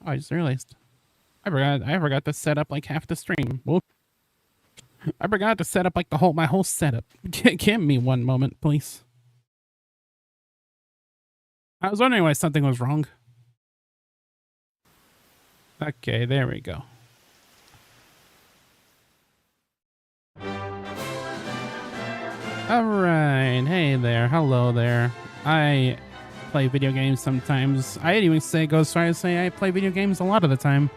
I just realized. I forgot to set up like half the stream. Whoop. I forgot to set up like my whole setup. Give me one moment, please. I was wondering why something was wrong. Okay, there we go. Alright, hey there, hello there. I play video games sometimes. I'd even go as far as say I play video games a lot of the time.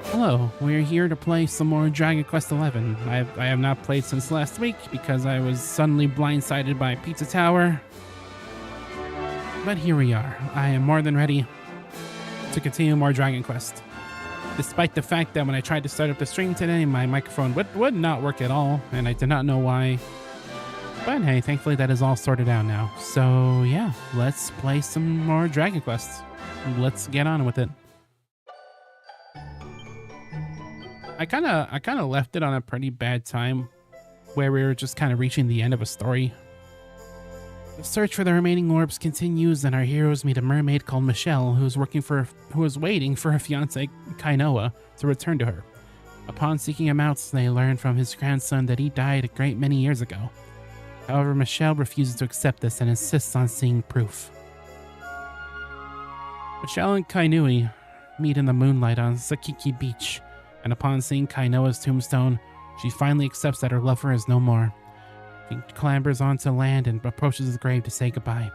Hello, we're here to play some more Dragon Quest XI. I have not played since last week because I was suddenly blindsided by Pizza Tower. But here we are. I am more than ready to continue more Dragon Quest. Despite the fact that when I tried to start up the stream today, my microphone would not work at all, and I did not know why. But hey, thankfully that is all sorted out now. So yeah, let's play some more Dragon Quest. Let's get on with it. I kind of left it on a pretty bad time, where we were just kind of reaching the end of a story. The search for the remaining orbs continues, and our heroes meet a mermaid called Michelle, who is waiting for her fiance Kainoa to return to her. Upon seeking him out, they learn from his grandson that he died a great many years ago. However, Michelle refuses to accept this and insists on seeing proof. Michelle and Kainui meet in the moonlight on Sakiki Beach, and upon seeing Kainoa's tombstone, she finally accepts that her lover is no more. She clambers onto land and approaches his grave to say goodbye.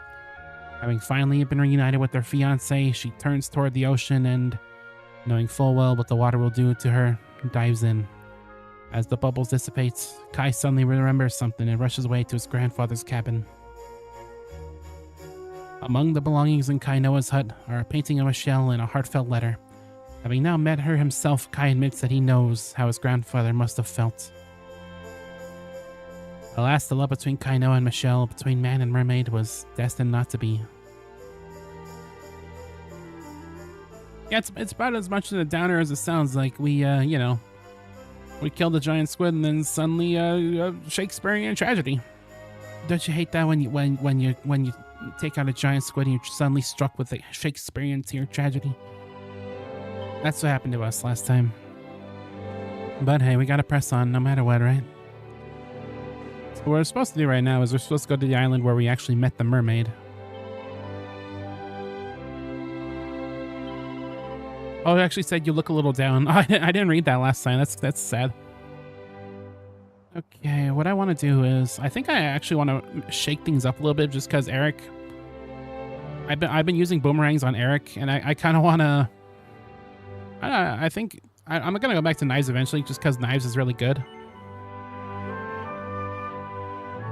Having finally been reunited with her fiancé, she turns toward the ocean and, knowing full well what the water will do to her, dives in. As the bubbles dissipate, Kai suddenly remembers something and rushes away to his grandfather's cabin. Among the belongings in Kainoa's hut are a painting of Michelle and a heartfelt letter. Having now met her himself, Kai admits that he knows how his grandfather must have felt. Alas, the love between Kainoa and Michelle, between man and mermaid, was destined not to be. Yeah, it's about as much of a downer as it sounds like. We killed a giant squid and then suddenly a Shakespearean tragedy. Don't you hate that when you take out a giant squid and you're suddenly struck with a Shakespearean tragedy? That's what happened to us last time. But hey, we gotta press on no matter what, right? So what we're supposed to do right now is we're supposed to go to the island where we actually met the mermaid. Oh, it actually said you look a little down. I didn't read that last time. That's sad. Okay, what I want to do is I think I actually want to shake things up a little bit just because Eric. I've been using boomerangs on Eric, and I kind of want to. I think I'm gonna go back to knives eventually, just because knives is really good.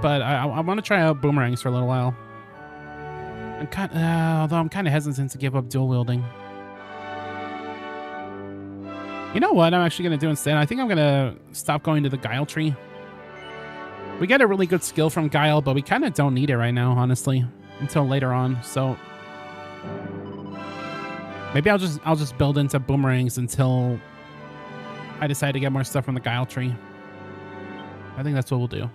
But I want to try out boomerangs for a little while. Although I'm kind of hesitant to give up dual wielding. You know what I'm actually gonna do instead? I think I'm gonna stop going to the Guile tree. We get a really good skill from Guile, but we kind of don't need it right now, honestly, until later on. So maybe I'll just build into boomerangs until I decide to get more stuff from the Guile tree. I think that's what we'll do.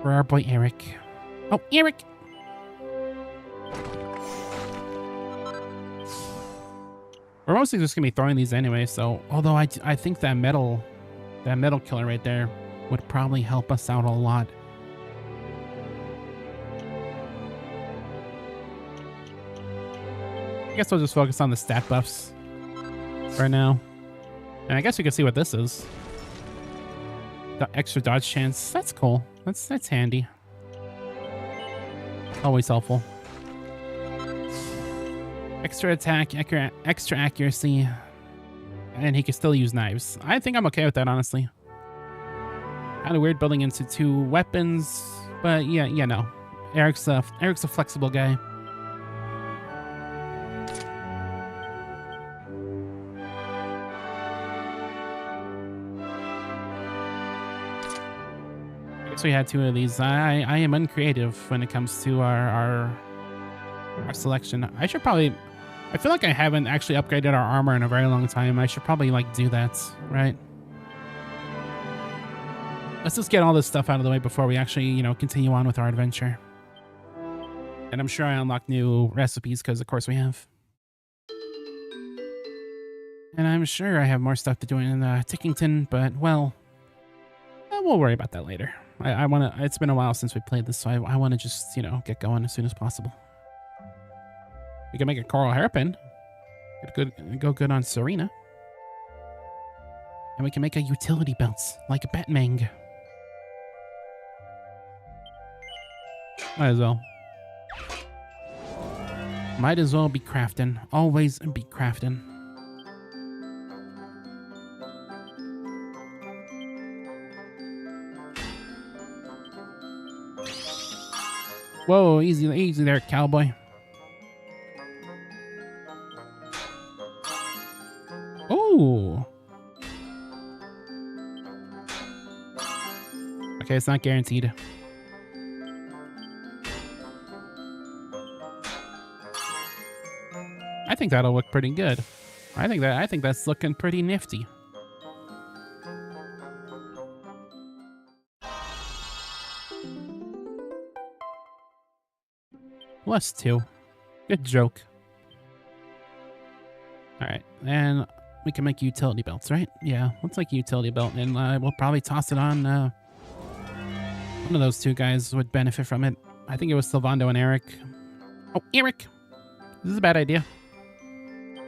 For our boy Eric. Oh, Eric! We're mostly just gonna be throwing these anyway, so although I think that metal killer right there would probably help us out a lot. I guess we'll just focus on the stat buffs for now. And I guess we can see what this is. The extra dodge chance. That's cool. That's handy. Always helpful. Extra attack, extra accuracy, and he can still use knives. I think I'm okay with that, honestly. Kind of weird building into two weapons, but yeah, no. Eric's a flexible guy. I guess we had two of these. I am uncreative when it comes to our selection. I feel like I haven't actually upgraded our armor in a very long time. I should probably do that, right? Let's just get all this stuff out of the way before we actually, continue on with our adventure. And I'm sure I unlock new recipes because of course we have. And I'm sure I have more stuff to do in Tickington, but, well, we'll worry about that later. I want to, it's been a while since we played this, so I want to just, you know, get going as soon as possible. We can make a coral hairpin. Go good on Serena. And we can make a utility belt, like a Batmang. Might as well. Might as well be crafting. Always be crafting. Whoa, easy there, cowboy. Oh. Okay, it's not guaranteed. I think that'll look pretty good. I think that's looking pretty nifty. +2. Good joke. Alright, and we can make utility belts, right? Yeah, let's make a utility belt, and we'll probably toss it on. One of those two guys would benefit from it. I think it was Silvando and Eric. Oh, Eric! This is a bad idea.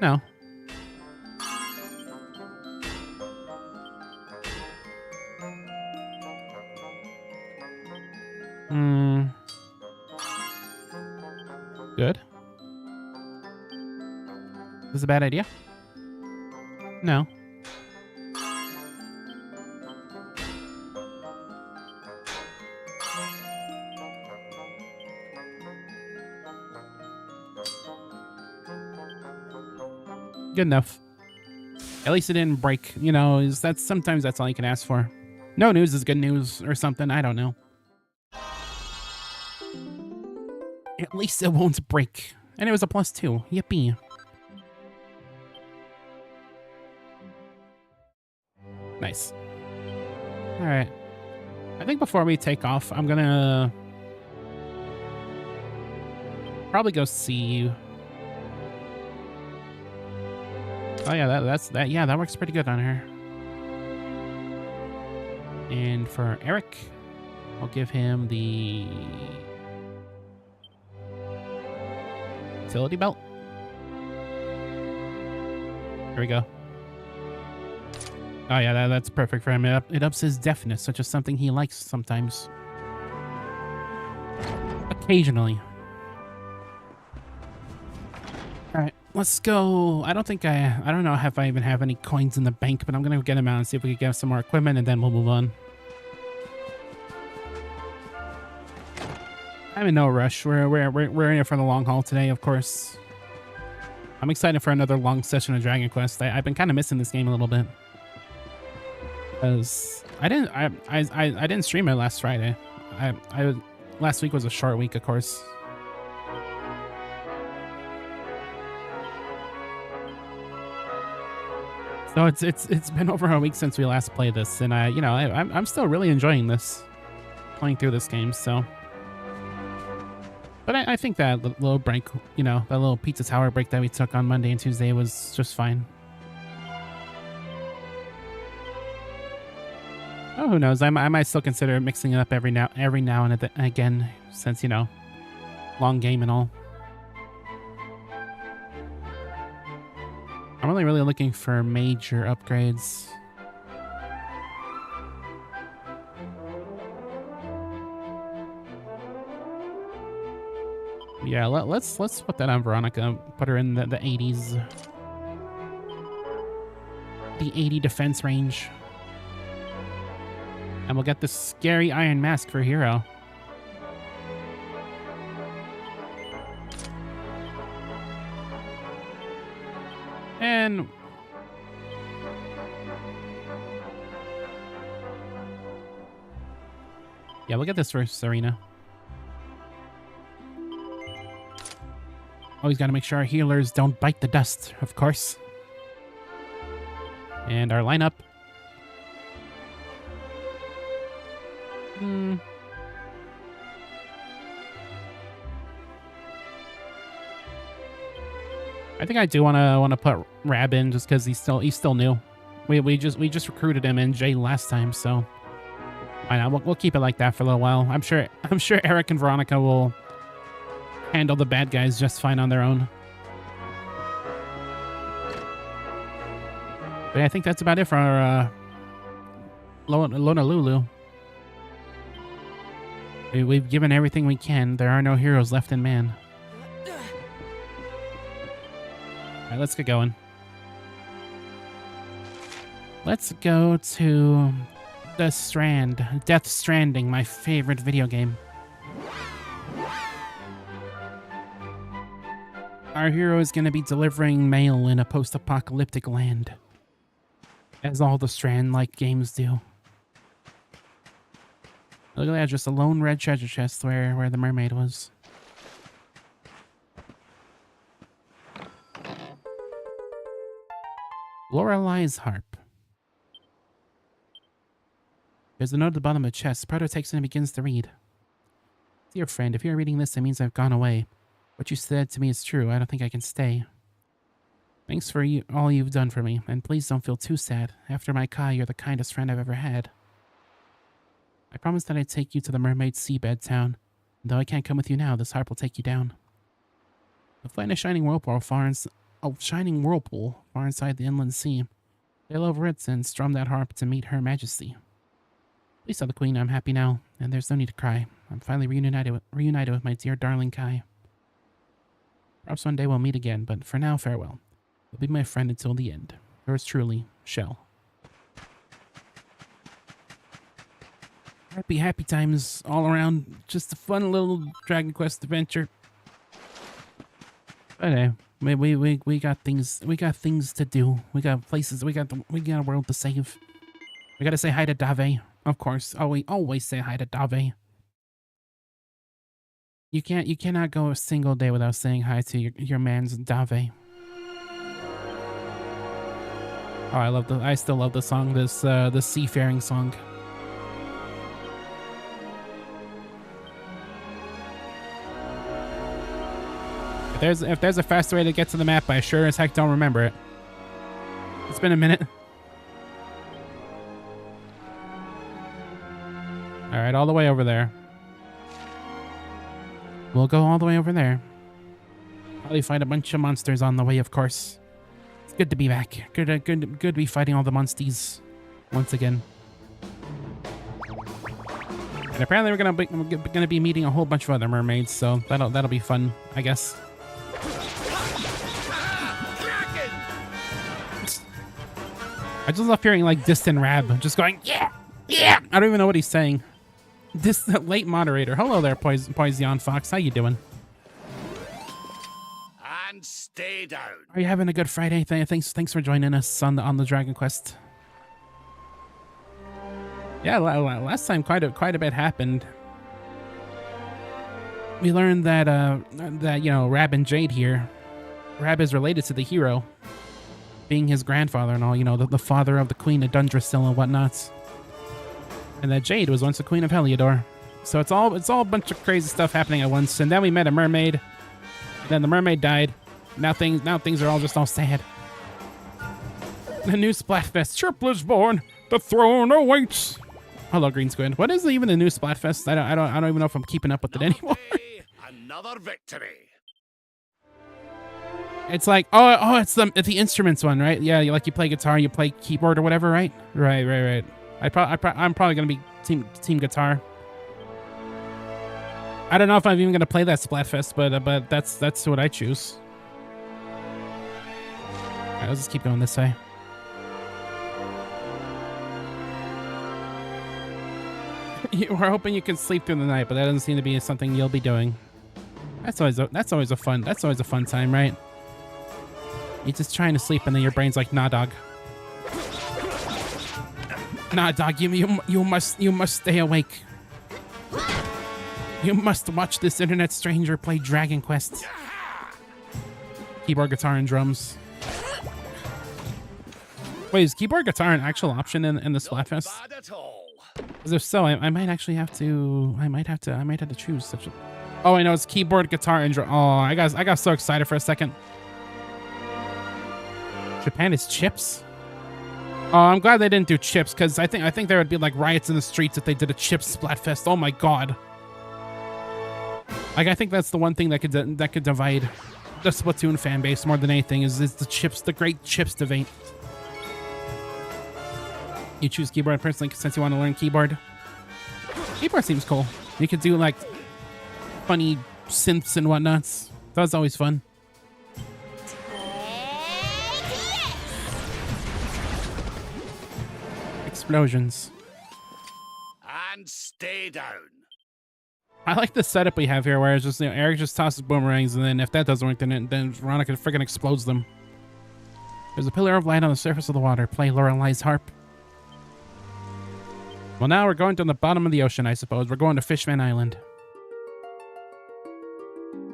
No. Good. Is this a bad idea? No. Good enough. At least it didn't break. You know, sometimes that's all you can ask for. No news is good news or something. I don't know. At least it won't break. And it was a +2. Yippee. Nice. All right. I think before we take off, I'm gonna probably go see. Oh yeah, that. Yeah, that works pretty good on her. And for Eric, I'll give him the utility belt. Here we go. Oh yeah, that's perfect for him. It ups his deafness, which is something he likes sometimes. Occasionally. Alright, let's go. I don't know if I even have any coins in the bank, but I'm gonna get them out and see if we can get some more equipment, and then we'll move on. I'm in no rush. We're in it for the long haul today, of course. I'm excited for another long session of Dragon Quest. I've been kind of missing this game a little bit. Because I didn't stream it last Friday. Last week was a short week, of course. So it's been over a week since we last played this, and I'm still really enjoying this, playing through this game. So, but I think that little break, that little Pizza Tower break that we took on Monday and Tuesday was just fine. Oh, who knows? I might still consider mixing it up every now and again, since long game and all. I'm only really looking for major upgrades. Yeah, let's put that on Veronica. Put her in the 80s. The 80 defense range. And we'll get the scary Iron Mask for Hero. And yeah, we'll get this for Serena. Always got to make sure our healers don't bite the dust, of course. And our lineup. I think I do wanna put Rab in just because he's still new. We just recruited him in Jay last time, so why not? We'll keep it like that for a little while. I'm sure Eric and Veronica will handle the bad guys just fine on their own. But yeah, I think that's about it for our Lona Lulu. We've given everything we can. There are no heroes left in man. Alright, let's get going. Let's go to the Strand. Death Stranding, my favorite video game. Our hero is going to be delivering mail in a post-apocalyptic land, as all the Strand-like games do. Look at that, just a lone red treasure chest where the mermaid was. Lorelai's harp. There's a note at the bottom of the chest. Proto takes it and begins to read. Dear friend, if you're reading this, it means I've gone away. What you said to me is true. I don't think I can stay. Thanks for all you've done for me, and please don't feel too sad. After my Kai, you're the kindest friend I've ever had. I promised that I'd take you to the mermaid seabed town. And though I can't come with you now, this harp will take you down. You'll find a shining whirlpool far inside the inland sea. Sail over it and strum that harp to meet Her Majesty. Please tell the Queen I'm happy now, and there's no need to cry. I'm finally reunited with my dear darling Kai. Perhaps one day we'll meet again, but for now, farewell. You'll be my friend until the end. Yours truly, Shell. Happy times all around. Just a fun little Dragon Quest adventure. But hey, we got things to do. We got places. We got a world to save. We gotta say hi to Dave, of course. Oh, we always say hi to Dave. You cannot go a single day without saying hi to your man's Dave. Oh, I still love the song. The seafaring song. If there's a faster way to get to the map, I sure as heck don't remember it. It's been a minute. All right, all the way over there. We'll go all the way over there. Probably fight a bunch of monsters on the way, of course. It's good to be back. Good to be fighting all the monsties once again. And apparently we're gonna be meeting a whole bunch of other mermaids, so that'll be fun, I guess. I just love hearing like distant Rab just going yeah. I don't even know what he's saying. This late moderator. Hello there, Poison Fox. How you doing? And stay down. Are you having a good Friday? Thanks for joining us on the Dragon Quest. Yeah, last time quite a bit happened. We learned that Rab and Jade here. Rab is related to the hero, being his grandfather and all. The father of the Queen of Dundrasil and whatnot. And that Jade was once the Queen of Heliodor. So it's all a bunch of crazy stuff happening at once. And then we met a mermaid. Then the mermaid died. Now things are all sad. The new Splatfest. Triplets born. The throne awaits. Hello, Green Squid. What is even the new Splatfest? I don't even know if I'm keeping up with it anymore. Another victory. It's like it's the instruments one, right? Yeah, you play guitar, you play keyboard or whatever, right? Right. I'm probably gonna be team guitar. I don't know if I'm even gonna play that Splatfest, but that's what I choose. All right, let's just keep going this way. We're hoping you can sleep through the night, but that doesn't seem to be something you'll be doing. That's always a fun time, right? You're just trying to sleep, and then your brain's like, nah, dog. Nah, dog, you must stay awake. You must watch this internet stranger play Dragon Quest. Keyboard, guitar, and drums. Wait, is keyboard, guitar an actual option in the Splatfest? Because if so, I might actually have to. I might have to choose such a. Oh, I know it's keyboard, guitar, and drum. Oh, I got so excited for a second. Japan is chips? Oh, I'm glad they didn't do chips, because I think there would be like riots in the streets if they did a chips Splatfest. Oh my god. Like, I think that's the one thing that could divide the Splatoon fan base more than anything is the great chips debate. You choose keyboard personally since you want to learn keyboard. Keyboard seems cool. You could do like funny synths and whatnots. That was always fun. Explosions. And stay down. I like the setup we have here, where it's just, you know, Eric just tosses boomerangs, and then if that doesn't work, then Veronica freaking explodes them. There's a pillar of light on the surface of the water. Play Lorelei's harp. Well, now we're going to the bottom of the ocean, I suppose. We're going to Fishman Island.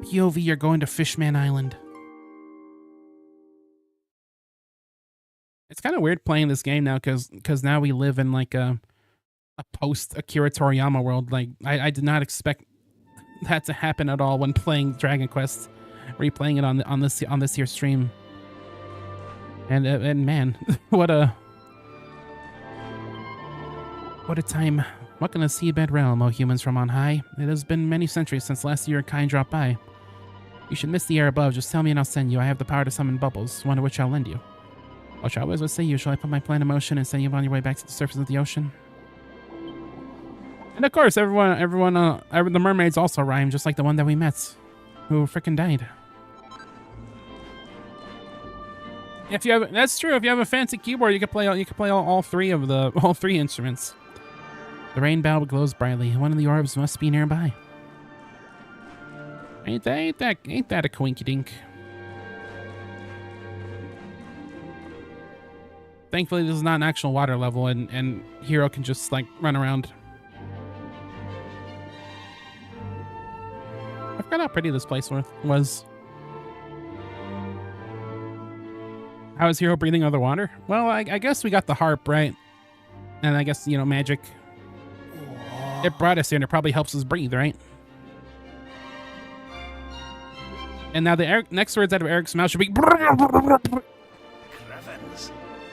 POV, you're going to Fishman Island. It's kind of weird playing this game now, because now we live in like a post Akira Toriyama world. Like I did not expect that to happen at all when playing Dragon Quest, replaying it on this here stream. And man, what a time. Welcome to Seabed Realm, O humans from on high. It has been many centuries since last year a kind dropped by. You should miss the air above. Just tell me and I'll send you. I have the power to summon bubbles, one of which I'll lend you. What shall I always say you? Shall I put my plan in motion and send you on your way back to the surface of the ocean? And of course, the mermaids also rhyme, just like the one that we met, who freaking died. That's true. If you have a fancy keyboard, you can play all three instruments. The rain bow glows brightly. One of the orbs must be nearby. Ain't that a coinky dink? Thankfully, this is not an actual water level, and Hero can just like run around. I forgot how pretty this place was. How is Hero breathing underwater? Well, I guess we got the harp, right? And I guess, you know, magic. It brought us here, and it probably helps us breathe, right? And now the next words out of Eric's mouth should be... Griffins,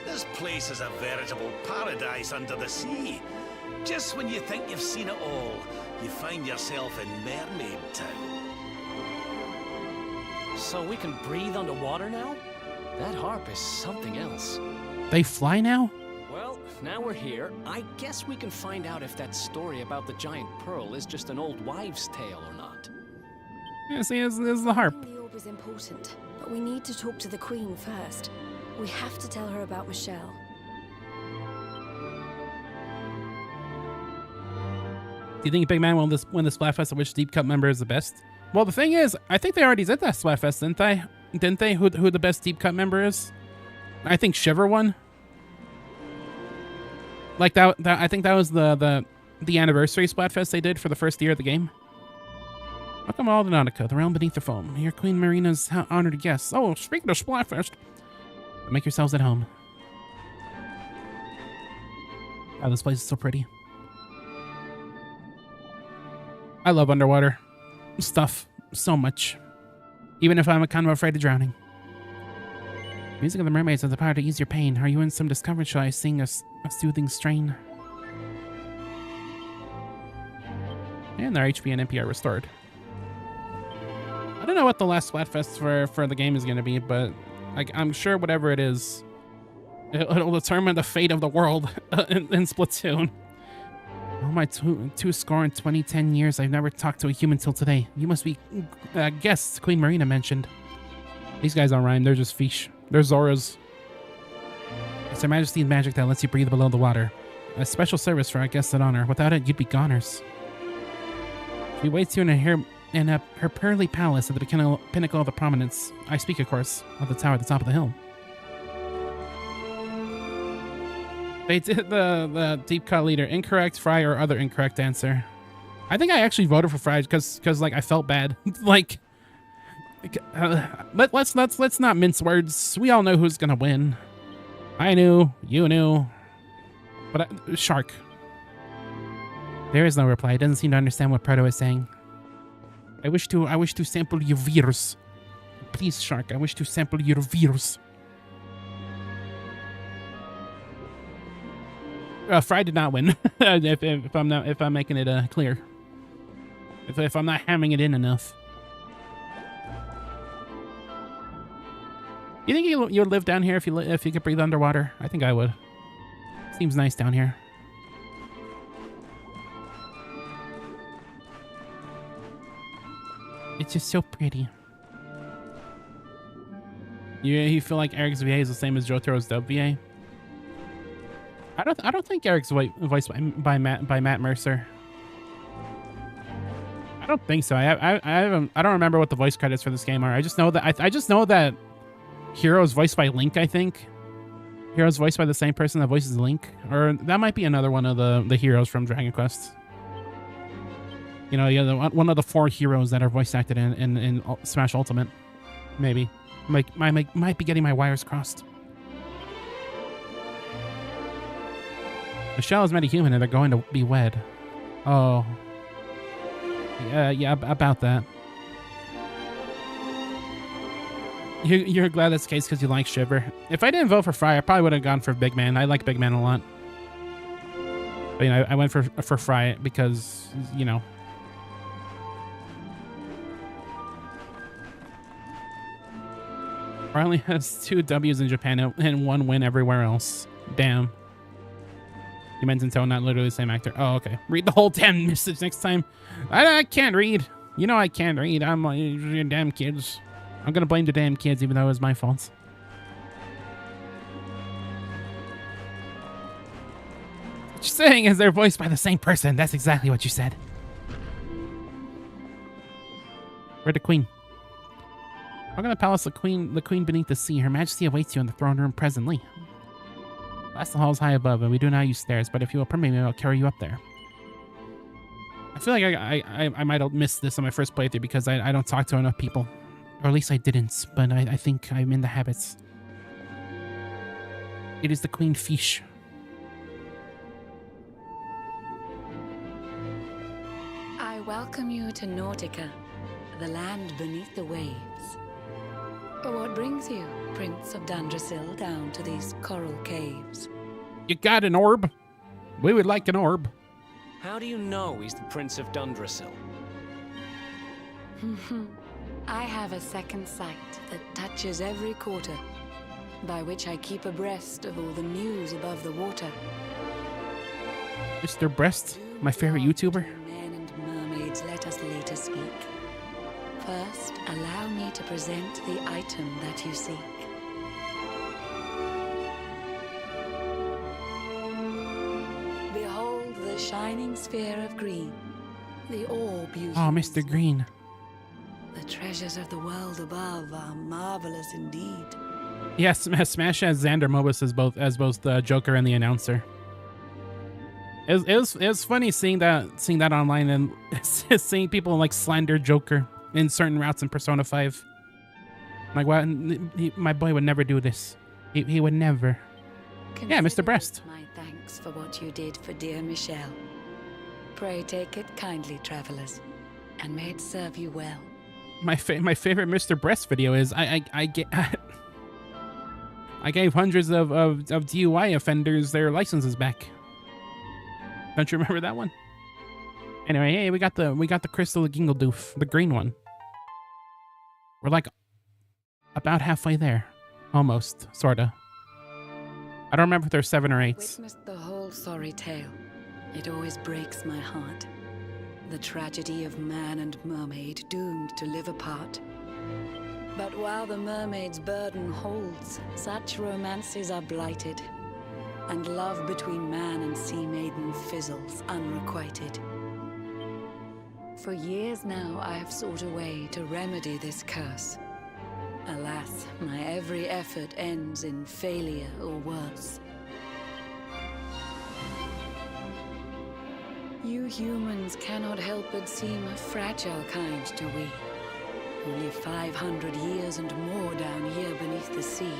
this place is a veritable paradise under the sea. Just when you think you've seen it all, you find yourself in Mermaid Town. So we can breathe underwater now? That harp is something else. They fly now? Well, now we're here. I guess we can find out if that story about the giant pearl is just an old wives' tale or not. Yeah, see, this is the harp. The orb is important, but we need to talk to the Queen first. We have to tell her about Michelle. Do you think, Big Man, will win the Splatfest of which Deep Cut member is the best? Well, the thing is, I think they already did that Splatfest, didn't they? Didn't they? Who the best Deep Cut member is? I think Shiver won. Like that I think that was the anniversary Splatfest they did for the first year of the game. Welcome all to Nautica, the realm beneath the foam. You're Queen Marina's honored guests. Oh, speaking of Splatfest, make yourselves at home. Oh, this place is so pretty. I love underwater stuff so much. Even if I'm kind of afraid of drowning. Music of the mermaids has the power to ease your pain. Are you in some discomfort? Shall I sing a soothing strain? And their HP and MP are restored. I don't know what the last Splatfest for the game is going to be, but I'm sure whatever it is, it'll determine the fate of the world in Splatoon. Oh, my 2010 years, I've never talked to a human till today. You must be guests Queen Marina mentioned. These guys don't rhyme, they're just fish. They're Zoras. It's Her Majesty's magic that lets you breathe below the water. A special service for our guests at honor. Without it, you'd be goners. She waits you in her pearly palace at the pinnacle of the prominence. I speak, of course, of the tower at the top of the hill. They did the deep cut leader. Incorrect, Fry, or other incorrect answer. I think I actually voted for Fry because like I felt bad. Like, let's not mince words. We all know who's gonna win. I knew, you knew, but Shark. There is no reply. He doesn't seem to understand what Proto is saying. I wish to sample your virus. Please, Shark. I wish to sample your virus. Fry did not win. if I'm making it clear. If I'm not hammering it in enough. You think you would live down here if you could breathe underwater? I think I would. Seems nice down here. It's just so pretty. You feel like Eric's VA is the same as Jotaro's dub VA? I don't think Eric's voiced by Matt Mercer. I don't think so. I don't remember what the voice credits for this game are. I just know that Hero is voiced by Link. I think Hero's voiced by the same person that voices Link, or that might be another one of the heroes from Dragon Quest. You know, one of the 4 heroes that are voice acted in Smash Ultimate. Maybe. Might be getting my wires crossed. Michelle is metahuman and they're going to be wed. Oh. Yeah, about that. You're glad that's the case because you like Shiver. If I didn't vote for Fry, I probably would have gone for Big Man. I like Big Man a lot. But, you know, I went for Fry because, you know. Fry only has 2 W's in Japan and 1 win everywhere else. Damn. You meant Toad, not literally the same actor. Oh, okay. Read the whole damn message next time. I can't read. You know I can't read. I'm damn kids. I'm gonna blame the damn kids even though it was my fault. What you're saying is they're voiced by the same person. That's exactly what you said. Where's the queen? Welcome to the palace, the queen beneath the sea. Her majesty awaits you in the throne room presently. Last the halls high above, and we do not use stairs, but if you will permit me, I'll carry you up there. I feel like I might have missed this on my first playthrough because I don't talk to enough people. Or at least I didn't, but I think I'm in the habits. It is the Queen Fish. I welcome you to Nautica, the land beneath the waves. What brings you, Prince of Dundrasil, down to these coral caves? You got an orb? We would like an orb. How do you know he's the Prince of Dundrasil? I have a second sight that touches every quarter, by which I keep abreast of all the news above the water. Mr. Breast, my favorite YouTuber. Men and mermaids, let us later speak. First, allow me to present the item that you seek. Behold the shining sphere of green, the orb you Oh, use. Mr. Green. The treasures of the world above are marvelous indeed. Yes, Smash has Xander Mobus as both the Joker and the announcer. It was funny seeing that online and seeing people like slander Joker in certain routes in Persona 5. Like, what? My boy would never do this. He would never. Yeah, Mr. Breast. My thanks for what you did for dear Michelle. Pray take it kindly, travelers, and may it serve you well. My favorite Mr. Breast video is I gave hundreds of DUI offenders their licenses back. Don't you remember that one? Anyway, hey, we got the Crystal of Gingledoof, the green one. We're like about halfway there. Almost, sorta. I don't remember if there's 7 or 8. Witnessed the whole sorry tale. It always breaks my heart. The tragedy of man and mermaid doomed to live apart. But while the mermaid's burden holds, such romances are blighted, and love between man and sea maiden fizzles unrequited. For years now I have sought a way to remedy this curse. Alas, my every effort ends in failure or worse. You humans cannot help but seem a fragile kind to we, who live 500 years and more down here beneath the sea.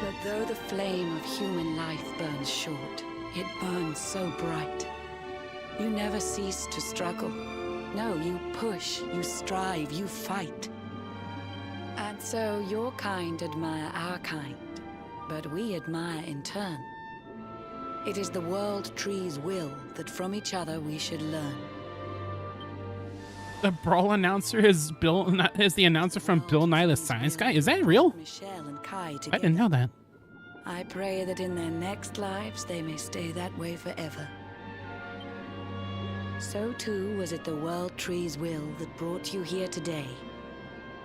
But though the flame of human life burns short, it burns so bright. You never cease to struggle. No, you push, you strive, you fight. And so your kind admire our kind, but we admire in turn. It is the world tree's will that from each other we should learn. The brawl announcer is the announcer from Bill Nye the Science Guy. Is that real? Michelle and Kai I together. didn't know that. I pray that in their next lives they may stay that way forever. So too was it the World Tree's will that brought you here today.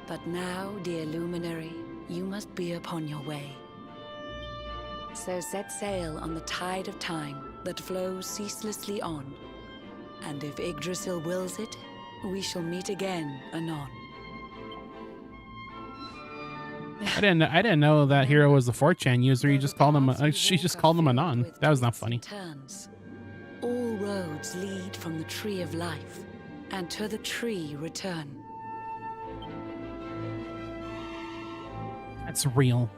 But now, dear Luminary, you must be upon your way. So set sail on the tide of time that flows ceaselessly on. And if Yggdrasil wills it, we shall meet again anon. I didn't know that hero was a 4chan user. You just called him. She just called him Anon. That was not funny. Turns. All roads lead from the tree of life, and to the tree return. That's real.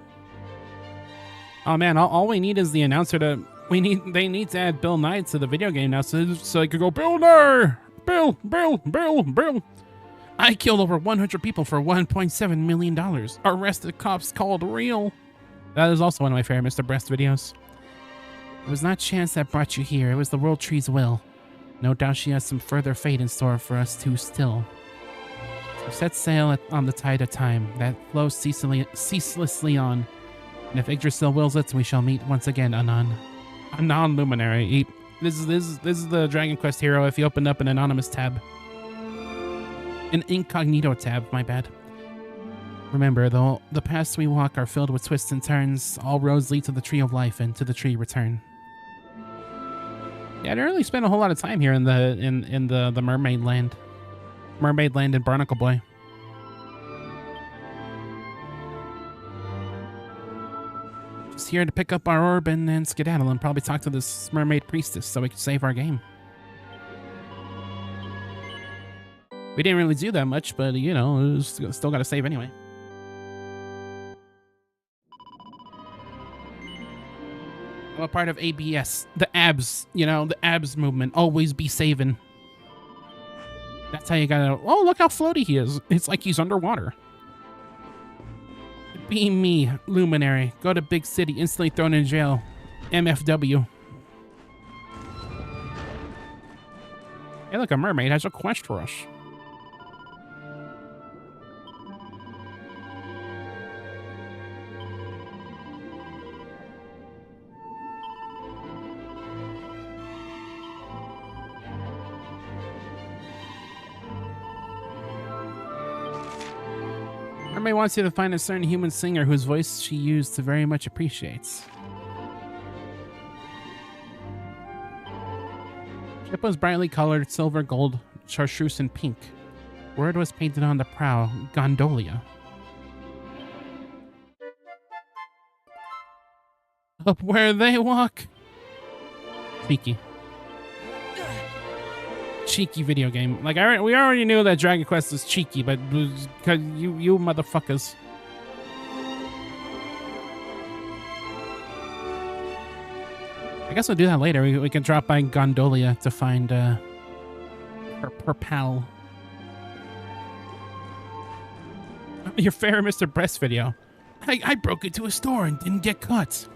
Oh man, all we need is the announcer to. They need to add Bill Nye to the video game now, so I could go Bill Nye, Bill. I killed over 100 people for $1.7 million. Arrested cops called real. That is also one of my favorite Mr. Breast videos. It was not chance that brought you here. It was the World Tree's will. No doubt she has some further fate in store for us two still. So set sail on the tide of time that flows ceaselessly on. And if Yggdrasil wills it, we shall meet once again anon. Anon Luminary. This is the Dragon Quest hero if you open up an anonymous tab. An incognito tab, my bad. Remember, though, the paths we walk are filled with twists and turns. All roads lead to the Tree of Life, and to the tree return. Yeah, I didn't really spend a whole lot of time here in the Mermaid Land. Mermaid Land and Barnacle Boy. Just here to pick up our orb and then skedaddle and probably talk to this mermaid priestess so we can save our game. We didn't really do that much, but, you know, still got to save anyway. I'm a part of ABS. The abs, you know, the abs movement. Always be saving. That's how you gotta... Oh, look how floaty he is. It's like he's underwater. Be me, Luminary. Go to big city, instantly thrown in jail. MFW. Hey, look, a mermaid has a quest for us. Mermaid wants you to find a certain human singer whose voice she used to very much appreciates. Ship was brightly colored silver, gold, chartreuse, and pink. Word was painted on the prow, Gondolia. Up where they walk. Cheeky video game. Like we already knew that Dragon Quest is cheeky, but because you motherfuckers. I guess we'll do that later. We can drop by Gondolia to find her pal. Your favorite Mr. Breast video. I broke into a store and didn't get caught.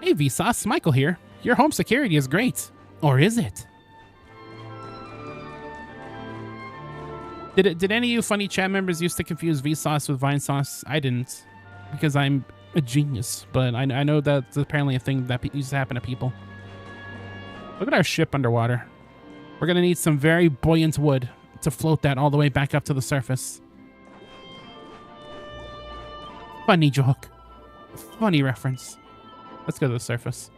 Hey Vsauce, Michael here. Your home security is great. Or is it? Did any of you funny chat members used to confuse Vsauce with Vine Sauce? I didn't, because I'm a genius. But I know that's apparently a thing that used to happen to people. Look at our ship underwater. We're gonna need some very buoyant wood to float that all the way back up to the surface. Funny joke. Funny reference. Let's go to the surface.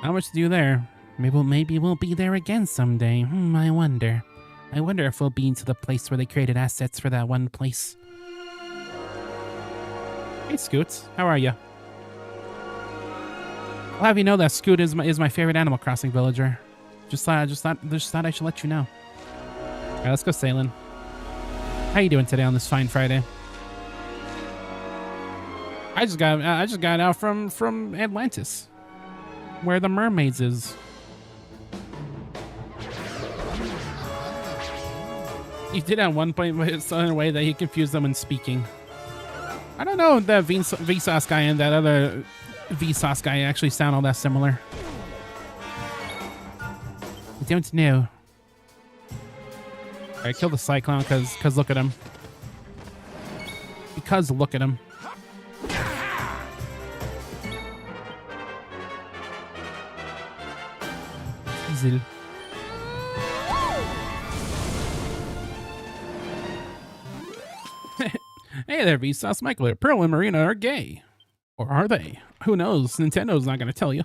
Not much to do there. Maybe we'll be there again someday. I wonder. I wonder if we'll be into the place where they created assets for that one place. Hey, Scoot. How are you? I'll have you know that Scoot is my favorite Animal Crossing villager. Just thought I should let you know. All right, let's go sailing. How you doing today on this fine Friday? I just got out from Atlantis, where the mermaids is. He did at one point in a way that he confused them when speaking. I don't know that Vsauce guy and that other Vsauce guy actually sound all that similar. I don't know. Alright, kill the Cyclone because look at him. Because look at him. Easy. Hey there, Vsauce. Michael here. Pearl and Marina are gay. Or are they? Who knows? Nintendo's not going to tell you.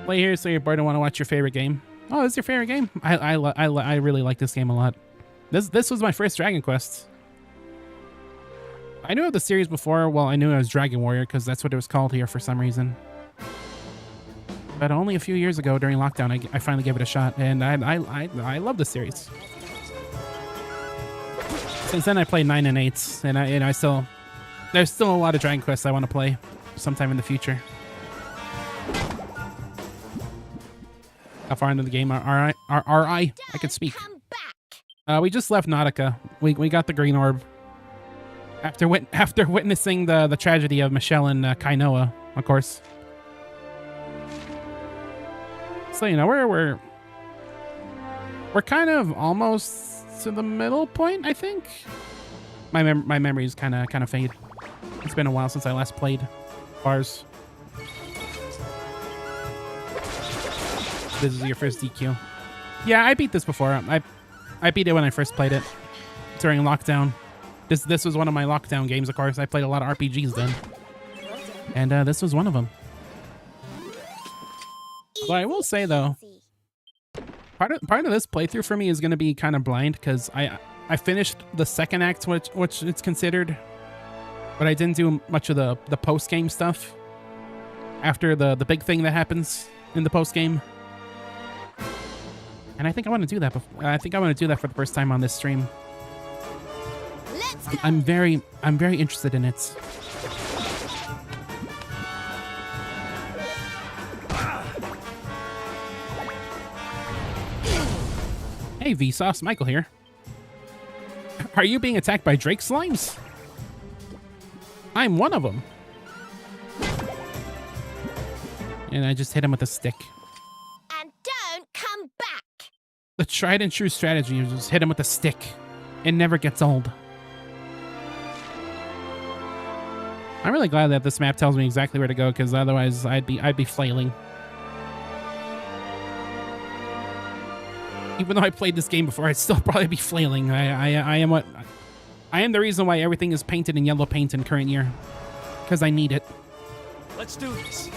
Play here so you're bored and want to watch your favorite game. Oh, this is your favorite game? I really like this game a lot. This was my first Dragon Quest. I knew of the series before. Well, I knew it was Dragon Warrior because that's what it was called here for some reason. But only a few years ago during lockdown, I finally gave it a shot, and I love the series. Since then, I played 9 and 8, and I still there's still a lot of Dragon Quests I want to play sometime in the future. How far into the game are I can speak. We just left Nautica. We got the Green Orb after witnessing the tragedy of Michelle and Kainoa, of course. So you know we're kind of almost to the middle point, I think. My memories kind of fade. It's been a while since I last played bars. This is your first DQ. Yeah, I beat this before. I beat it when I first played it during lockdown. This was one of my lockdown games, of course. I played a lot of RPGs then, and this was one of them. But I will say though, part of this playthrough for me is going to be kind of blind because I finished the second act, which it's considered, but I didn't do much of the post game stuff after the big thing that happens in the post game. And I think I want to do that. I think I want to do that for the first time on this stream. I'm very interested in it. Hey Vsauce, Michael here. Are you being attacked by Drake slimes? I'm one of them. And I just hit him with a stick. And don't come back. The tried and true strategy is just hit him with a stick. It never gets old. I'm really glad that this map tells me exactly where to go, because otherwise I'd be flailing. Even though I played this game before, I'd still probably be flailing. I am the reason why everything is painted in yellow paint in current year, because I need it. Let's do this.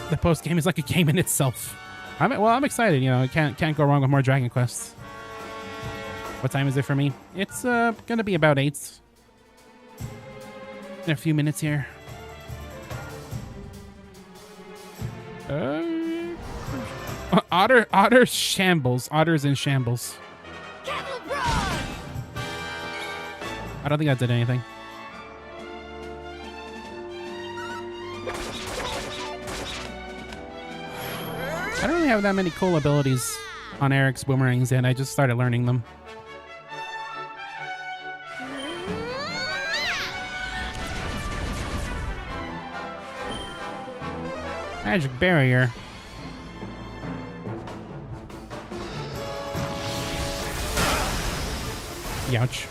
The post game is like a game in itself. I'm excited. You know, can't go wrong with more Dragon Quests. What time is it for me? It's gonna be about 8. In a few minutes here. Otter shambles. Otter's in shambles. I don't think I did anything. I don't really have that many cool abilities on Eric's boomerangs yet. I just started learning them. Magic barrier. Youch.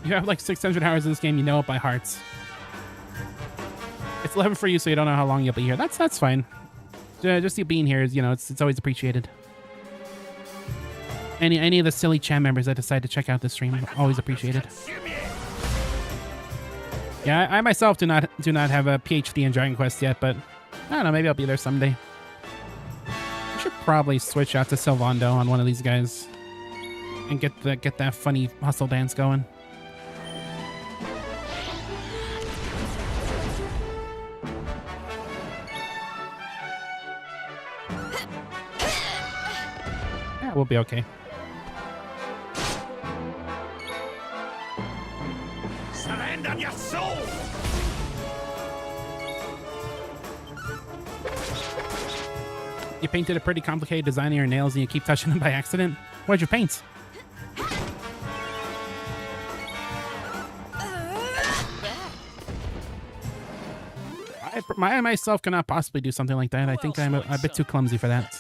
You have like 600 hours in this game, you know it by heart. It's 11 for you, so you don't know how long you'll be here. That's fine. Just you being here is, you know, it's always appreciated. Any of the silly chat members that decide to check out this stream, always appreciated. Yeah, I myself do not have a PhD in Dragon Quest yet, but I don't know, maybe I'll be there someday. I should probably switch out to Sylvando on one of these guys and get that funny hustle dance going. Yeah, we'll be okay. Surrender your soul! You painted a pretty complicated design of your nails and you keep touching them by accident? What'd you paint? I myself cannot possibly do something like that. I think I'm a bit too clumsy for that.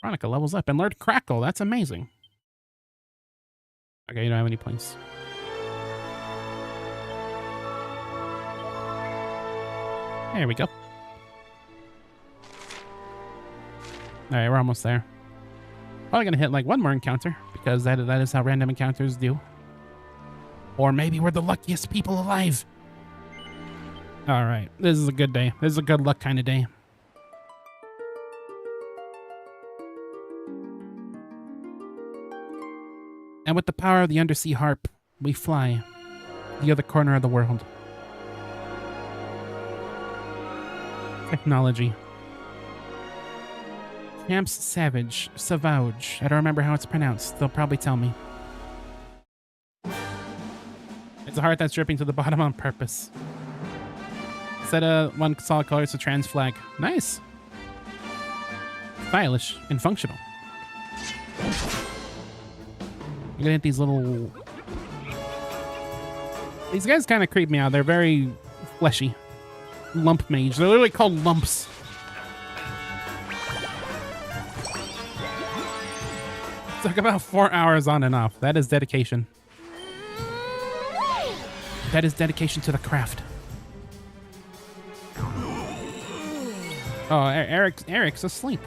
Veronica levels up and learned Crackle. That's amazing. Okay, you don't have any points. There we go. Alright, we're almost there. Probably gonna hit like one more encounter, because that is how random encounters do. Or maybe we're the luckiest people alive. Alright, this is a good day. This is a good luck kind of day. And with the power of the undersea harp, we fly to the other corner of the world. Technology. Champs Savage. Savage. I don't remember how it's pronounced. They'll probably tell me. It's a heart that's dripping to the bottom on purpose. Set of one solid color, it's a trans flag. Nice. Stylish and functional. I'm gonna hit these little... These guys kind of creep me out. They're very fleshy. Lump mage. They're literally called lumps. Took about 4 hours on and off. That is dedication. That is dedication to the craft. Oh, Eric's asleep.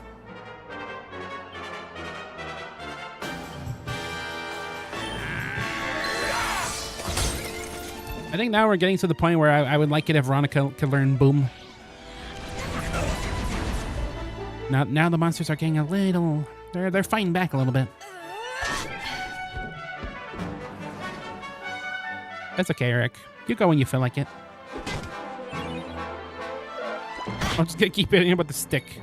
I think now we're getting to the point where I would like it if Veronica could learn Boom. Now the monsters are getting a little... They're fighting back a little bit. That's okay, Eric. You go when you feel like it. I'm just gonna keep hitting him with the stick.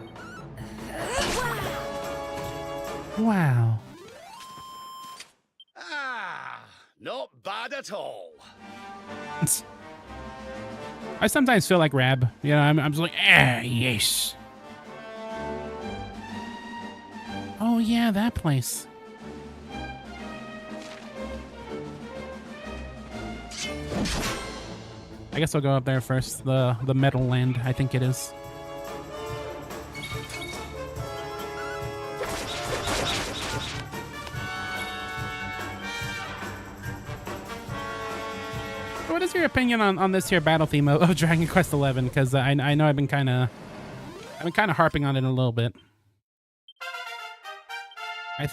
Wow. Ah, not bad at all. I sometimes feel like Rab. You know, I'm just like, yes. Oh yeah, that place. I guess I'll go up there first. The Metal Land, I think it is. What is your opinion on this here battle theme of Dragon Quest XI? Because I know I've been kind of harping on it a little bit.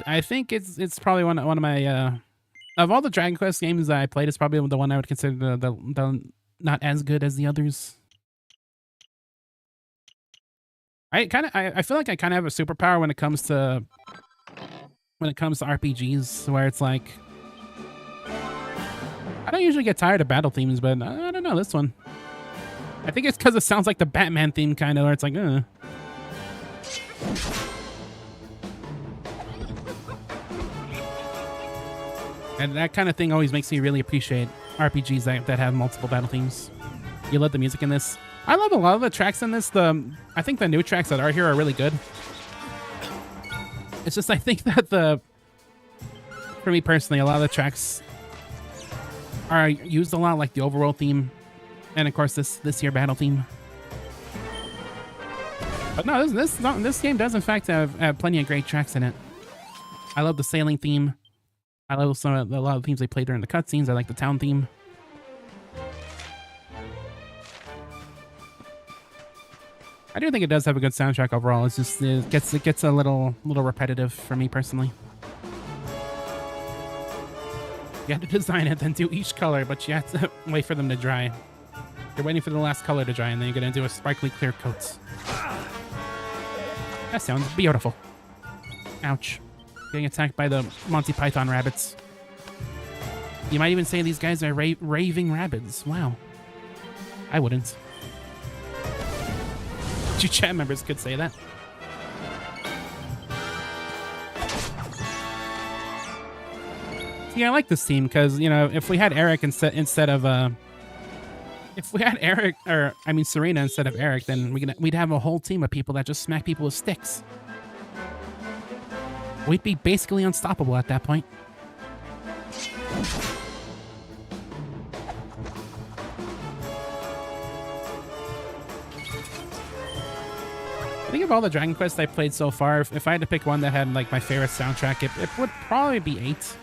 I think it's probably one of my of all the Dragon Quest games that I played, it's probably the one I would consider the not as good as the others. I feel like I kind of have a superpower when it comes to RPGs, where it's like I don't usually get tired of battle themes, but I don't know this one. I think it's because it sounds like the Batman theme kind of, where it's like, And that kind of thing always makes me really appreciate RPGs that have multiple battle themes. You love the music in this. I love a lot of the tracks in this. I think the new tracks that are here are really good. It's just I think that for me personally, a lot of the tracks are used a lot, like the overworld theme, and of course this here battle theme. But no, this game does in fact have plenty of great tracks in it. I love the sailing theme. I love a lot of the themes they play during the cutscenes. I like the town theme. I do think it does have a good soundtrack overall. It's just it gets a little repetitive for me personally. You have to design it, then do each color, but you have to wait for them to dry. You're waiting for the last color to dry, and then you're gonna do a sparkly clear coat. That sounds beautiful. Ouch. Getting attacked by the Monty Python rabbits. You might even say these guys are raving rabbits. Wow. I wouldn't. You chat members could say that. Yeah, I like this team because, you know, if we had Eric instead of if we had Eric, or I mean Serena instead of Eric, then we'd have a whole team of people that just smack people with sticks. We'd be basically unstoppable at that point. I think of all the Dragon Quest I played so far, if I had to pick one that had like my favorite soundtrack, it would probably be 8.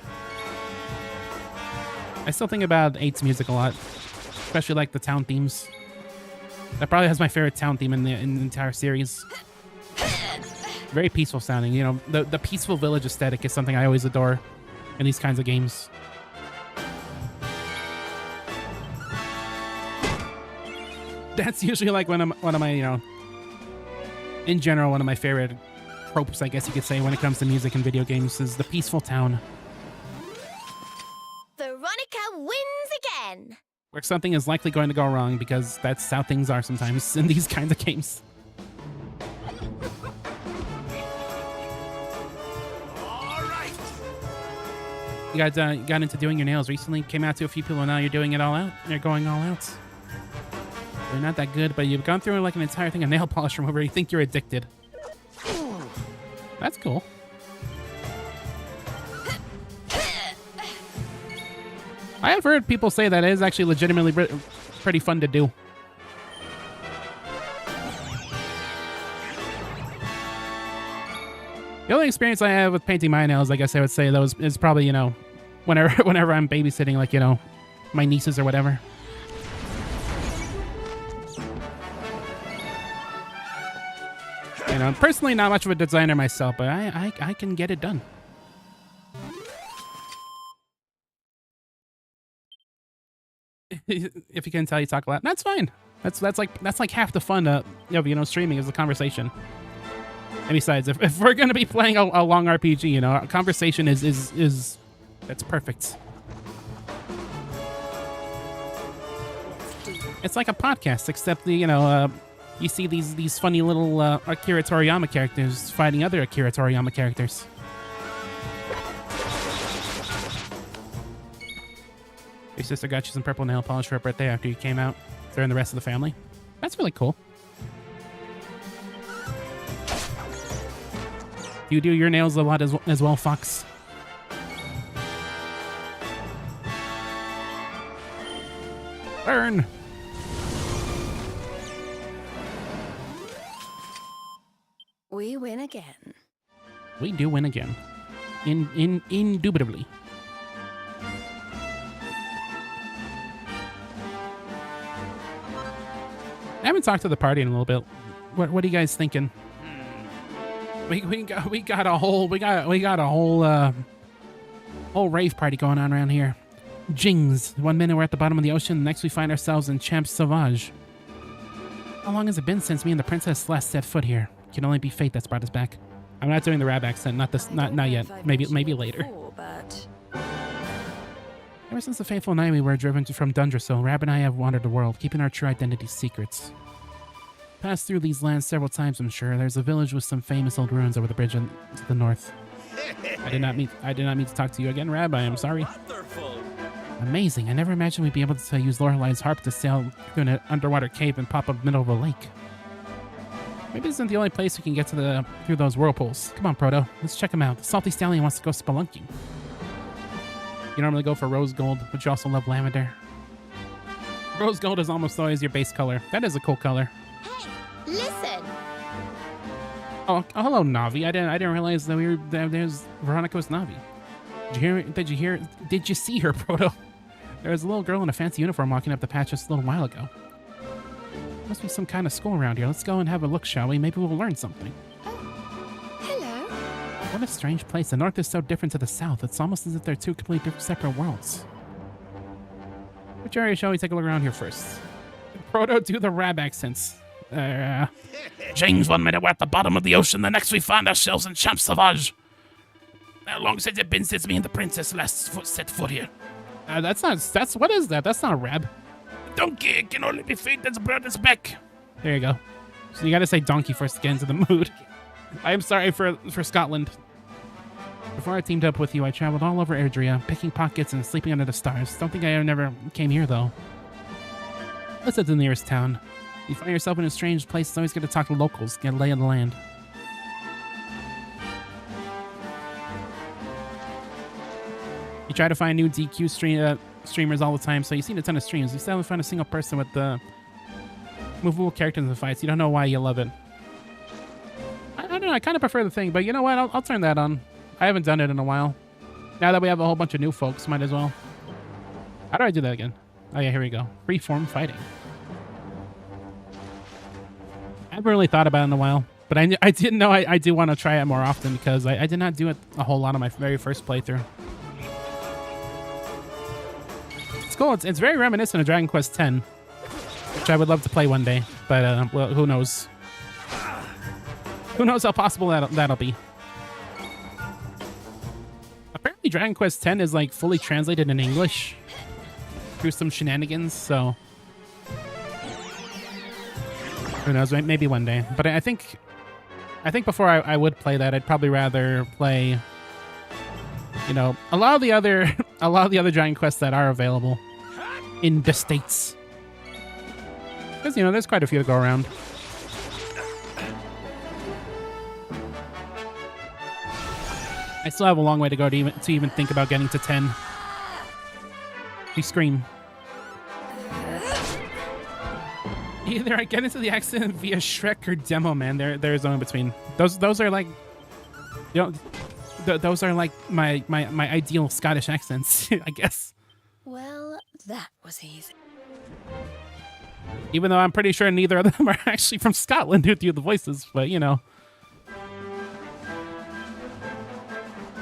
I still think about 8's music a lot, especially like the town themes. That probably has my favorite town theme in the entire series. Very peaceful sounding. You know, the peaceful village aesthetic is something I always adore in these kinds of games. That's usually like one of my, you know, in general, one of my favorite tropes, I guess you could say, when it comes to music and video games is the peaceful town. Veronica wins again. Where something is likely going to go wrong because that's how things are sometimes in these kinds of games. All right. You guys got into doing your nails recently, came out to a few people, and now you're doing it all out. You're going all out. They're not that good, but you've gone through like an entire thing of nail polish remover. You think you're addicted. That's cool. I have heard people say that it is actually legitimately pretty fun to do. The only experience I have with painting my nails, I guess I would say, though, is probably, you know, whenever I'm babysitting, like, you know, my nieces or whatever. You know, personally, not much of a designer myself, but I can get it done. If you can tell, you talk a lot. That's fine. That's like half the fun of, you know, streaming is the conversation. And besides, if we're gonna be playing a long RPG, you know, a conversation is that's perfect. It's like a podcast, except the, you know, you see these funny little Akira Toriyama characters fighting other Akira Toriyama characters. Your sister got you some purple nail polish for her birthday after you came out. Her and the rest of the family. That's really cool. Do you do your nails a lot as well, Fox? Burn! We win again. We do win again. Indubitably. I haven't talked to the party in a little bit. What are you guys thinking? We got a whole rave party going on around here. Jings. 1 minute we're at the bottom of the ocean, the next we find ourselves in Champs Sauvage. How long has it been since me and the princess last set foot here? Can only be fate that's brought us back. I'm not doing the rab accent, not yet. Maybe later. But Ever since the fateful night we were driven from Dundrasil, Rab and I have wandered the world, keeping our true identities secrets. Passed through these lands several times, I'm sure. There's a village with some famous old ruins over the bridge to the north. I did not mean to talk to you again, Rab. I am sorry. Wonderful. Amazing. I never imagined we'd be able to use Lorelei's harp to sail through an underwater cave and pop up in the middle of a lake. Maybe this isn't the only place we can get to through those whirlpools. Come on, Proto. Let's check him out. The Salty Stallion wants to go spelunking. You normally go for rose gold, but you also love lavender. Rose gold is almost always your base color. That is a cool color. Hey, listen. Oh, hello, Navi. I didn't realize that there's Veronica was Navi. Did you see her, Proto? There was a little girl in a fancy uniform walking up the patch just a little while ago. Must be some kind of school around here. Let's go and have a look, shall we? Maybe we'll learn something. Hello. What a strange place. The north is so different to the south. It's almost as if they're two completely different, separate worlds. Which area shall we take a look around here first? Proto, do the Rab accents. James, 1 minute we're at the bottom of the ocean. The next we find ourselves in Champs Sauvage. How long has it been since me and the princess last set foot here? What is that? That's not Rab. Donkey, it can only be fate that's brought us back. There you go. So you gotta say donkey first to get into the mood. I am sorry for Scotland. Before I teamed up with you, I traveled all over Erdrea, picking pockets and sleeping under the stars. Don't think I ever came here, though. Let's head to the nearest town. You find yourself in a strange place, it's always good to talk to locals, get a lay of the land. You try to find new DQ streamers all the time, so you've seen a ton of streams. You still haven't found a single person with the movable characters in the fights. You don't know why you love it. I kind of prefer the thing, but you know what? I'll turn that on. I haven't done it in a while. Now that we have a whole bunch of new folks, might as well. How do I do that again? Oh yeah, here we go. Freeform fighting. I haven't really thought about it in a while, but I didn't know I do want to try it more often because I did not do it a whole lot on my very first playthrough. It's cool. It's very reminiscent of Dragon Quest X, which I would love to play one day, but well, who knows? Who knows how possible that'll be? Apparently, Dragon Quest X is like fully translated in English through some shenanigans, so who knows? Maybe one day. But I think before I would play that, I'd probably rather play, you know, a lot of the other Dragon Quests that are available in the States, because you know there's quite a few to go around. I still have a long way to go to even think about getting to 10. You scream. Either I get into the accident via Shrek or Demo Man. There's no in between. Those are like, you know, those are like my ideal Scottish accents, I guess. Well, that was easy. Even though I'm pretty sure neither of them are actually from Scotland who do the voices, but you know.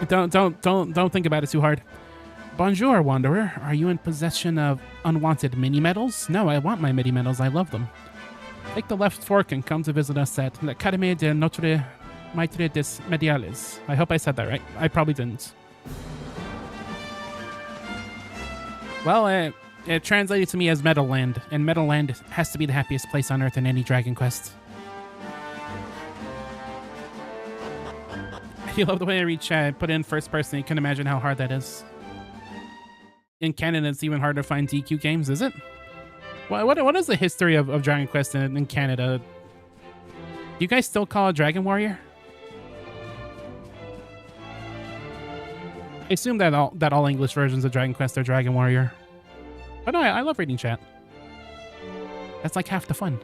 Don't think about it too hard. Bonjour, Wanderer. Are you in possession of unwanted mini-medals? No, I want my mini-medals. I love them. Take the left fork and come to visit us at l'Académie de Notre Maitre des Mediales. I hope I said that right. I probably didn't. Well, it translated to me as Meadowland, and Meadowland has to be the happiest place on Earth in any Dragon Quest. You love the way I read chat. Put it in first person. You can imagine how hard that is. In Canada, it's even harder to find DQ games, is it? What is the history of Dragon Quest in Canada? Do you guys still call it Dragon Warrior? I assume that all English versions of Dragon Quest are Dragon Warrior. But no, I love reading chat. That's like half the fun.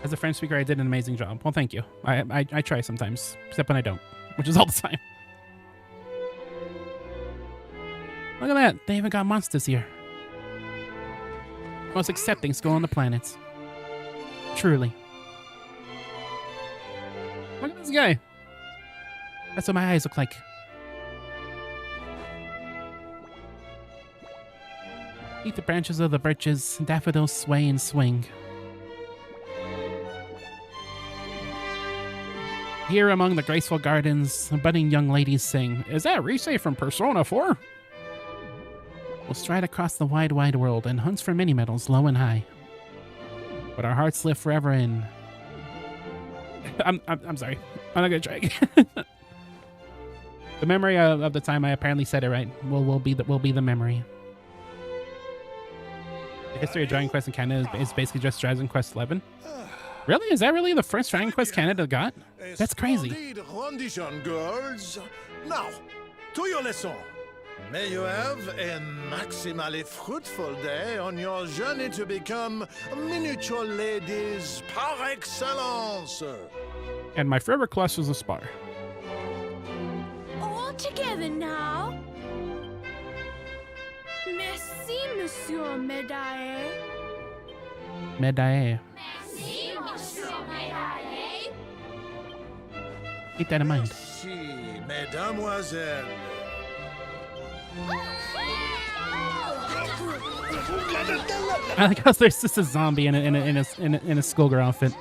As a French speaker, I did an amazing job. Well, thank you. I try sometimes, except when I don't, which is all the time. Look at that. They even got monsters here. Most accepting school on the planet. Truly. Look at this guy. That's what my eyes look like. Eat the branches of the birches, daffodils sway and swing. Here among the graceful gardens, budding young ladies sing. Is that Rise from Persona 4? We'll stride across the wide, wide world and hunt for mini-medals low and high. But our hearts live forever in... I'm sorry. I'm not gonna try again. The memory of the time I apparently said it right will be the memory. The history of Dragon Quest in Canada is basically just Dragon Quest 11. Really? Is that really the first Dragon Quest Canada got? That's crazy. Rendition, girls. Now, to your lesson. May you have a maximally fruitful day on your journey to become miniature ladies par excellence. And my favorite class is a spar. All together now. Merci, Monsieur Médaille. Médaille. Merci, Monsieur Médaille. Keep that in mind. Si, mesdemoiselles. I like how there's just a zombie in a schoolgirl outfit.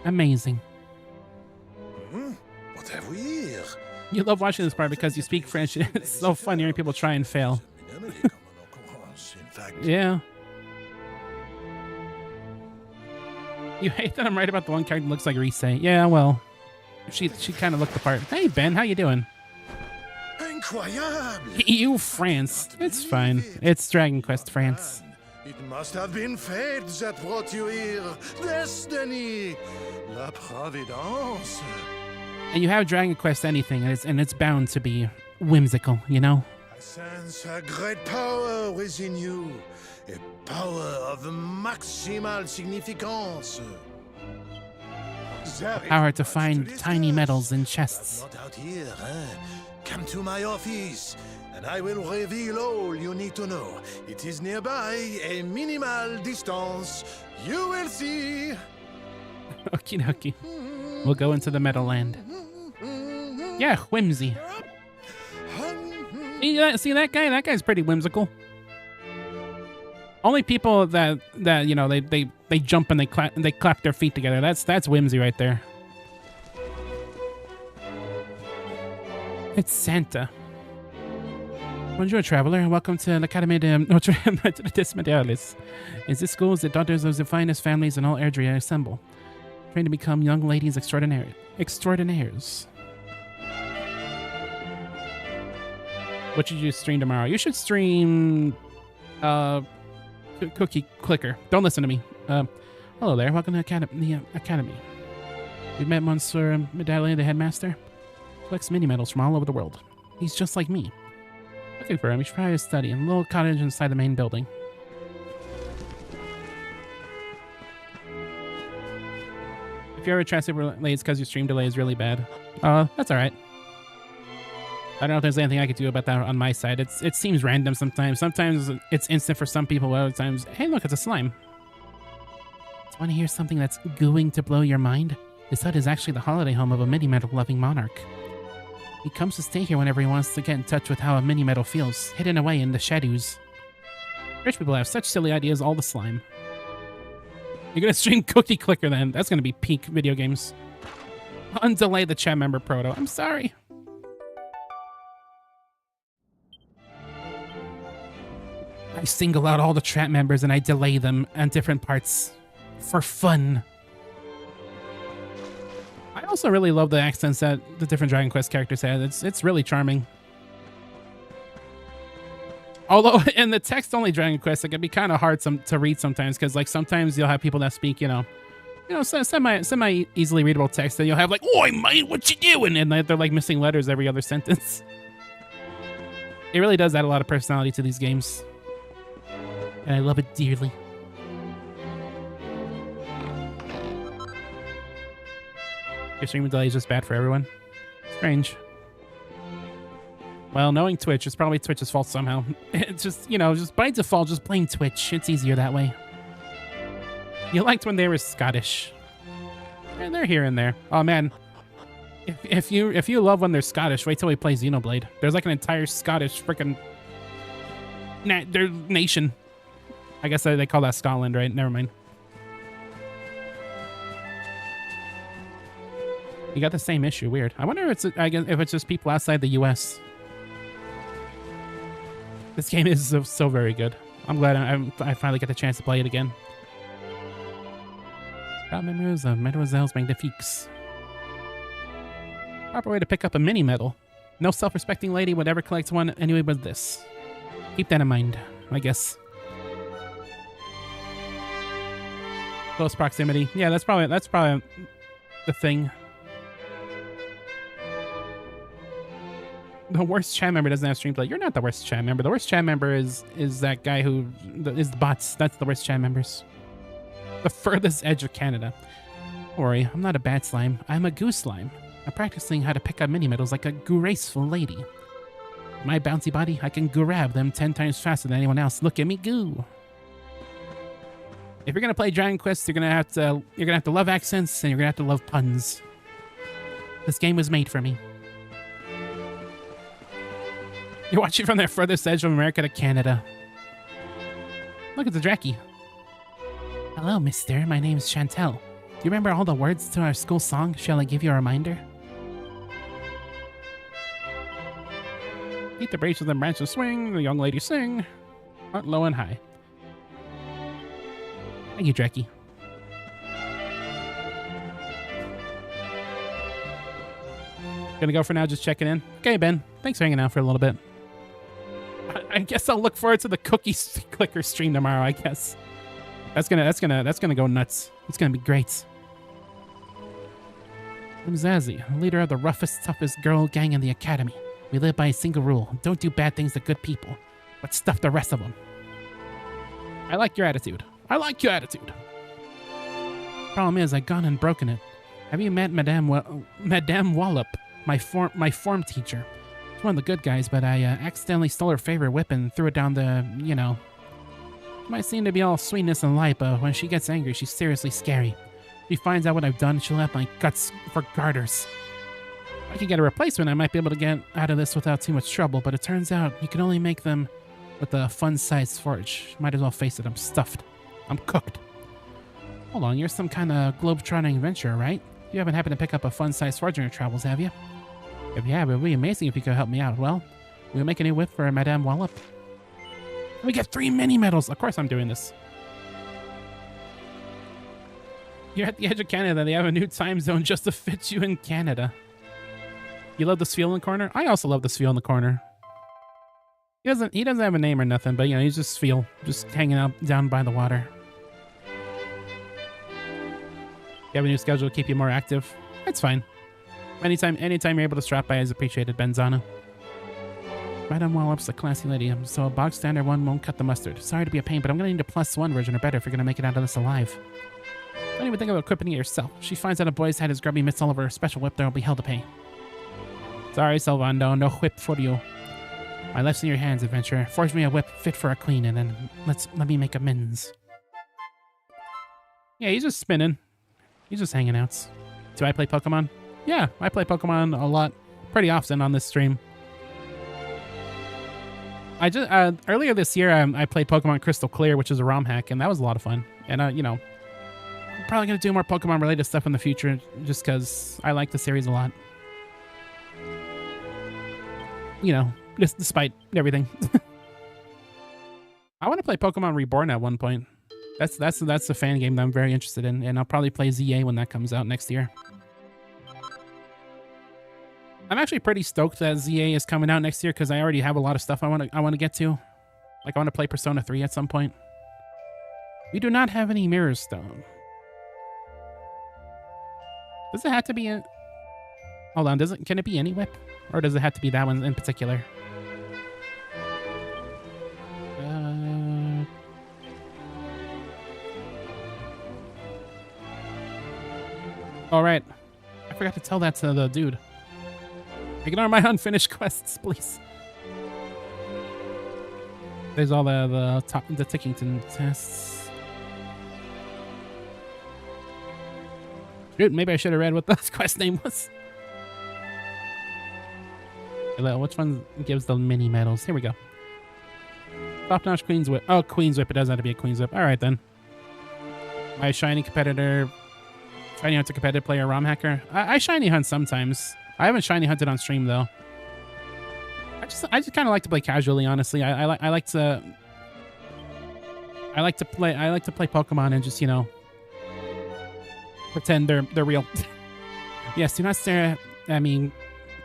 Amazing. What have we here? You love watching this part because you speak French. It's so fun hearing people try and fail. Yeah. You hate that I'm right about the one character that looks like Rise. Yeah, well, she kind of looked the part. Hey Ben, how you doing? Incroyable! You France. It's fine. It's Dragon Quest France. It must have been fate that brought you here. Destiny. La Providence. And you have Dragon Quest anything, and it's bound to be whimsical, you know? sense a great power within you, a power of maximal significance. Power to find tiny metals in chests. Not out here, Come to my office, and I will reveal all you need to know. It is nearby, a minimal distance. You will see. Okie dokie. We'll go into the Meadowland. Yeah, whimsy. See that guy? That guy's pretty whimsical. Only people that you know they jump and they clap their feet together. That's whimsy right there. It's Santa. Bonjour, traveler. Welcome to l'Académie de Notre Medalis. In this school, the daughters of the finest families in all Erdrea assemble, trained to become young ladies extraordinaires. What should you stream tomorrow? You should stream Cookie Clicker. Don't listen to me. Hello there. Welcome to the Academy. We've met Monsieur Medallion, the headmaster. Collects mini medals from all over the world. He's just like me. Looking for him, you should probably study in a little cottage inside the main building. If you're ever trying to late, it's because your stream delay is really bad. That's alright. I don't know if there's anything I could do about that on my side. It seems random sometimes. Sometimes it's instant for some people, other times, hey look, it's a slime. Want to hear something that's going to blow your mind? This hut is actually the holiday home of a mini-metal loving monarch. He comes to stay here whenever he wants to get in touch with how a mini-metal feels, hidden away in the shadows. Rich people have such silly ideas all the slime. You're gonna stream Cookie Clicker then. That's gonna be peak video games. Undelay the chat member proto. I'm sorry. I single out all the chat members and I delay them on different parts. For fun. I also really love the accents that the different Dragon Quest characters have. It's really charming. Although in the text-only Dragon Quest, it can be kind of hard to read sometimes, because like sometimes you'll have people that speak, semi easily readable text, and you'll have like, "Oi, mate, what you doing?" And they're like missing letters every other sentence. It really does add a lot of personality to these games, and I love it dearly. Your streaming delay is just bad for everyone. Strange. Well, knowing Twitch, it's probably Twitch's fault somehow. It's just, just by default, just blame Twitch. It's easier that way. You liked when they were Scottish. And they're here and there. Oh man. If you love when they're Scottish, wait till we play Xenoblade. There's like an entire Scottish freaking their nation. I guess they call that Scotland, right? Never mind. You got the same issue. Weird. I wonder if it's just people outside the U.S. This game is so very good. I'm glad I finally get the chance to play it again. Proud members of Mademoiselle's Magnifiques. Proper way to pick up a mini medal. No self-respecting lady would ever collect one anyway but this. Keep that in mind, I guess. Close proximity. Yeah, that's probably the thing. The worst chat member doesn't have stream play. You're not the worst chat member. The worst chat member is that guy who is the bots. That's the worst chat members. The furthest edge of Canada. Don't worry, I'm not a bad slime. I'm a goose slime. I'm practicing how to pick up mini medals like a graceful lady. My bouncy body, I can grab them 10 times faster than anyone else. Look at me goo. If you're gonna play Dragon Quest, you're gonna have to love accents and you're gonna have to love puns. This game was made for me. You're watching from the furthest edge of America to Canada. Look at the Draki. Hello, mister. My name's Chantel. Do you remember all the words to our school song? Shall I give you a reminder? Eat the braces and branches swing, the young lady sing. Heart low and high. Thank you, Draki. Gonna go for now, just checking in. Okay, Ben. Thanks for hanging out for a little bit. I guess I'll look forward to the Cookie Clicker stream tomorrow, I guess. That's gonna go nuts. It's gonna be great. I'm Zazie, leader of the roughest, toughest girl gang in the academy. We live by a single rule. Don't do bad things to good people, but stuff the rest of them. I like your attitude. I like your attitude. Problem is, I've gone and broken it. Have you met Madame Wallop, my form teacher? She's one of the good guys, but I accidentally stole her favorite whip and threw it down the, you know. She might seem to be all sweetness and light, but when she gets angry, she's seriously scary. If she finds out what I've done, she'll have my guts for garters. If I could get a replacement, I might be able to get out of this without too much trouble, but it turns out you can only make them with a fun-sized forge. Might as well face it, I'm stuffed. I'm cooked. Hold on, you're some kind of globe-trotting adventurer, right? You haven't happened to pick up a fun-sized forge in your travels, have you? If you have, it would be amazing if you could help me out. Well, we'll make a new whip for Madame Wallop. We get 3 mini medals. Of course I'm doing this. You're at the edge of Canada. They have a new time zone just to fit you in Canada. You love this feel in the corner? I also love this feel in the corner. He doesn't have a name or nothing, but you know, he's just feel, just hanging out down by the water. You have a new schedule to keep you more active? That's fine. Anytime you're able to stop by is appreciated, Benzano. Madame Wallop's a classy lady, so a bog standard one won't cut the mustard. Sorry to be a pain, but I'm gonna need a +1 version or better if you're gonna make it out of this alive. Don't even think about equipping it yourself. She finds out a boy's had his grubby mitts all over her special whip, there will be hell to pay. Sorry, Salvando, no whip for you. My left's in your hands, adventurer. Forge me a whip fit for a queen, and then let me make amends. Yeah, he's just spinning. He's just hanging out. Do I play Pokemon? Yeah, I play Pokemon a lot, pretty often on this stream. I just earlier this year I played Pokemon Crystal Clear, which is a ROM hack, and that was a lot of fun. And you know, I'm probably gonna do more Pokemon related stuff in the future, just because I like the series a lot. You know, just despite everything. I want to play Pokemon Reborn at one point. That's a fan game that I'm very interested in, and I'll probably play ZA when that comes out next year. I'm actually pretty stoked that ZA is coming out next year because I already have a lot of stuff I want to get to. Like I want to play Persona 3 at some point. We do not have any Mirror Stone. Does it have to be a... Hold on, can it be any whip? Or does it have to be that one in particular? All right. I forgot to tell that to the dude. Ignore my unfinished quests, please. There's all the Tickington tests. Dude, maybe I should have read what this quest name was. Which one gives the mini medals? Here we go. Top-notch Queen's Whip. Oh, Queen's Whip. It does have to be a Queen's Whip. All right, then. My shiny competitor... Shiny Hunter competitive player, ROM hacker. I shiny hunt sometimes. I haven't shiny hunted on stream though. I just kind of like to play casually, honestly. I like to play Pokemon and just, you know, pretend they're real. Yes, do not stare at me,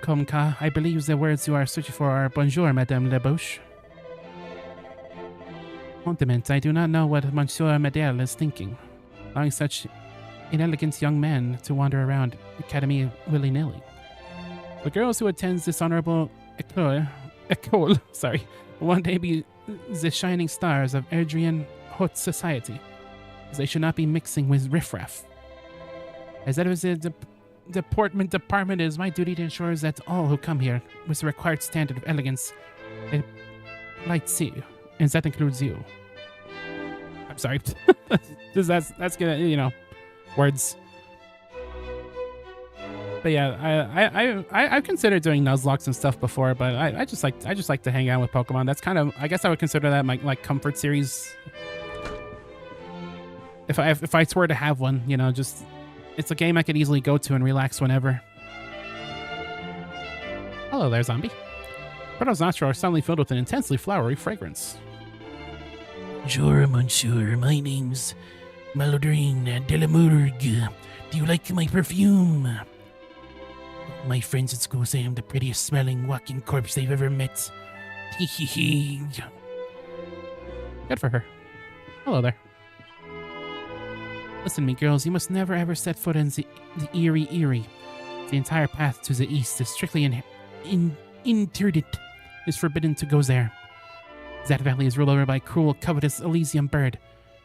Komka. I believe the words you are searching for are bonjour, Madame Lebauche. Compliment. I do not know what Monsieur Medel is thinking, allowing such inelegant young man to wander around Academy willy-nilly. The girls who attend this honorable école, one day be the shining stars of Adrian Haute Society, as they should not be mixing with riffraff. As that is the deportment department, it is my duty to ensure that all who come here with the required standard of elegance like see, and that includes you. I'm sorry. that's gonna, you know, words. But yeah, I've considered doing Nuzlocke and stuff before, but I just like to hang out with Pokemon. That's kind of, I guess I would consider that my like comfort series. If I were to have one, you know, just it's a game I could easily go to and relax whenever. Hello there, zombie. Berto's nostrils are suddenly filled with an intensely flowery fragrance. Bonjour, monsieur. My name's Malodrine de la Morgue. Do you like my perfume? My friends at school say I'm the prettiest smelling walking corpse they've ever met. Hee. Good for her. Hello there. Listen to me, girls. You must never ever set foot in the Erie. The entire path to the east is strictly interdit is forbidden to go there. That valley is ruled over by a cruel, covetous Elysium bird.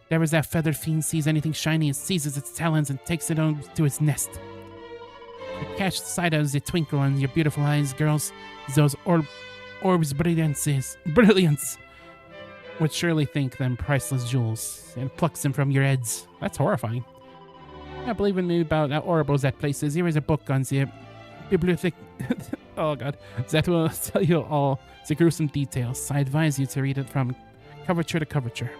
Whenever that feathered fiend sees anything shiny, it seizes its talons and takes it on to its nest. You catch sight of the twinkle in your beautiful eyes, girls. Those orbs brilliance would surely think them priceless jewels, and plucks them from your heads. That's horrifying. I believe in me about orbs at places. Here is a book on the bibliothek. Oh god, that will tell you all the gruesome details. I advise you to read it from coverture to coverture.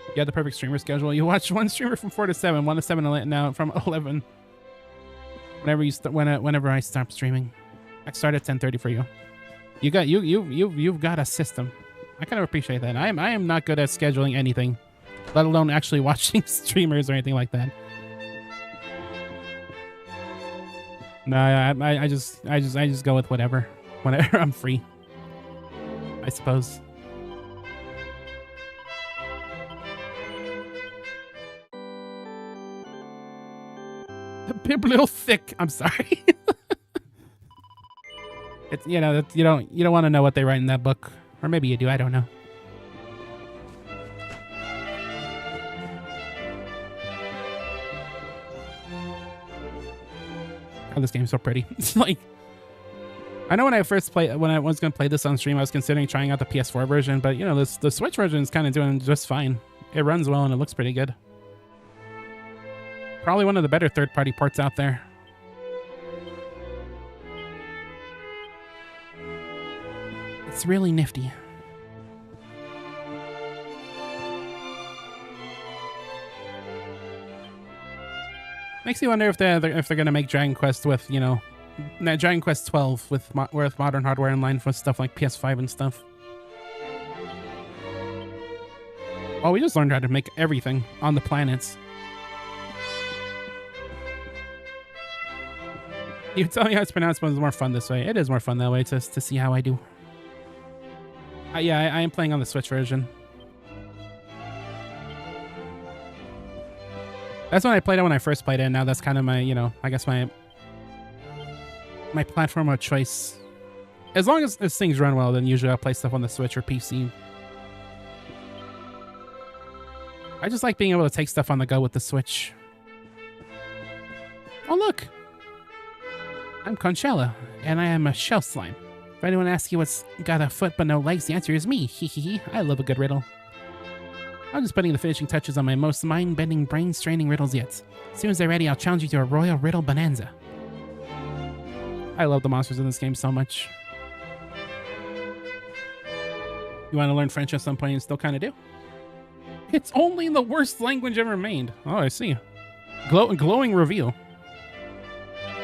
You had the perfect streamer schedule. You watch one streamer from 4 to 7, 1 to 7 now from 11. Whenever I stop streaming, I start at 10:30 for you. You've got a system. I kind of appreciate that. I am not good at scheduling anything, let alone actually watching streamers or anything like that. No, I just go with whatever whenever I'm free, I suppose. The bibliothek. I'm sorry. It's you don't want to know what they write in that book, or maybe you do. I don't know. Oh, this game's so pretty. It's like, I know when I was gonna play this on stream, I was considering trying out the PS4 version, but the Switch version is kind of doing just fine. It runs well and it looks pretty good. Probably one of the better third-party ports out there. It's really nifty. Makes me wonder if they're gonna make Dragon Quest with Dragon Quest 12 with modern hardware in line for stuff like PS5 and stuff. Oh, we just learned how to make everything on the planets. You tell me how it's pronounced, but it's more fun this way. It is more fun that way to see how I do. Yeah, I am playing on the Switch version. That's when I played it when I first played it, and now that's kind of my, I guess my platform of choice. As long as things run well, then usually I'll play stuff on the Switch or PC. I just like being able to take stuff on the go with the Switch. Oh, look! I'm Conchella, and I am a shell slime. If anyone asks you what's got a foot but no legs, the answer is me. Hee hee hee. I love a good riddle. I'm just putting the finishing touches on my most mind-bending, brain-straining riddles yet. As soon as they're ready, I'll challenge you to a royal riddle bonanza. I love the monsters in this game so much. You want to learn French at some point and still kind of do? It's only the worst language ever made. Oh, I see. Glowing reveal.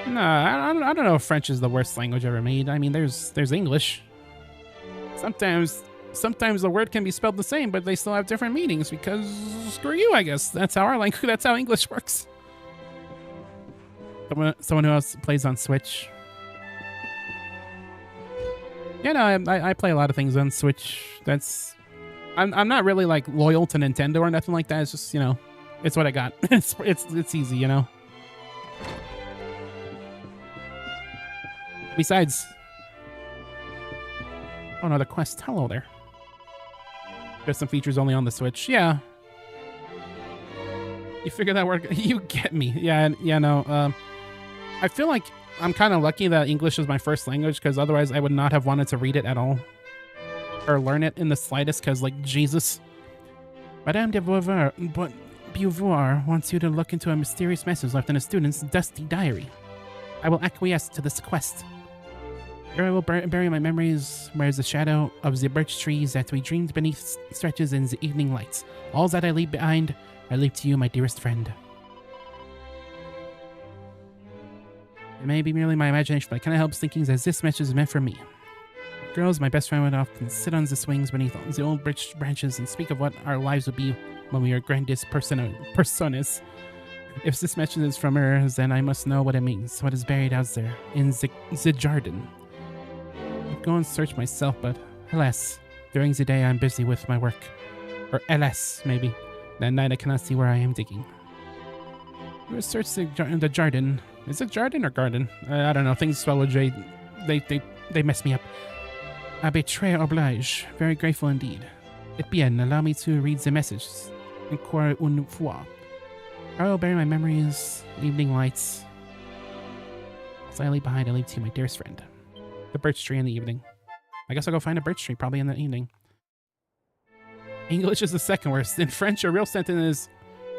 No, I don't know if French is the worst language ever made. I mean, there's English. Sometimes the word can be spelled the same, but they still have different meanings because screw you, I guess. That's how our language. That's how English works. Someone who else plays on Switch. Yeah, no, I play a lot of things on Switch. I'm not really like loyal to Nintendo or nothing like that. It's just it's what I got. it's easy, Besides, oh no, the quest. Hello there. There's some features only on the Switch. Yeah. You figure that work? You get me. Yeah, no. I feel like I'm kind of lucky that English is my first language, because otherwise I would not have wanted to read it at all. Or learn it in the slightest, because, like, Jesus. Madame de Beauvoir wants you to look into a mysterious message left in a student's dusty diary. I will acquiesce to this quest. Here I will bury my memories, whereas the shadow of the birch trees that we dreamed beneath stretches in the evening lights. All that I leave behind, I leave to you, my dearest friend. It may be merely my imagination, but I cannot help thinking that this message is meant for me. Girls, my best friend would often sit on the swings beneath the old birch branches and speak of what our lives would be when we are grandest personas. If this message is from her, then I must know what it means, what is buried out there in the garden. I'd go and search myself, but alas, during the day I'm busy with my work. Or alas, maybe. At night I cannot see where I am digging. We will search the garden Is it Jardin or Garden? I don't know. Things spelled with J, they mess me up. Abbé très oblige. Very grateful indeed. Et bien, allow me to read the message. Encore une fois. I will bury my memories, evening lights. As I leave behind, I leave to you, my dearest friend. The birch tree in the evening. I guess I'll go find a birch tree, probably in the evening. English is the second worst. In French, a real sentence is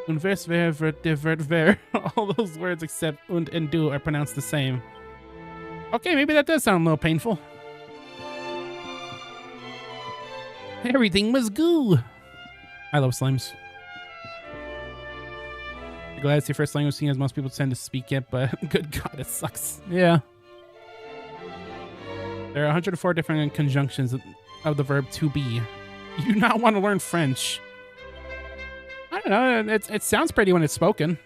un vers ver de vert ver. All those words except und and du are pronounced the same. Okay, maybe that does sound a little painful. Everything was goo. I love slimes. I'm glad it's your first language, seeing as most people tend to speak it, but good God, it sucks. Yeah. There are 104 different conjunctions of the verb to be. You do not want to learn French. I don't know, it sounds pretty when it's spoken.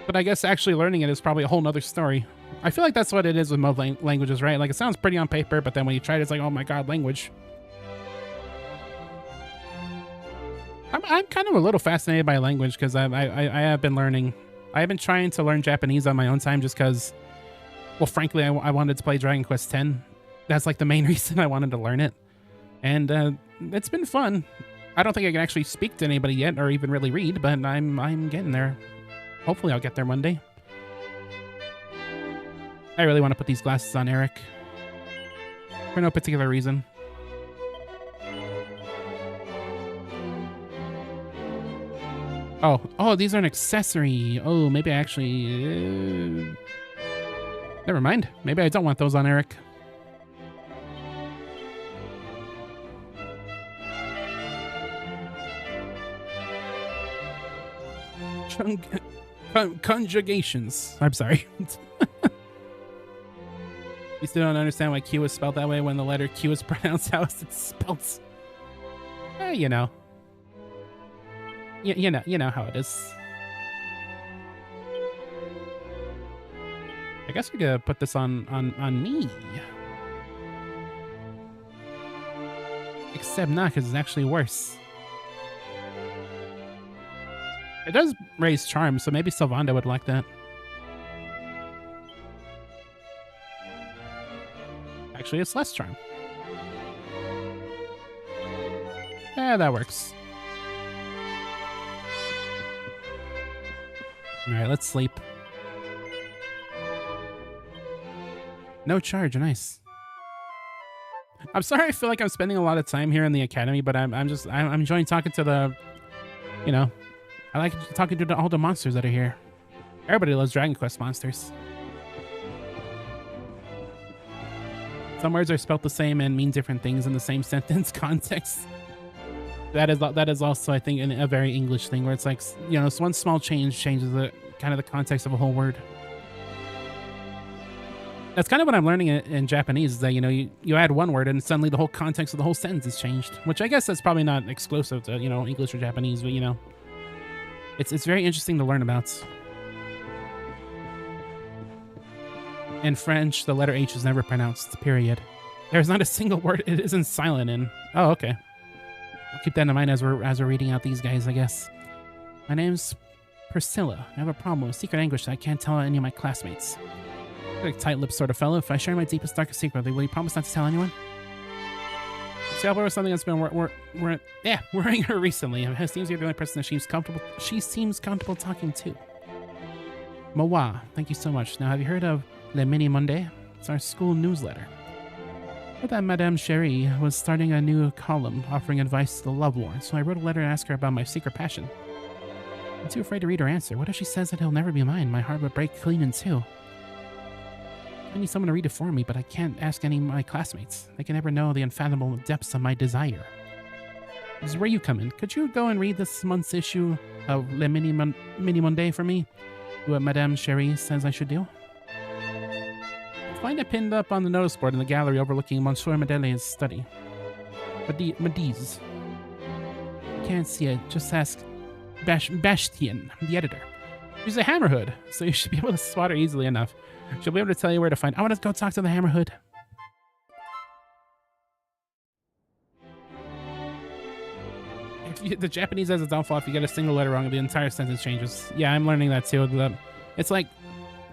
But I guess actually learning it is probably a whole nother story. I feel like that's what it is with most languages, right? Like, it sounds pretty on paper, but then when you try it, it's like, oh my God, language. I'm kind of a little fascinated by language because I have been learning. I have been trying to learn Japanese on my own time just because, well, frankly, I wanted to play Dragon Quest X. That's like the main reason I wanted to learn it. And it's been fun. I don't think I can actually speak to anybody yet or even really read, but I'm getting there. Hopefully I'll get there one day. I really want to put these glasses on Eric. For no particular reason. Oh, these are an accessory. Oh, maybe I actually... Never mind. Maybe I don't want those on Eric. Conjugations. I'm sorry. You still don't understand why Q is spelled that way when the letter Q is pronounced how it's spelled. You know. You know how it is. I guess we could put this on me. Except not, because it's actually worse. It does raise charm, so maybe Sylvanda would like that. Actually, it's less charm. Yeah, that works. Alright, let's sleep. No charge, nice. I'm sorry I feel like I'm spending a lot of time here in the academy, but I'm enjoying talking to the, you know, I like talking to all the monsters that are here. Everybody loves Dragon Quest monsters. Some words are spelt the same and mean different things in the same sentence context. That is also, I think, a very English thing where it's like, you know, one small change changes the kind of the context of a whole word. That's kind of what I'm learning in Japanese, is that, you know, you add one word and suddenly the whole context of the whole sentence is changed, which I guess that's probably not exclusive to, you know, English or Japanese, but, you know, it's very interesting to learn about. In French, the letter H is never pronounced, period. There's not a single word it isn't silent in. Oh, okay. I'll keep that in mind as we're reading out these guys, I guess. My name's Priscilla. I have a problem with secret anguish that I can't tell any of my classmates. I'm a tight-lipped sort of fellow. If I share my deepest, darkest secret, will you promise not to tell anyone? See, Albert was something that's been worrying her recently. It seems you're the only person that she seems comfortable talking to. Moa, thank you so much. Now, have you heard of Le Mini Monday? It's our school newsletter. I heard that Madame Cherie was starting a new column offering advice to the lovelorn, so I wrote a letter to ask her about my secret passion. I'm too afraid to read her answer. What if she says that he'll never be mine? My heart would break clean in two. I need someone to read it for me, but I can't ask any of my classmates. They can never know the unfathomable depths of my desire. This is where you come in. Could you go and read this month's issue of Le Mini Monday for me? Do what Madame Cherie says I should do? Find it pinned up on the notice board in the gallery overlooking Monsieur Medelle's study. Mediz. Can't see it. Just ask Bastien, the editor. She's a hammerhood, so you should be able to spot her easily enough. She'll be able to tell you where to find. I want to go talk to the hammerhood. The Japanese has its downfall. If you get a single letter wrong, the entire sentence changes. Yeah, I'm learning that too. It's like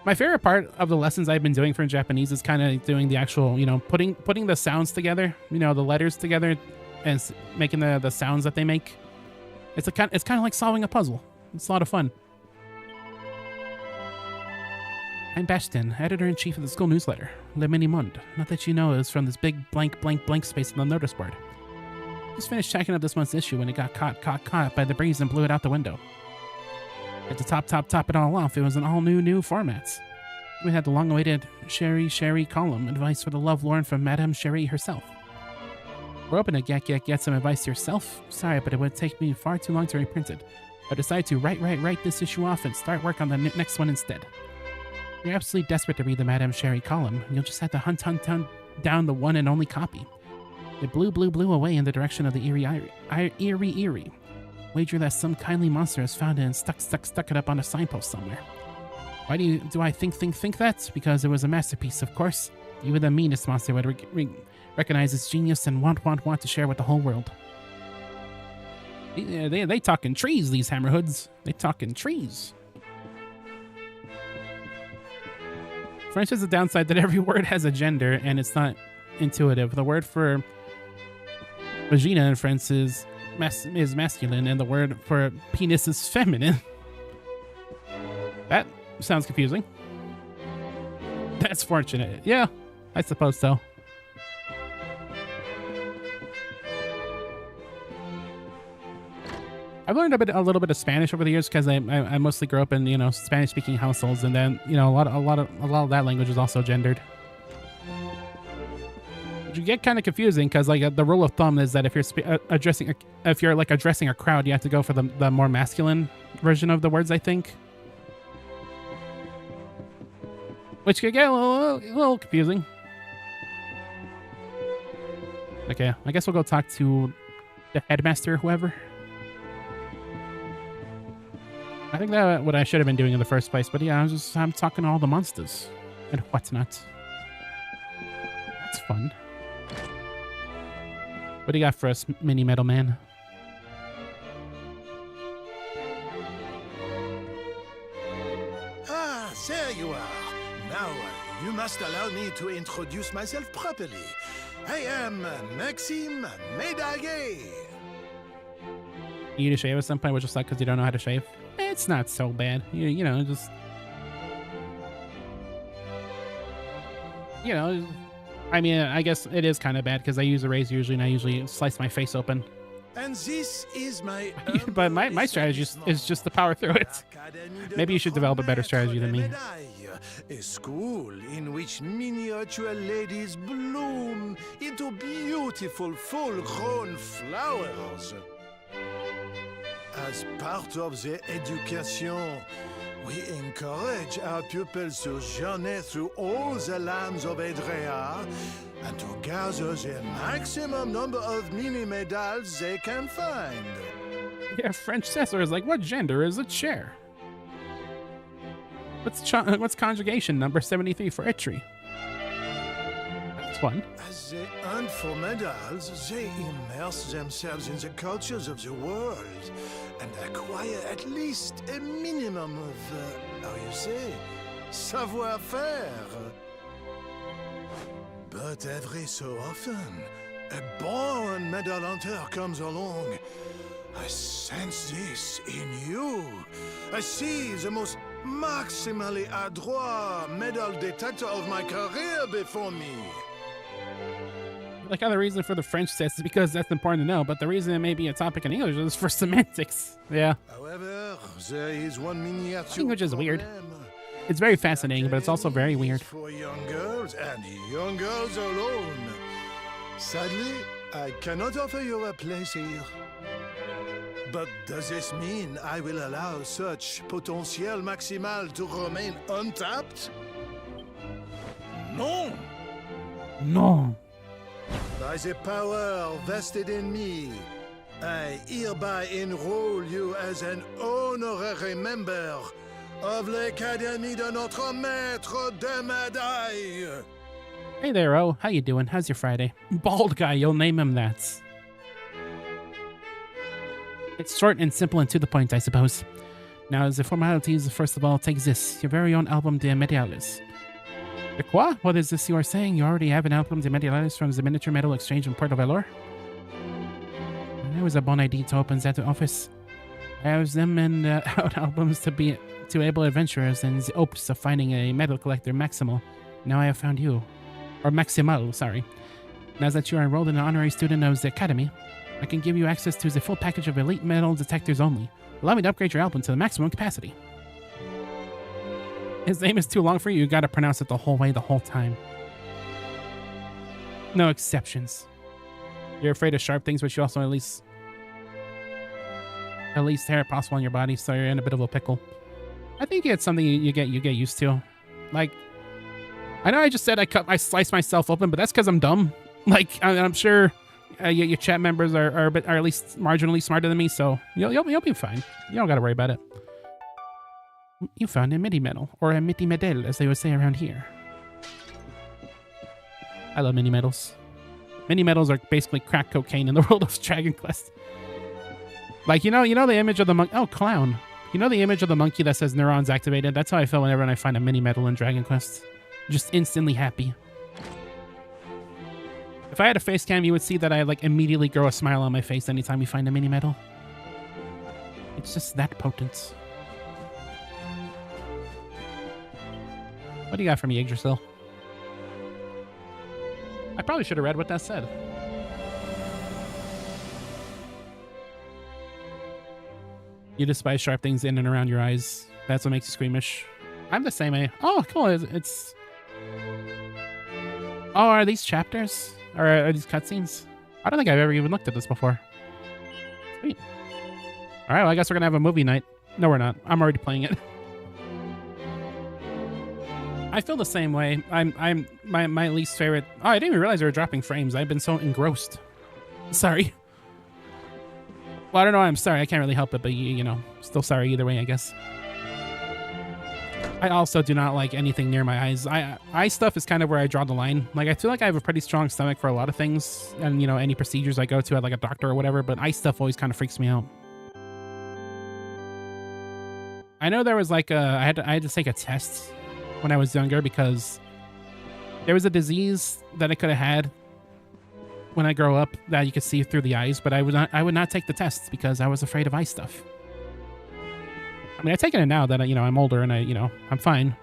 my favorite part of the lessons I've been doing for Japanese is kind of doing the actual, putting the sounds together, the letters together, and making the sounds that they make. It's kind of like solving a puzzle. It's a lot of fun. I'm Baston, editor-in-chief of the school newsletter, Le Mini Monde. Not that you know it was from this big blank space on the notice board. Just finished checking up this month's issue when it got caught by the breeze and blew it out the window. At the top it all off, it was an all new formats. We had the long-awaited Sherry column, advice for the lovelorn from Madame Sherry herself. We're hoping to get some advice yourself. Sorry, but it would take me far too long to reprint it. I decided to write this issue off and start work on the next one instead. You're absolutely desperate to read the Madame Sherry column. You'll just have to hunt down the one and only copy. It blew away in the direction of the Eerie. Wager that some kindly monster has found it and stuck it up on a signpost somewhere. Why do I think that? Because it was a masterpiece, of course. Even the meanest monster would recognize its genius and want to share with the whole world. They talking trees, these hammerhoods. They talking trees. French has a downside that every word has a gender and it's not intuitive. The word for vagina in French is masculine and the word for penis is feminine. That sounds confusing. That's fortunate. Yeah, I suppose so. I've learned a little bit of Spanish over the years because I mostly grew up in Spanish-speaking households, and then a lot of that language is also gendered. Which get kind of confusing because the rule of thumb is that if you're addressing a crowd, you have to go for the more masculine version of the words, I think. Which could get a little confusing. Okay, I guess we'll go talk to the headmaster or whoever. I think that's what I should have been doing in the first place, but yeah, I'm talking to all the monsters and whatnot. That's fun. What do you got for us, Mini Metal Man? Ah, there you are. Now, you must allow me to introduce myself properly. I am Maxime Médaillé. You need to shave at some point, which is like because you don't know how to shave. It's not so bad. Just... I mean, I guess it is kind of bad because I use a razor usually, and I usually slice my face open. And this is my... But my strategy is just to power through it. Maybe you should develop a better strategy than me. A school in which miniature ladies bloom into beautiful, full-grown flowers. As part of the education, we encourage our pupils to journey through all the lands of Edrea and to gather the maximum number of mini medals they can find. Yeah, French Cesar is like, what gender is a chair? What's conjugation number 73 for itchery? That's fun. As they hunt for medals, they immerse themselves in the cultures of the world and acquire at least a minimum of, savoir-faire. But every so often, a born medal hunter comes along. I sense this in you. I see the most maximally adroit medal detector of my career before me. Like how the reason for the French test is because that's important to know, but the reason it may be a topic in English is for semantics. Yeah. However, there is one miniature English is weird. problem. It's very fascinating, but it's also very weird. For young girls and young girls alone. Sadly, I cannot offer you a place here. But does this mean I will allow such potentiel maximal to remain untapped? No! No. By the power vested in me, I hereby enroll you as an honorary member of l'Académie de notre Maître de Médailles. Hey there, O. How you doing? How's your Friday? Bald guy, you'll name him that. It's short and simple and to the point, I suppose. Now, as the formalities, first of all, take this, your very own album de medialis. De quoi? What is this you are saying? You already have an album de medialis from the Miniature Metal Exchange in Puerto Valor? It was a bon idea to open that office. I have them and out albums to able adventurers in the hopes of finding a metal collector Maximal. Now I have found you. Or Maximal, sorry. Now that you are enrolled in an honorary student of the Academy, I can give you access to the full package of elite metal detectors only. Allow me to upgrade your album to the maximum capacity. His name is too long for you. You gotta pronounce it the whole way, the whole time. No exceptions. You're afraid of sharp things, but you also at least hair possible on your body, so you're in a bit of a pickle. I think it's something you get used to. Like, I know I just said I sliced myself open, but that's because I'm dumb. Like, I'm sure your chat members are at least marginally smarter than me, so you'll be fine. You don't gotta worry about it. You found a midi medal, or a midi medal, as they would say around here. I love mini medals. Mini medals are basically crack cocaine in the world of Dragon Quest. Like, you know the image of the monkey. Oh, clown. You know the image of the monkey that says neurons activated? That's how I feel whenever I find a mini medal in Dragon Quest. Just instantly happy. If I had a face cam, you would see that I like immediately grow a smile on my face anytime we find a mini medal. It's just that potent. What do you got for me, Yggdrasil? I probably should have read what that said. You despise sharp things in and around your eyes. That's what makes you squeamish. I'm the same way. Oh, cool. It's... Oh, are these chapters? Or are these cutscenes? I don't think I've ever even looked at this before. Sweet. Alright, well, I guess we're gonna have a movie night. No, we're not. I'm already playing it. I feel the same way. My least favorite... Oh, I didn't even realize they were dropping frames. I've been so engrossed. Sorry. Well, I don't know. I'm sorry. I can't really help it, but you know, still sorry either way, I guess. I also do not like anything near my eyes. Eye stuff is kind of where I draw the line. Like, I feel like I have a pretty strong stomach for a lot of things, and you know, any procedures I go to at like a doctor or whatever. But eye stuff always kind of freaks me out. I know there was like I had to take a test when I was younger because there was a disease that I could have had when I grow up that you could see through the eyes, but I would not take the test because I was afraid of eye stuff. I mean, I've taken it now that I'm older and I'm fine.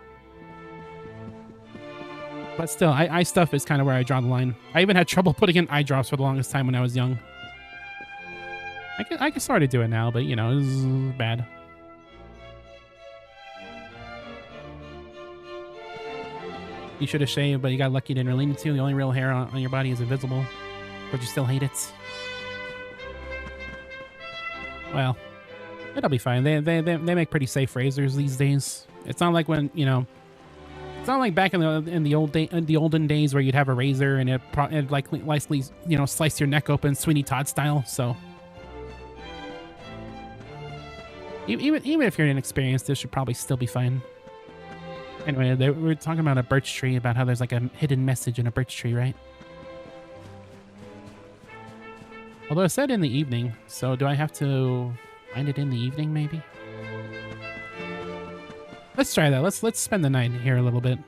But still, eye stuff is kind of where I draw the line. I even had trouble putting in eye drops for the longest time when I was young. I can sort of do it now, but it was bad. You should have shaved, but you got lucky you didn't really need to. The only real hair on your body is invisible, but you still hate it. Well, it'll be fine. They make pretty safe razors these days. It's not like when it's not like back in the olden days where you'd have a razor and it likely slice your neck open Sweeney Todd style. So even if you're inexperienced, this should probably still be fine. Anyway, we were talking about a birch tree, about how there's like a hidden message in a birch tree, right? Although it said in the evening, so do I have to find it in the evening, maybe? Let's try that. Let's spend the night here a little bit.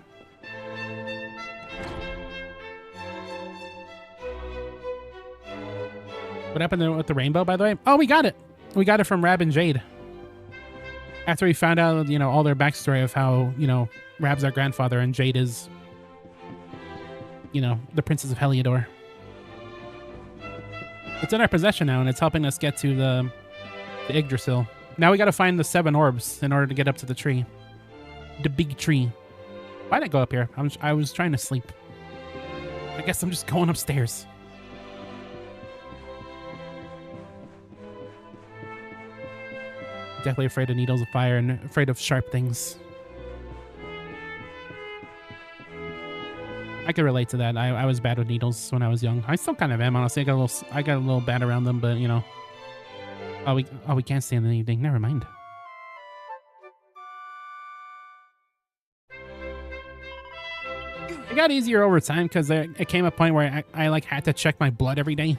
What happened with the rainbow, by the way? Oh, we got it. We got it from Rab and Jade. After we found out, all their backstory of how, Rab's our grandfather and Jade is, the Princess of Heliodor. It's in our possession now, and it's helping us get to the Yggdrasil. Now we got to find the 7 orbs in order to get up to the tree. The big tree. Why'd I go up here? I was trying to sleep. I guess I'm just going upstairs. Definitely afraid of needles of fire and afraid of sharp things. I could relate to that. I was bad with needles when I was young. I still kind of am, honestly. I got a little bad around them, but Oh, we can't stay in the evening. Never mind. It got easier over time because it came a point where I like had to check my blood every day.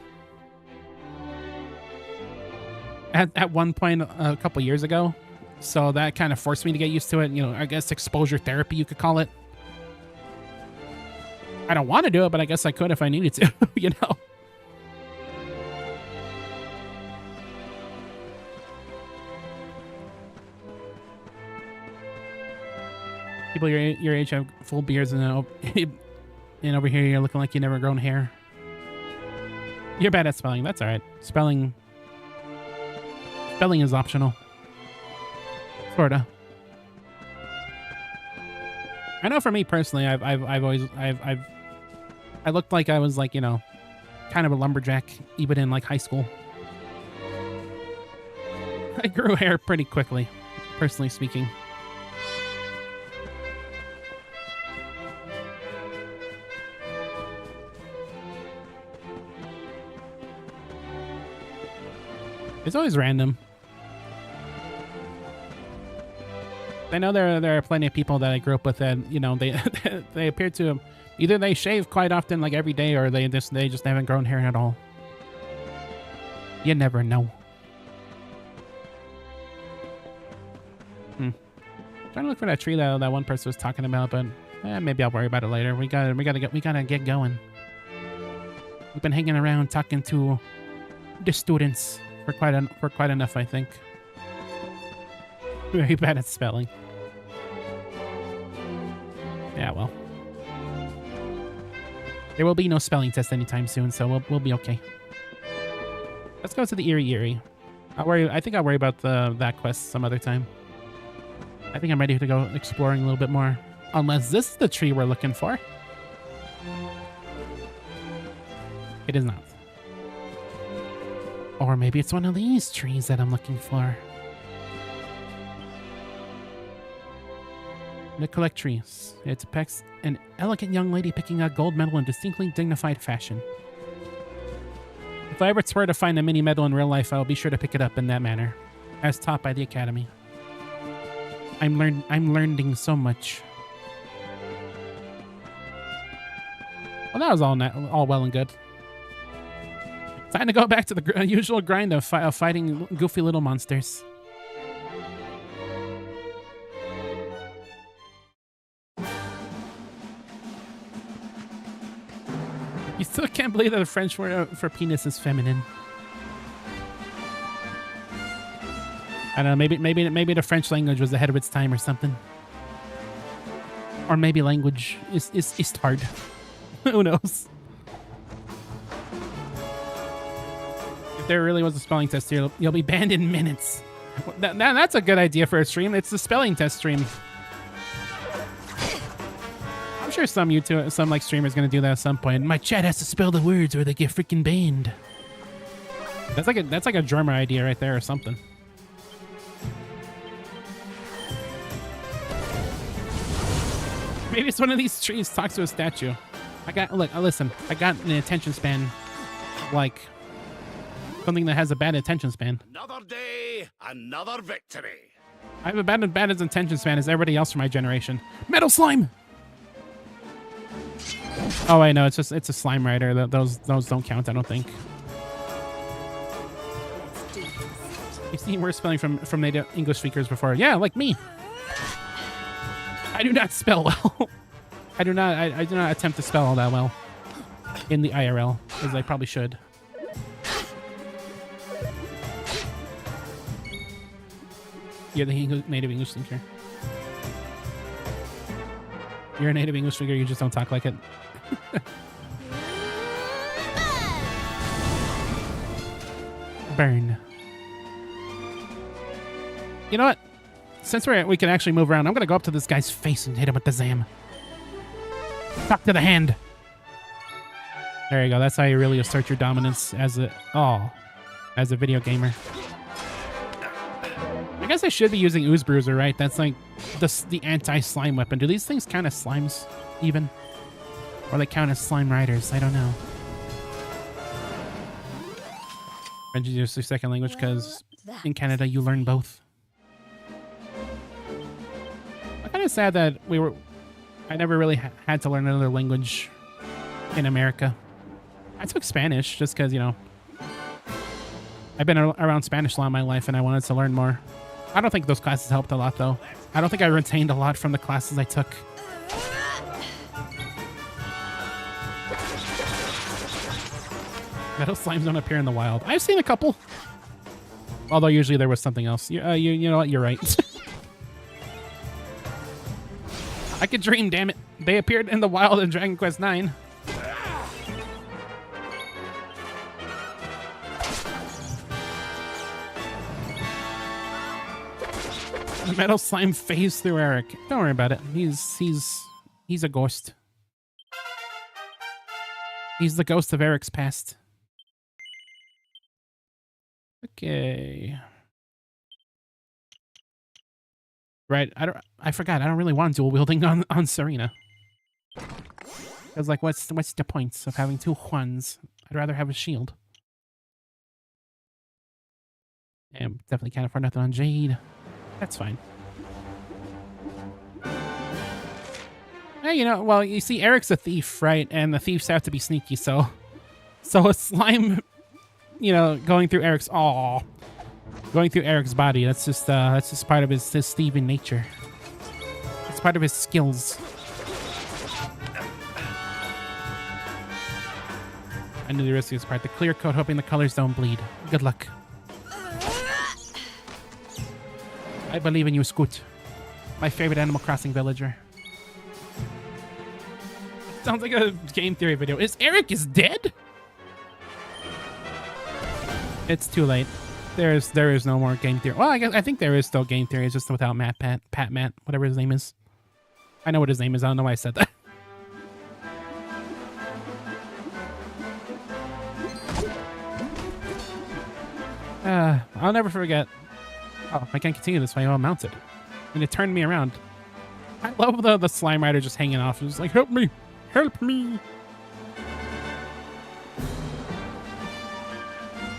At one point a couple years ago, So that kind of forced me to get used to it. You know, I guess exposure therapy, you could call it. I don't want to do it, but I guess I could if I needed to, you know? People your age have full beards, and and over here you're looking like you never grown hair. You're bad at spelling. That's all right. Spelling is optional. Sorta. I know for me personally, I looked like I was like, you know, kind of a lumberjack even in like high school. I grew hair pretty quickly, personally speaking. It's always random. I know there are plenty of people that I grew up with that, you know, they they appear to either they shave quite often, like every day, or they just haven't grown hair at all. You never know. Trying to look for that tree that one person was talking about, but maybe I'll worry about it later. We gotta get going. We've been hanging around talking to the students for quite enough, I think. Very bad at spelling. Yeah, well. There will be no spelling test anytime soon, so we'll be okay. Let's go to the Erie. I think I'll worry about that quest some other time. I think I'm ready to go exploring a little bit more. Unless this is the tree we're looking for. It is not. Or maybe it's one of these trees that I'm looking for. The collect trees. It depicts an elegant young lady picking a gold medal in distinctly dignified fashion. If I ever swear to find a mini medal in real life, I'll be sure to pick it up in that manner, as taught by the Academy. I'm learning so much. Well, that was all well and good. Time to go back to the usual grind of fighting goofy little monsters. You still can't believe that the French word for penis is feminine. I don't know, maybe the French language was ahead of its time or something. Or maybe language is hard. Who knows? If there really was a spelling test here, you'll be banned in minutes. That's a good idea for a stream. It's the spelling test stream. I'm sure some like streamers gonna do that at some point. My chat has to spell the words or they get freaking banned. That's like a drummer idea right there or something. Maybe it's one of these trees talks to a statue. Listen, I got an attention span like something that has a bad attention span. Another day, another victory. I have a bad attention span as everybody else from my generation. Metal slime! Oh wait, no, it's a slime rider. Those don't count, I don't think. You've seen worse spelling from native English speakers before. Yeah, like me. I do not spell well. I do not attempt to spell all that well in the IRL, as I probably should. You're the native English speaker. You're a native English speaker, you just don't talk like it. Burn. You know what? Since we can actually move around, I'm gonna go up to this guy's face and hit him with the Zam. Talk to the hand. There you go. That's how you really assert your dominance as a video gamer. I guess I should be using Ooze Bruiser, right? That's like the anti-slime weapon. Do these things count as slimes even? Or they count as slime riders? I don't know. French is your second language because in Canada you learn both. I'm kind of sad that I never really had to learn another language in America. I took Spanish just because, you know, I've been around Spanish a lot of my life and I wanted to learn more. I don't think those classes helped a lot, though. I don't think I retained a lot from the classes I took. Metal slimes don't appear in the wild. I've seen a couple. Although usually there was something else. You know what? You're right. I could dream, damn it. They appeared in the wild in Dragon Quest IX. The metal slime phased through Eric. Don't worry about it. He's a ghost. He's the ghost of Eric's past. Okay. Right, I forgot. I don't really want dual wielding on Serena. Cause like, what's the point of having two Juans? I'd rather have a shield. And definitely can't afford nothing on Jade. That's fine. Hey, you know, well, you see, Eric's a thief, right? And the thieves have to be sneaky, so a slime, you know, going through Eric's body. That's just part of his thieving nature. It's part of his skills. I knew the riskiest part. The clear coat, hoping the colors don't bleed. Good luck. I believe in you, Scoot. My favorite Animal Crossing villager. Sounds like a game theory video. Eric is dead? It's too late. There is no more game theory. Well, I think there is still game theory. It's just without Pat Matt, whatever his name is. I know what his name is. I don't know why I said that. I'll never forget. Oh, I can't continue this way. I'm mounted. And it turned me around. I love the slime rider just hanging off. It was like, help me. Help me.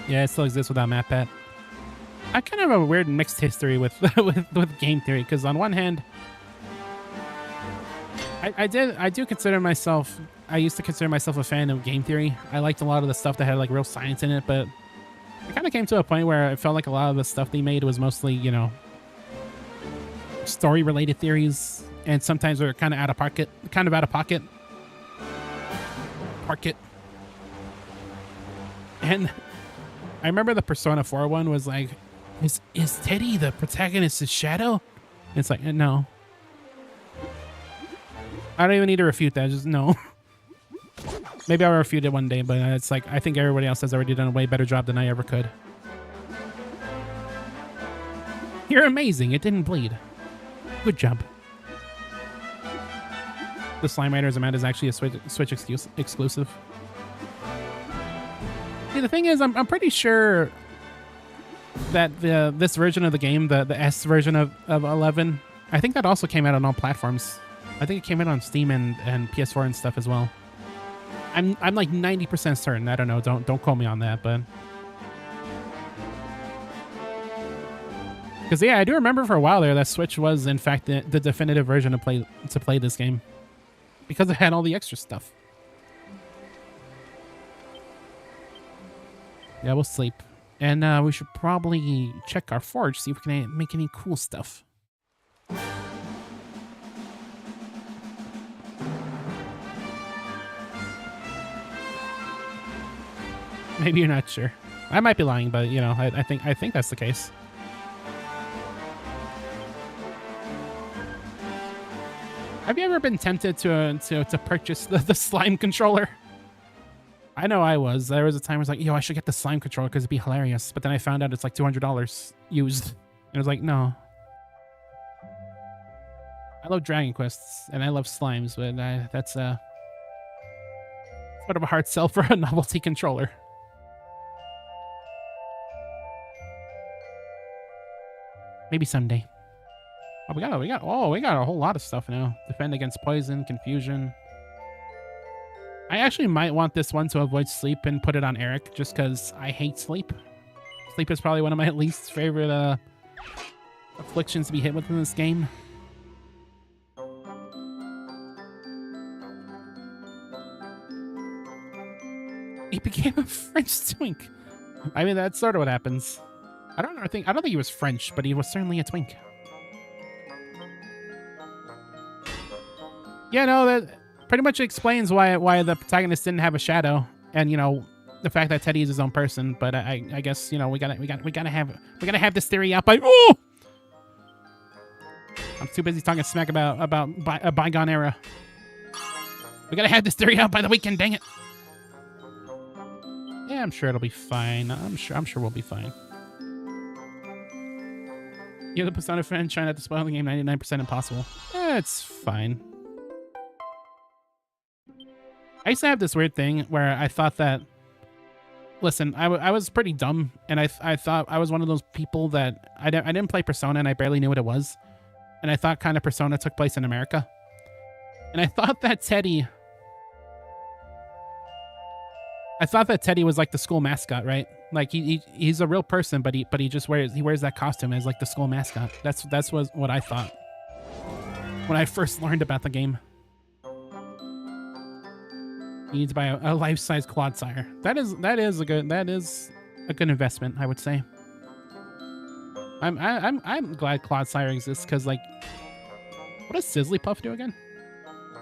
Yeah, it still exists without MatPat. I kind of have a weird mixed history with with game theory, because on one hand, I do consider myself. I used to consider myself a fan of game theory. I liked a lot of the stuff that had like real science in it, but it kind of came to a point where it felt like a lot of the stuff they made was mostly, you know, story related theories, and sometimes they're kind of out of pocket. And I remember the Persona 4 one was like, is Teddy the protagonist's shadow? And it's like, no. I don't even need to refute that. Just no. Maybe I'll refute it one day, but it's like, I think everybody else has already done a way better job than I ever could. You're amazing. It didn't bleed. Good job. The Slime Rider Amanda is actually a Switch exclusive. See, the thing is, I'm pretty sure that this version of the game, the S version of 11, I think that also came out on all platforms. I think it came out on Steam and PS4 and stuff as well. I'm like 90% certain. I don't know. Don't quote me on that, but because yeah, I do remember for a while there that Switch was in fact the definitive version to play this game because it had all the extra stuff. Yeah, we'll sleep. And we should probably check our forge, see if we can make any cool stuff. Maybe you're not sure. I might be lying, but you know, I think that's the case. Have you ever been tempted to purchase the slime controller? I know I was. There was a time I was like, yo, I should get the slime controller because it'd be hilarious. But then I found out it's like $200 used. And I was like, no. I love Dragon Quests and I love slimes, but that's sort of a hard sell for a novelty controller. Maybe someday. Oh, we got a whole lot of stuff now. Defend against poison, confusion. I actually might want this one to avoid sleep and put it on Eric, just because I hate sleep. Sleep is probably one of my least favorite afflictions to be hit with in this game. He became a French twink. I mean, that's sort of what happens. I don't think he was French, but he was certainly a twink. Yeah, no, that pretty much explains why the protagonist didn't have a shadow, and you know, the fact that Teddy is his own person. But I guess, you know, we gotta have this theory out by. Oh! I'm too busy talking smack about a bygone era. We gotta have this theory out by the weekend. Dang it! Yeah, I'm sure it'll be fine. I'm sure we'll be fine. You're the Persona fan trying not to spoil the game. 99% impossible. It's fine. I used to have this weird thing where I thought that. Listen, I was pretty dumb, and I thought I was one of those people that I didn't play Persona, and I barely knew what it was, and I thought kind of Persona took place in America, and I thought that Teddy was like the school mascot, right? Like he's a real person, but he just wears that costume as like the school mascot. That's what I thought when I first learned about the game. You need to buy a life-size Clodsire. That is a good investment, I would say. I'm glad Clodsire exists because, like, what does Sizzly Puff do again?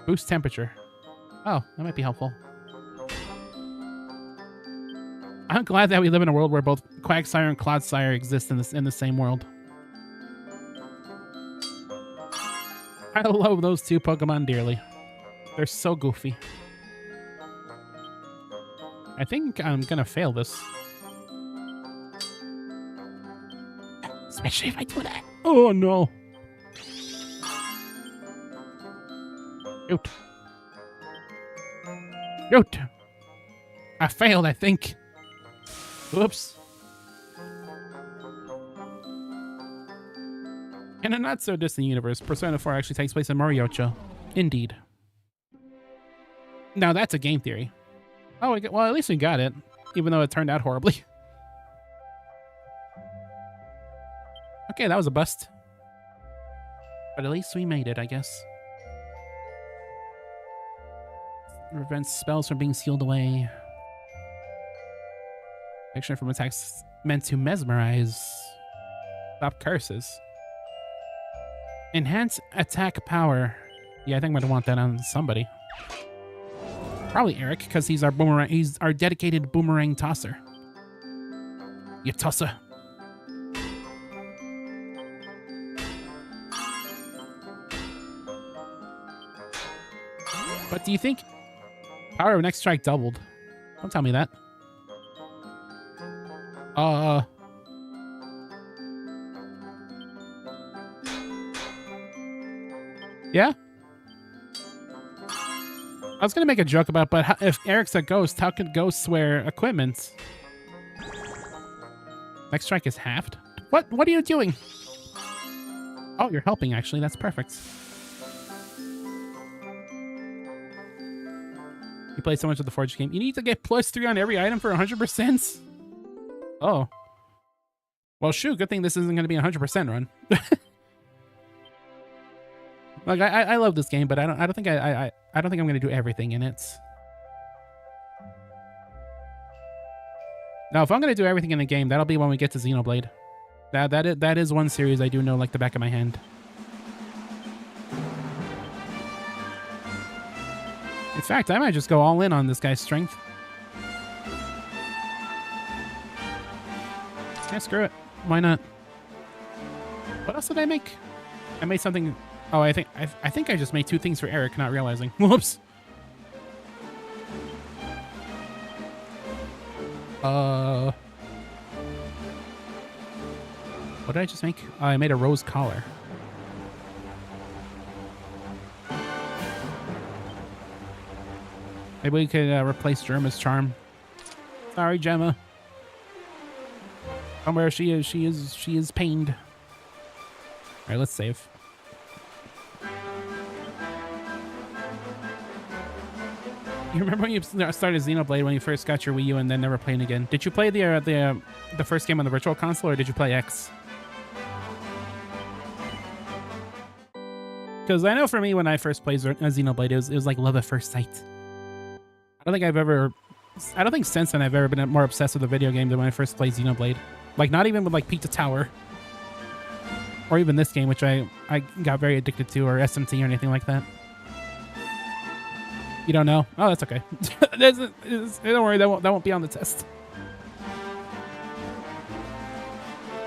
Boost temperature. Oh, that might be helpful. I'm glad that we live in a world where both Quagsire and Clodsire exist in the same world. I love those two Pokemon dearly. They're so goofy. I think I'm gonna fail this. Especially if I do that. Oh no. Shoot. I failed, I think. Whoops. In a not so distant universe, Persona 4 actually takes place in Moriocho. Indeed. Now that's a game theory. Oh, well, at least we got it, even though it turned out horribly. Okay, that was a bust. But at least we made it, I guess. Prevents spells from being sealed away. Protection from attacks meant to mesmerize. Stop curses. Enhance attack power. Yeah, I think I'm gonna want that on somebody. Probably Eric, because he's our boomerang. He's our dedicated boomerang tosser. You tosser. But do you think power of next strike doubled? Don't tell me that. Yeah? I was gonna make a joke about, but if Eric's a ghost, how could ghosts wear equipment? Next strike is halved? What are you doing? Oh, you're helping, actually. That's perfect. You play so much of the Forge game. You need to get +3 on every item for 100%? Oh. Well, shoot. Good thing this isn't going to be a 100% run. Like, I love this game, but I don't think I'm going to do everything in it. Now, if I'm going to do everything in the game, that'll be when we get to Xenoblade. That is one series I do know like the back of my hand. In fact, I might just go all in on this guy's strength. Yeah, screw it. Why not? What else did I make? I made something. Oh, I think I just made 2 things for Eric, not realizing. Whoops. What did I just make? I made a rose collar. Maybe we could replace Gemma's charm. Sorry, Gemma. Somewhere she is pained. All right, let's save. You remember when you started Xenoblade when you first got your Wii U and then never played again? Did you play the first game on the Virtual Console or did you play X? Because I know for me when I first played Xenoblade, it was like love at first sight. I don't think since then I've ever been more obsessed with a video game than when I first played Xenoblade. Like, not even with, like, Pizza Tower. Or even this game, which I got very addicted to, or SMT or anything like that. You don't know? Oh, that's okay. Don't worry, that won't be on the test.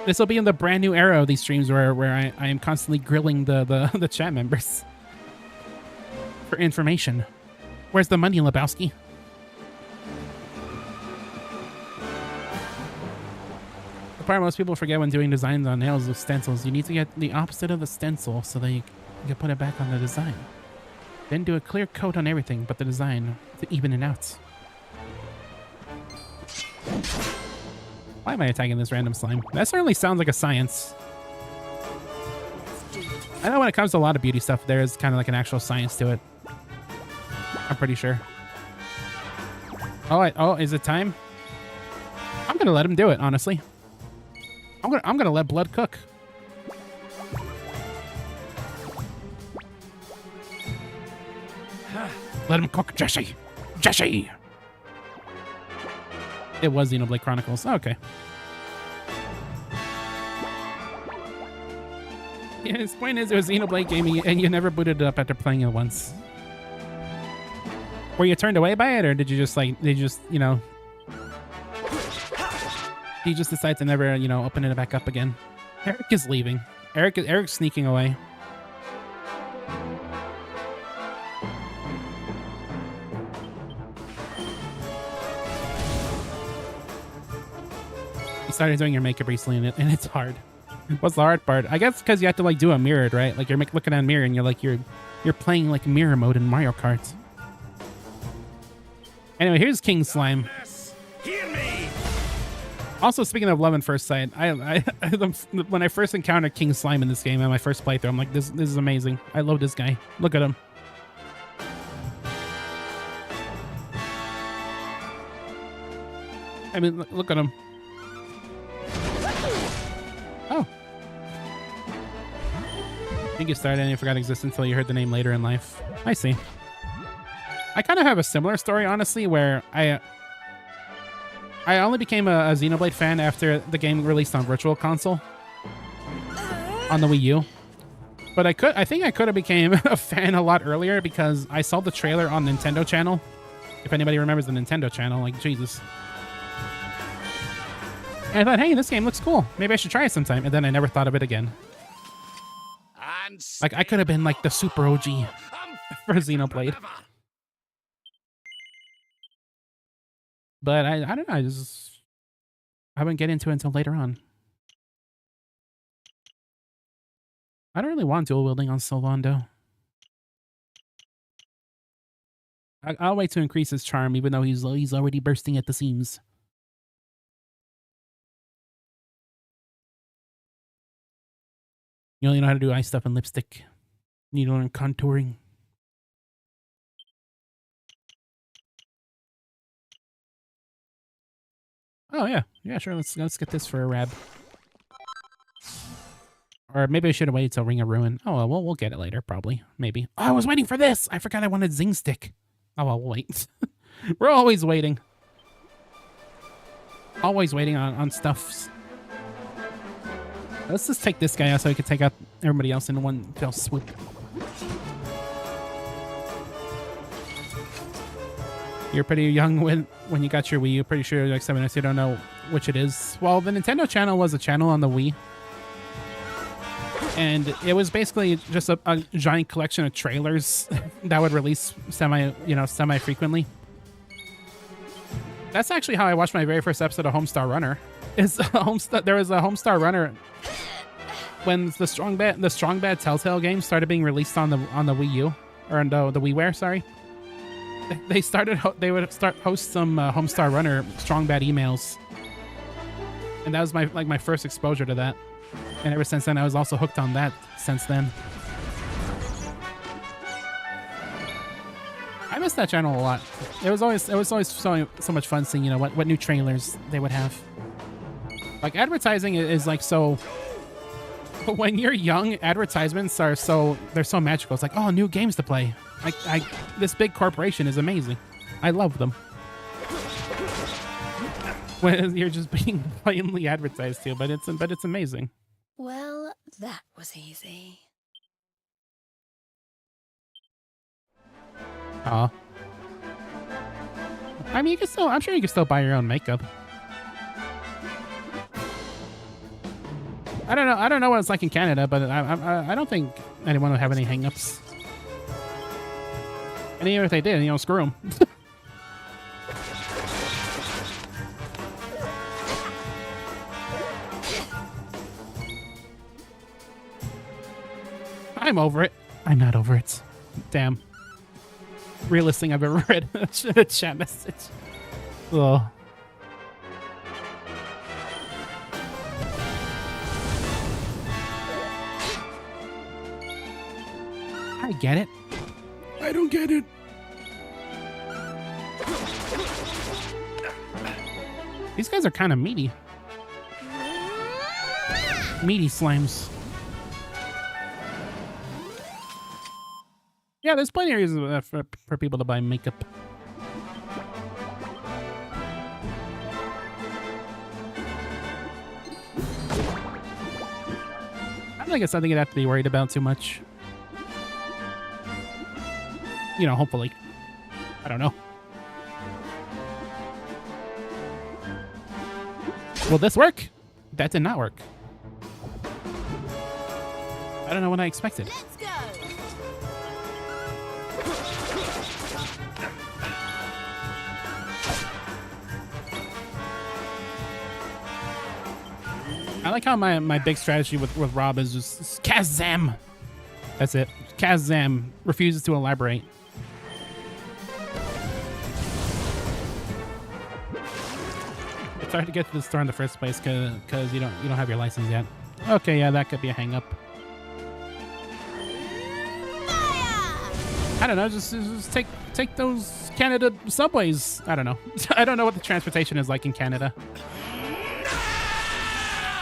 This will be in the brand new era of these streams where I am constantly grilling the chat members for information. Where's the money, Lebowski? The part most people forget when doing designs on nails with stencils, you need to get the opposite of the stencil so that you can put it back on the design. Then do a clear coat on everything but the design to even it out. Why am I attacking this random slime? That certainly sounds like a science. I know when it comes to a lot of beauty stuff, there is kind of like an actual science to it. I'm pretty sure. Oh, is it time? I'm gonna let him do it, honestly. I'm gonna let blood cook. Let him cook, Jesse! Jesse! It was Xenoblade Chronicles. Oh, okay. Yeah, his point is it was Xenoblade gaming and you never booted it up after playing it once. Were you turned away by it, or did you just you know... Did you just decide to never, you know, open it back up again? Eric is leaving. Eric's sneaking away. You started doing your makeup recently, and it's hard. What's the hard part? I guess because you have to like do a mirrored, right? Like you're looking at a mirror and you're playing like mirror mode in Mario Kart. Anyway, here's King Slime. Also, speaking of love and first sight, when I first encountered King Slime in this game in my first playthrough, I'm like, this is amazing. I love this guy. Look at him. I mean, look at him. Oh. I think you started and you forgot existence until you heard the name later in life. I see. I kind of have a similar story, honestly, where I only became a Xenoblade fan after the game released on Virtual Console on the Wii U. But I think I could have became a fan a lot earlier because I saw the trailer on Nintendo Channel. If anybody remembers the Nintendo Channel, like, Jesus. And I thought, hey, this game looks cool. Maybe I should try it sometime. And then I never thought of it again. Like, I could have been like the super OG for Xenoblade. But I don't know. I wouldn't get into it until later on. I don't really want dual wielding on Sylvando. I'll wait to increase his charm, even though he's already bursting at the seams. You only know how to do eye stuff and lipstick. You need to learn contouring. Oh yeah, sure. Let's get this for a Rab. Or maybe I should have waited till Ring of Ruin. Oh well, we'll get it later, probably. Maybe. Oh, I was waiting for this. I forgot I wanted Zing Stick. Oh well, we'll wait. We're always waiting. Always waiting on stuffs. Let's just take this guy out so we can take out everybody else in one fell swoop. You're pretty young when you got your Wii. You're pretty sure you're like 7 minutes. You don't know which it is. Well, the Nintendo Channel was a channel on the Wii. And it was basically just a giant collection of trailers that would release semi-frequently. That's actually how I watched my very first episode of Homestar Runner. There was a Homestar Runner when the Strong Bad Telltale game started being released on the Wii U, or on the WiiWare, sorry. They would start host some Homestar Runner Strong Bad emails, and that was my first exposure to that. And ever since then, I was also hooked on that. Since then, I miss that channel a lot. It was always so much fun seeing what new trailers they would have. Like, advertising is like so. When you're young, advertisements they're so magical. It's like, oh, new games to play. This big corporation is amazing. I love them. when you're just being blatantly advertised to, but it's amazing. Well, that was easy. Aw. I mean, I'm sure you can still buy your own makeup. I don't know what it's like in Canada, but I don't think anyone would have any hang-ups. And even if they did, screw them. I'm over it. I'm not over it. Damn. Realest thing I've ever read. A chat message. Oh. I get it. I don't get it. These guys are kind of meaty. Meaty slimes. Yeah, there's plenty of reasons for people to buy makeup. I don't think it's something you'd have to be worried about too much. Hopefully. I don't know. Will this work? That did not work. I don't know what I expected. Let's go. I like how my big strategy with Rob is just Kazam. That's it. Kazam refuses to elaborate. It's hard to get to the store in the first place because you don't have your license yet. Okay, yeah, that could be a hang up. I don't know, just take those Canada subways. I don't know. I don't know what the transportation is like in Canada.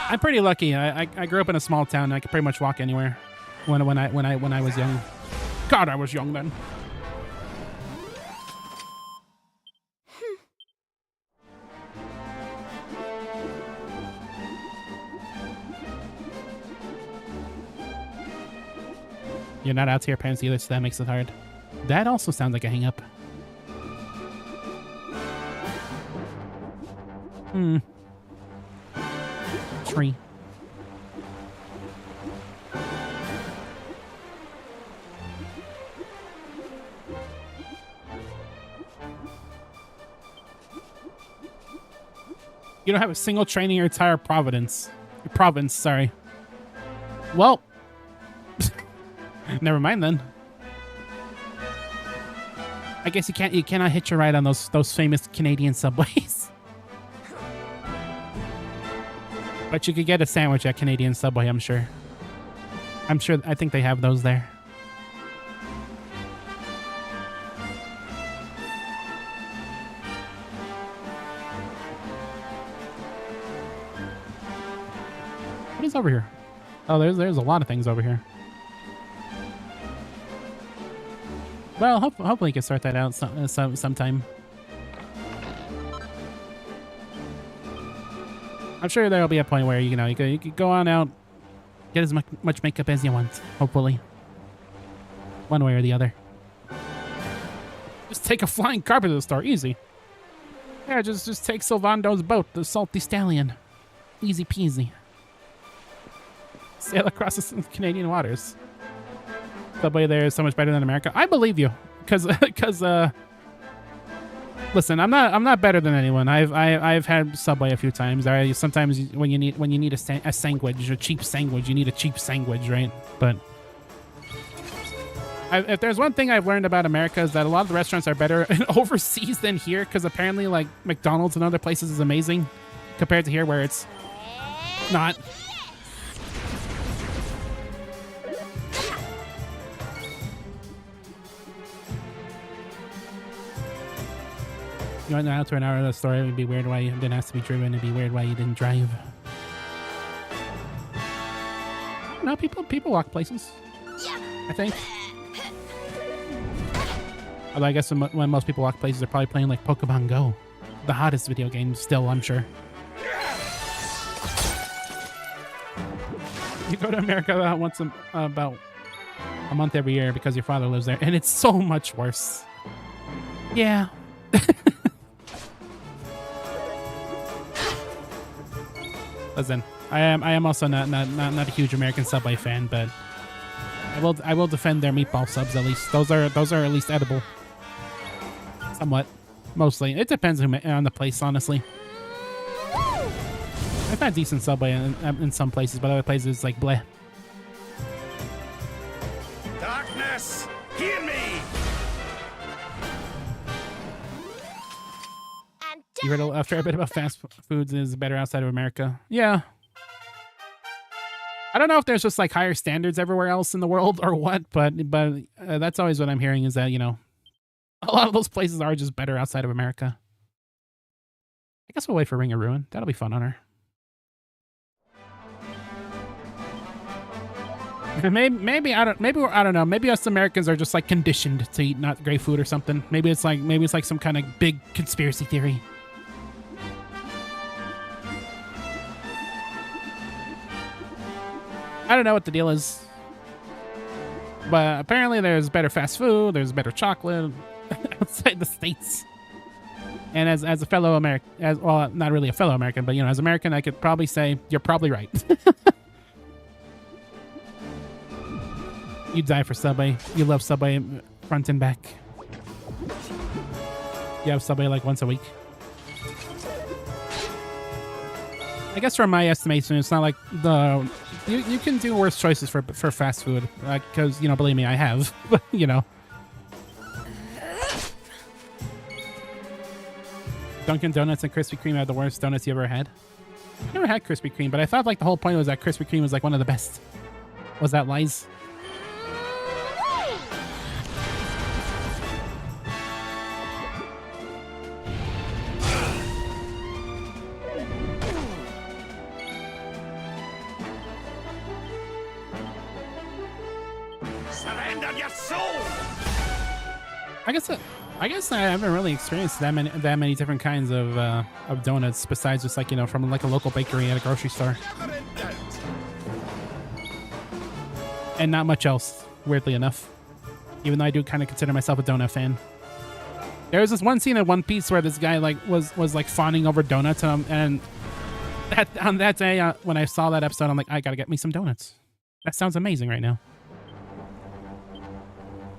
I'm pretty lucky. I grew up in a small town and I could pretty much walk anywhere when I was young. God, I was young then. You're not out to your parents either, so that makes it hard. That also sounds like a hang-up. Tree. You don't have a single train in your entire province. Sorry. Well, never mind then. I guess you cannot hitch a ride on those famous Canadian subways. But you could get a sandwich at Canadian Subway, I'm sure. I think they have those there. What is over here? Oh, there's a lot of things over here. Well, hopefully you can sort that out sometime. I'm sure there'll be a point where you could go on out, get as much makeup as you want. Hopefully, one way or the other. Just take a flying carpet to the store, easy. Yeah, just take Sylvando's boat, the Salty Stallion, easy peasy. Sail across the Canadian waters. Subway there is so much better than America. I believe you, because listen, I'm not better than anyone. I've had Subway a few times. Sometimes when you need a sandwich, a cheap sandwich, you need a cheap sandwich, right? But if there's one thing I've learned about America is that a lot of the restaurants are better overseas than here, because apparently like McDonald's and other places is amazing compared to here where it's not. You went out to an hour of the store, it would be weird why you didn't have to be driven. It'd be weird why you didn't drive. No, people walk places. I think. Although I guess when most people walk places, they're probably playing like Pokemon Go. the hottest video game still, I'm sure. You go to America about a month every year because your father lives there, and it's so much worse. Yeah. Listen, I am also not a huge American Subway fan, but I will defend their meatball subs at least. Those are at least edible. Somewhat. Mostly. It depends on the place, honestly. I've had decent Subway in some places, but other places it's like bleh. Darkness, hear me! You heard a fair bit about fast foods is better outside of America. Yeah. I don't know if there's just like higher standards everywhere else in the world or what, but that's always what I'm hearing is that, you know, a lot of those places are just better outside of America. I guess we'll wait for Ring of Ruin. That'll be fun on her. Maybe I don't know. Maybe us Americans are just like conditioned to eat not great food or something. Maybe it's like some kind of big conspiracy theory. I don't know what the deal is. But apparently there's better fast food, there's better chocolate outside the States. And as a fellow American, well, not really a fellow American, but, you know, as American, I could probably say you're probably right. You die for Subway. You love Subway front and back. You have Subway like once a week. I guess from my estimation, it's not like you can do worse choices for fast food, because, you know, believe me, I have. But, you know. Dunkin' Donuts and Krispy Kreme are the worst donuts you ever had. I never had Krispy Kreme, but I thought like the whole point was that Krispy Kreme was like one of the best. Was that lies? Surrender your soul! I guess I haven't really experienced that many different kinds of donuts besides just like, you know, from like a local bakery at a grocery store. And not much else, weirdly enough. Even though I do kind of consider myself a donut fan. There was this one scene in One Piece where this guy like was like fawning over donuts, and on that day when I saw that episode, I'm like, I gotta get me some donuts. That sounds amazing right now.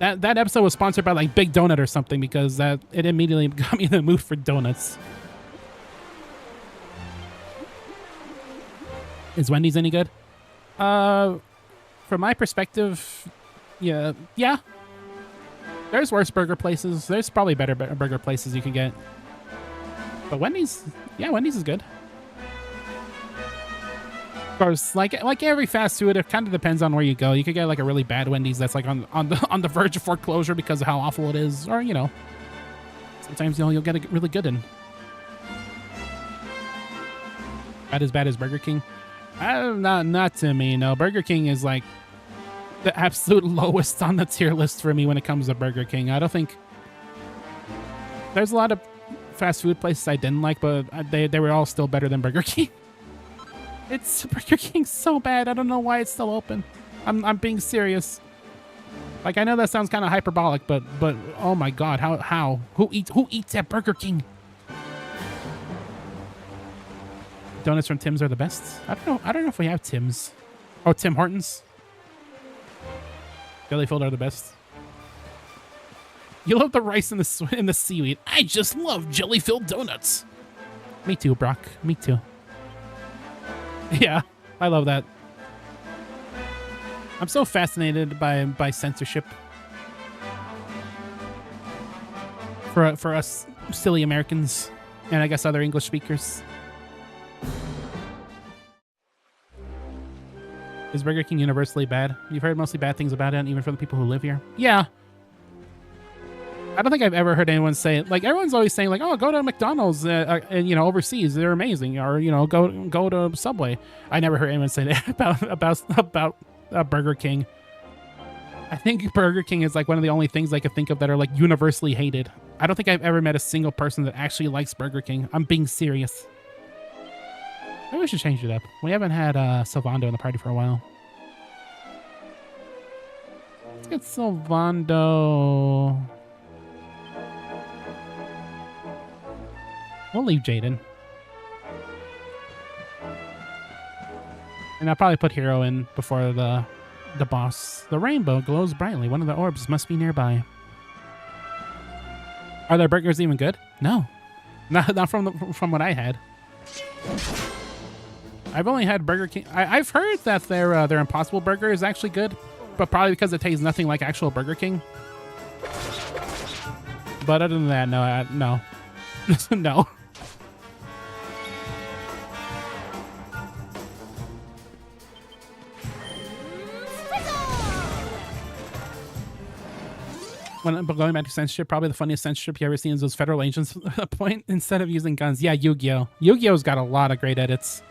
That episode was sponsored by like Big Donut or something, because it immediately got me in the mood for donuts. Is Wendy's any good? From my perspective, yeah. There's worse burger places. There's probably better burger places you can get. But Wendy's is good. Of course, like every fast food, it kind of depends on where you go. You could get like a really bad Wendy's that's like on the verge of foreclosure because of how awful it is, or, you know, sometimes, you know, you'll get a really good one. Bad as Burger King. Not to me. No, Burger King is like the absolute lowest on the tier list for me when it comes to Burger King. I don't think there's a lot of fast food places I didn't like, but they were all still better than Burger King. It's Burger King's so bad. I don't know why it's still open. I'm being serious. Like, I know that sounds kind of hyperbolic, but oh my god, how who eats at Burger King? Donuts from Tim's are the best. I don't know if we have Tim's. Oh, Tim Hortons. Jelly-filled are the best. You love the rice and the seaweed. I just love jelly-filled donuts. Me too, Brock. Me too. Yeah, I love that. I'm so fascinated by censorship. For us silly Americans, and I guess other English speakers. Is Burger King universally bad? You've heard mostly bad things about it, even from the people who live here. Yeah. I don't think I've ever heard anyone say it. Like, everyone's always saying, like, oh, go to McDonald's, and, you know, overseas, they're amazing, or, you know, go to Subway. I never heard anyone say that about Burger King. I think Burger King is like one of the only things I could think of that are like universally hated. I don't think I've ever met a single person that actually likes Burger King. I'm being serious. Maybe we should change it up. We haven't had Silvando in the party for a while. Let's get Silvando. We'll leave Jaden. And I'll probably put Hero in before the boss. The rainbow glows brightly. One of the orbs must be nearby. Are their burgers even good? No. Not from what I had. I've only had Burger King. I've heard that their Impossible Burger is actually good, but probably because it tastes nothing like actual Burger King. But other than that, no. No. But going back to censorship, probably the funniest censorship you ever seen is those federal agents point instead of using guns. Yeah, Yu-Gi-Oh! Yu-Gi-Oh's got a lot of great edits.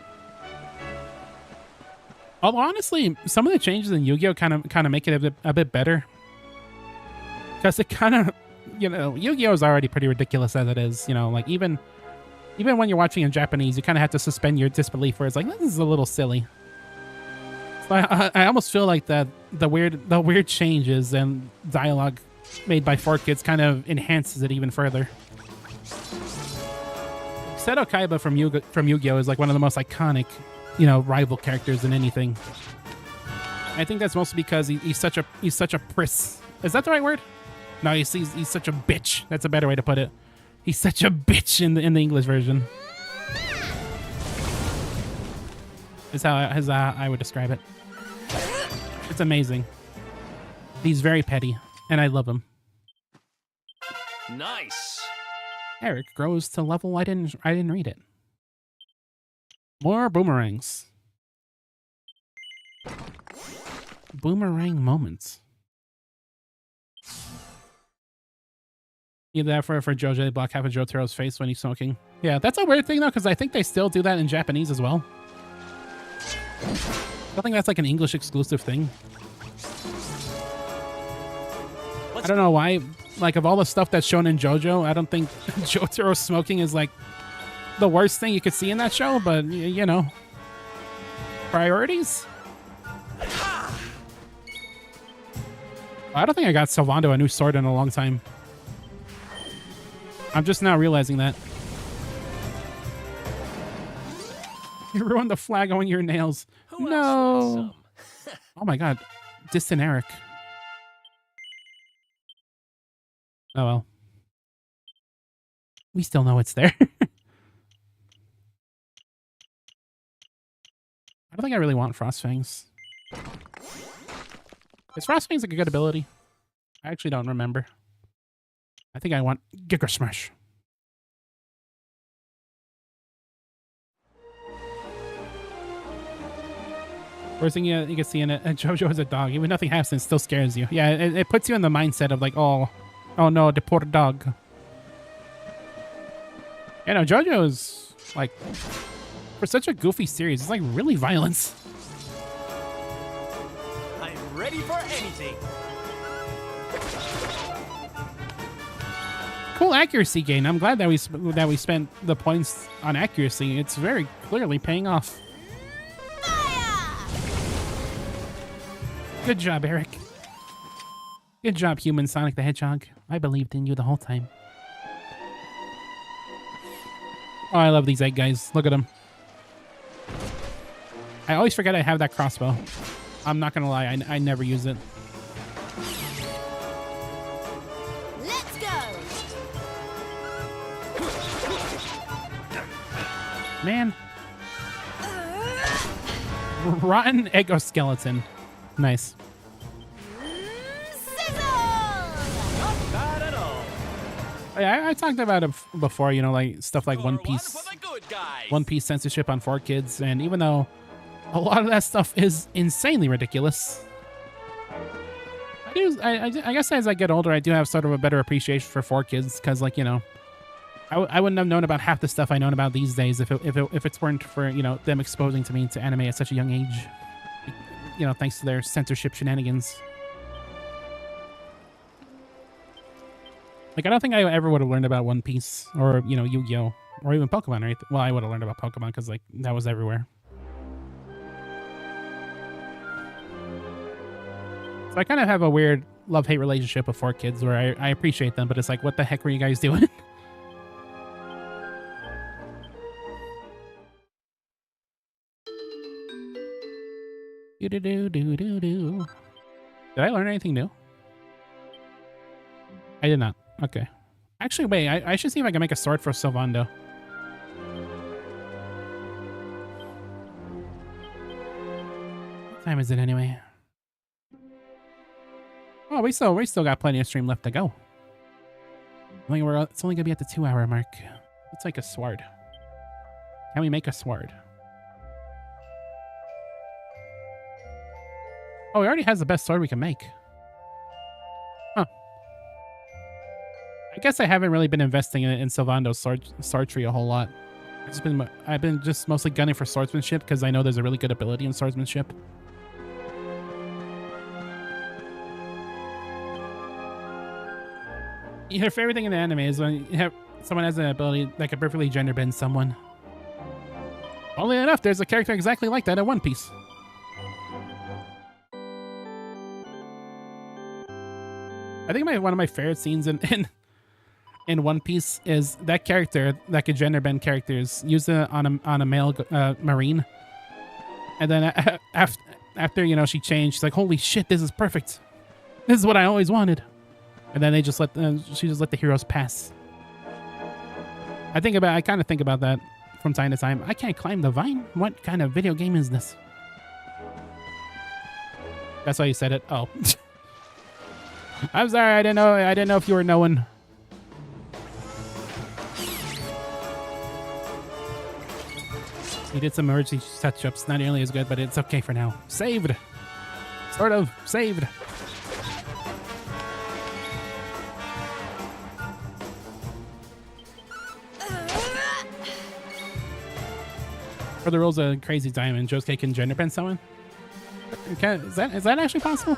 Although honestly, some of the changes in Yu-Gi-Oh kind of make it a bit better, because it kind of, Yu-Gi-Oh is already pretty ridiculous as it is. Like even when you're watching in Japanese, you kind of have to suspend your disbelief, where it's like, this is a little silly. So I almost feel like that the weird changes and dialogue made by 4Kids kind of enhances it even further. Seto Kaiba from Yu-Gi-Oh is like one of the most iconic, rival characters in anything. I think that's mostly because he's such a priss. Is that the right word? No, he's such a bitch. That's a better way to put it. He's such a bitch in the English version. Is how I would describe it. It's amazing. He's very petty, and I love him. Nice. Eric grows to level I didn't read it. More boomerangs. Boomerang moments. Either that for Jojo, they block half of Jotaro's face when he's smoking. Yeah, that's a weird thing though, because I think they still do that in Japanese as well. I think that's like an English exclusive thing. I don't know why. Like, of all the stuff that's shown in JoJo, I don't think Jotaro smoking is like the worst thing you could see in that show, but priorities. I don't think I got Silvando a new sword in a long time. I'm just now realizing that. You ruined the flag on your nails. Who No. else wants some? Oh my god. Distant Eric. Oh well. We still know it's there. I don't think I really want Frost Fangs. Is Frost Fangs like a good ability? I actually don't remember. I think I want Giga Smash. First thing you can see in it, JoJo is a dog. Even nothing happens, it still scares you. Yeah, it puts you in the mindset of like, oh no, the poor dog. JoJo is like, for such a goofy series, it's like really violent. I'm ready for anything. Cool accuracy gain. I'm glad that we spent the points on accuracy. It's very clearly paying off. Good job, Eric. Good job, human Sonic the Hedgehog. I believed in you the whole time. Oh, I love these egg guys. Look at them. I always forget I have that crossbow. I'm not gonna lie, I never use it. Let's go. Man. Rotten exoskeleton. Nice. Not bad at all. I talked about it before, like stuff like One Pour Piece. one for the good guys. One Piece censorship on 4Kids, and even though a lot of that stuff is insanely ridiculous, I guess as I get older, I do have sort of a better appreciation for 4Kids, because I wouldn't have known about half the stuff I know about these days if it weren't for them exposing to me to anime at such a young age. Thanks to their censorship shenanigans. Like, I don't think I ever would have learned about One Piece or, you know, Yu-Gi-Oh! Or even Pokemon or anything. Well, I would have learned about Pokemon because, like, that was everywhere. So I kind of have a weird love-hate relationship with 4Kids where I appreciate them, but it's like, what the heck were you guys doing? Do-do-do-do-do-do. Did I learn anything new? I did not. Okay. Actually, wait. I should see if I can make a sword for Sylvando. What time is it anyway? Oh, we still got plenty of stream left to go. It's only gonna be at the 2-hour mark. Let's make a sword. Can we make a sword? Oh, he already has the best sword we can make. Huh. I guess I haven't really been investing in Sylvando's sword tree a whole lot. I've been just mostly gunning for swordsmanship because I know there's a really good ability in swordsmanship. Your favorite thing in the anime is when you have someone has an ability that could perfectly gender bend someone. Only enough, there's a character exactly like that in One Piece. I think one of my favorite scenes in One Piece is that character that could gender bend characters use it on a male marine, and then after you know she changed, she's like, "Holy shit, this is perfect. This is what I always wanted." And then she just let the heroes pass. I kind of think about that from time to time. I can't climb the vine. What kind of video game is this? That's why you said it. Oh. I'm sorry, I didn't know if you were knowing. You did some emergency touch-ups. Not nearly as good, but it's okay for now. Saved. Sort of. Saved. For the rules of Crazy Diamond, Josuke can gender bend someone? Is that actually possible?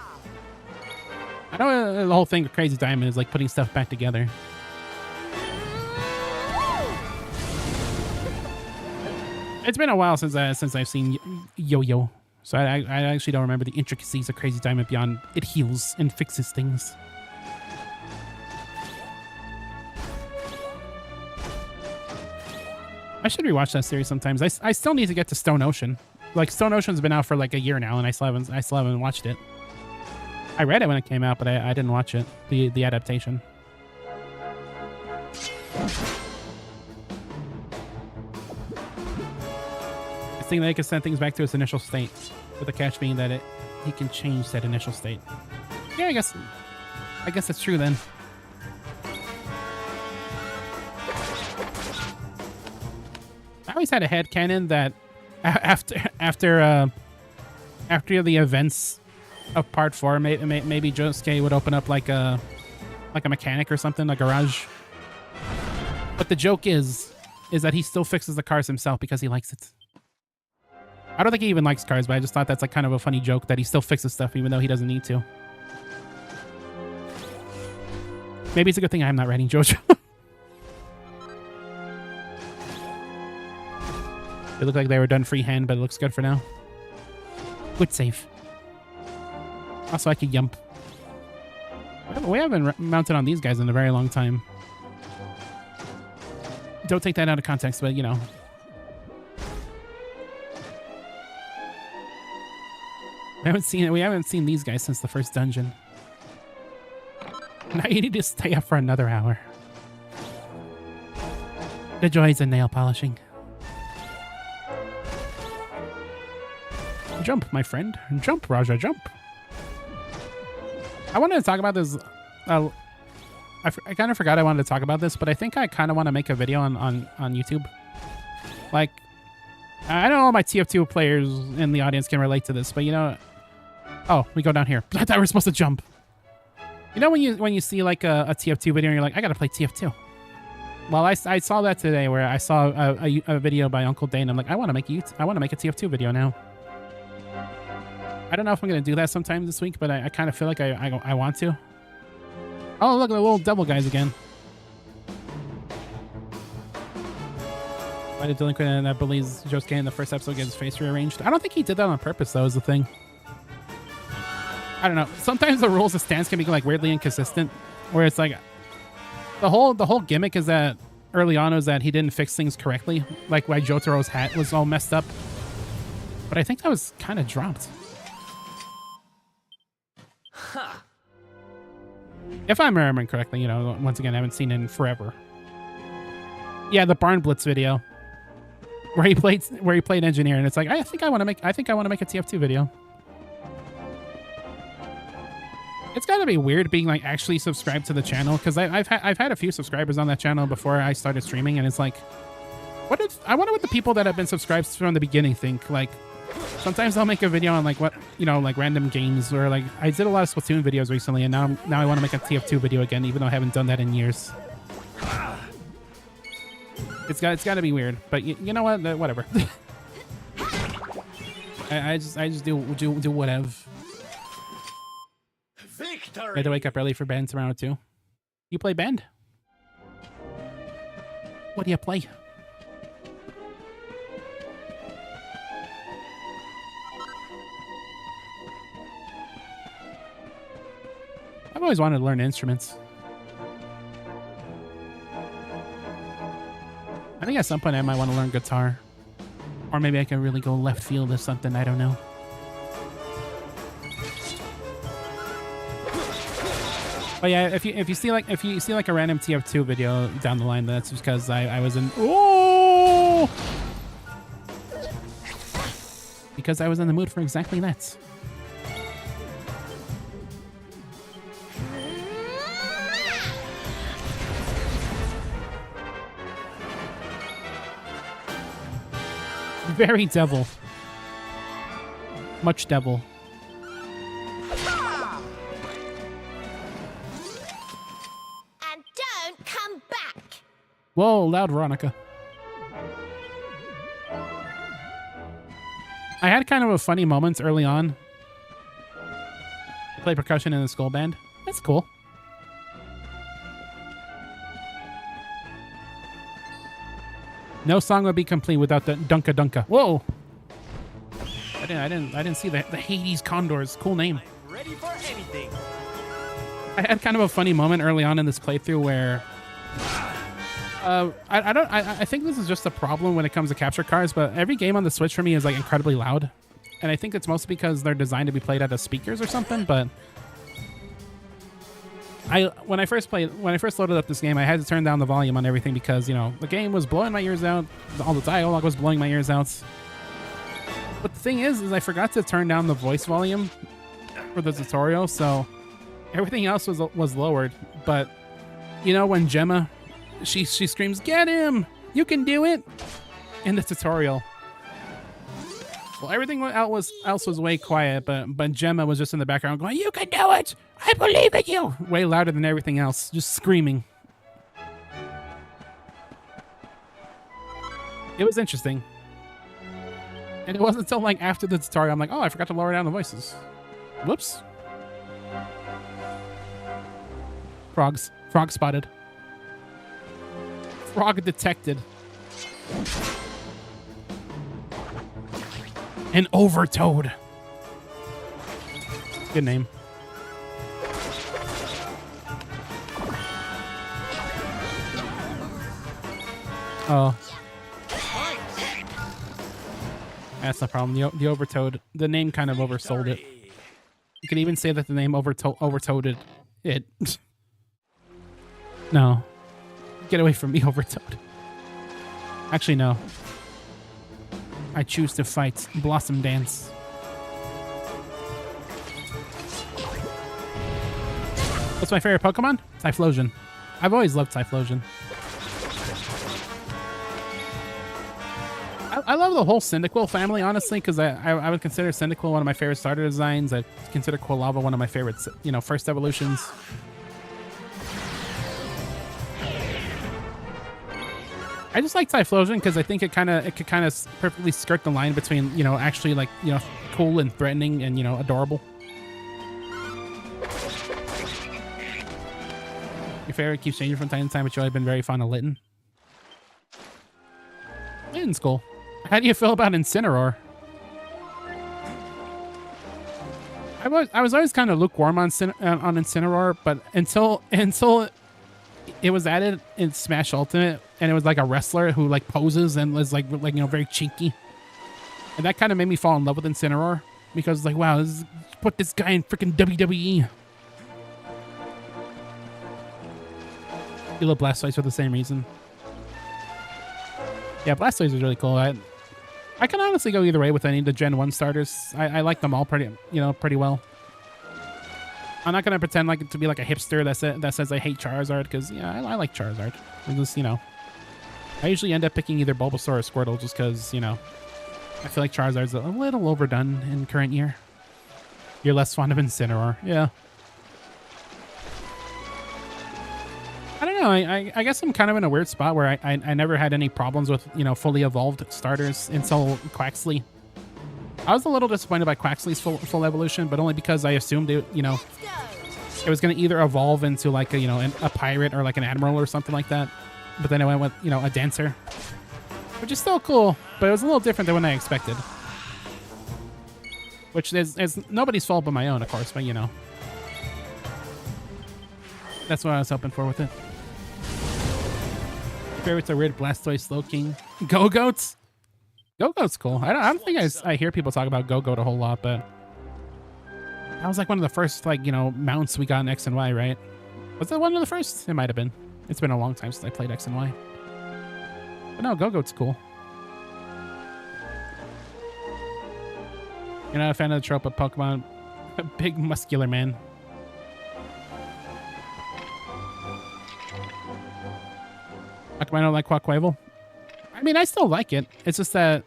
I know the whole thing of Crazy Diamond is like putting stuff back together. It's been a while since I've seen Yo-Yo, so I actually don't remember the intricacies of Crazy Diamond beyond it heals and fixes things. I should rewatch that series sometimes. I still need to get to Stone Ocean. Like, Stone Ocean's been out for like a year now, and I still haven't watched it. I read it when it came out, but I didn't watch it. The adaptation. I think they can send things back to its initial state, with the catch being that he can change that initial state. Yeah, I guess that's true then. I always had a headcanon that after the events of part 4, maybe Josuke would open up like a mechanic or something, a garage. But the joke is that he still fixes the cars himself because he likes it. I don't think he even likes cars, but I just thought that's like kind of a funny joke that he still fixes stuff even though he doesn't need to. Maybe it's a good thing I'm not writing JoJo. It looked like they were done freehand, but it looks good for now. Good save. Also, I could jump. We haven't mounted on these guys in a very long time. Don't take that out of context, but you know. We haven't seen these guys since the first dungeon. Now you need to stay up for another hour. The joys of nail polishing. Jump, my friend. Jump, Raja, jump. I wanted to talk about this. I kind of forgot I wanted to talk about this, but I think I kind of want to make a video on YouTube. Like, I don't know if my TF2 players in the audience can relate to this, but you know... Oh, we go down here. I thought we were supposed to jump. You know when you see like a TF2 video and you're like, I gotta play TF2. Well, I saw that today where I saw a video by Uncle Dane. I'm like, I want to make a TF2 video now. I don't know if I'm going to do that sometime this week, but I kind of feel like I want to. Oh, look at the little devil guys again. Why did delinquent that believes Josuke in the first episode get his face rearranged? I don't think he did that on purpose, though, is the thing. I don't know. Sometimes the rules of stance can be like weirdly inconsistent, where it's like the whole gimmick is that early on was that he didn't fix things correctly, like why Jotaro's hat was all messed up. But I think that was kind of dropped. Huh. If I'm remembering correctly, you know, once again, I haven't seen it in forever. Yeah, the Barn Blitz video where he played engineer, and it's like I think I want to make a TF2 video. It's gotta be weird being like actually subscribed to the channel, because I've had a few subscribers on that channel before I started streaming, and it's like, I wonder what the people that have been subscribed from the beginning think. Like, sometimes I'll make a video on like what, you know, like random games, or like I did a lot of Splatoon videos recently, and now I want to make a TF2 video again, even though I haven't done that in years. It's got to be weird, but you know what? Whatever. I just do whatever. Victory! I had to wake up early for Band tomorrow too. You play Band? What do you play? I've always wanted to learn instruments. I think at some point I might want to learn guitar. Or maybe I can really go left field or something, I don't know. But yeah, if you see like a random TF2 video down the line, that's because I was in because I was in the mood for exactly that. Very devil. Much devil. And don't come back. Whoa, loud Veronica. I had kind of a funny moment early on. Play percussion in the school band. That's cool. No song would be complete without the Dunka Dunka. Whoa! I didn't see the Hades Condors. Cool name. I'm ready for anything. I had kind of a funny moment early on in this playthrough where I think this is just a problem when it comes to capture cards, but every game on the Switch for me is like incredibly loud. And I think it's mostly because they're designed to be played out of speakers or something, but when I first loaded up this game, I had to turn down the volume on everything because, you know, the game was blowing my ears out. All the dialogue was blowing my ears out. But the thing is I forgot to turn down the voice volume for the tutorial, so everything else was lowered. But you know, when Gemma, she screams, "Get him! You can do it!" in the tutorial. Well, everything else was way quiet, but Gemma was just in the background going, "You can do it! I believe in you!" Way louder than everything else, just screaming. It was interesting. And it wasn't until like after the tutorial, I'm like, oh, I forgot to lower down the voices. Whoops. Frogs. Frog spotted. Frog detected. An Overtoad. Good name. Oh. That's the problem. The Overtoad, the name kind of oversold it. You could even say that the name overtoaded it. No. Get away from me, Overtoad. Actually, no. I choose to fight Blossom Dance. What's my favorite Pokemon? Typhlosion. I've always loved Typhlosion. I love the whole Cyndaquil family, honestly, because I would consider Cyndaquil one of my favorite starter designs. I consider Quilava one of my favorite, you know, first evolutions. I just like Typhlosion because I think it could kind of perfectly skirt the line between, you know, actually like, you know, cool and threatening and, you know, adorable. Your favorite keeps changing from time to time, but you've always been very fond of Litten. It's cool. How do you feel about Incineroar? I was always kind of lukewarm on Incineroar, but until it was added in Smash Ultimate, and it was like a wrestler who like poses and was like very cheeky, and that kind of made me fall in love with Incineroar because like wow, put this guy in freaking WWE. You love Blastoise for the same reason. Yeah, Blastoise is really cool. I can honestly go either way with any of the Gen 1 starters. I like them all pretty well. I'm not going to pretend like to be like a hipster that says I hate Charizard, because, yeah, I like Charizard. I just, I usually end up picking either Bulbasaur or Squirtle just because, I feel like Charizard's a little overdone in current year. You're less fond of Incineroar. Yeah. I don't know. I guess I'm kind of in a weird spot where I never had any problems with, fully evolved starters until Quaxly. I was a little disappointed by Quaxly's full evolution, but only because I assumed it, it was going to either evolve into like a pirate or like an admiral or something like that. But then I went with, a dancer, which is still cool, but it was a little different than what I expected. Which is nobody's fault but my own, of course, but that's what I was hoping for with it. Favorites are weird Blastoise, Slowking, Go-Goats. Go-Goat's cool. I don't think I hear people talk about Go-Goat a whole lot, but that was like one of the first mounts we got in X and Y, right? Was that one of the first? It might have been. It's been a long time since I played X and Y. But no, Go-Goat's cool. You're not a fan of the trope of Pokemon, a big muscular man. How come I don't like Quaquaval? I mean, I still like it. It's just that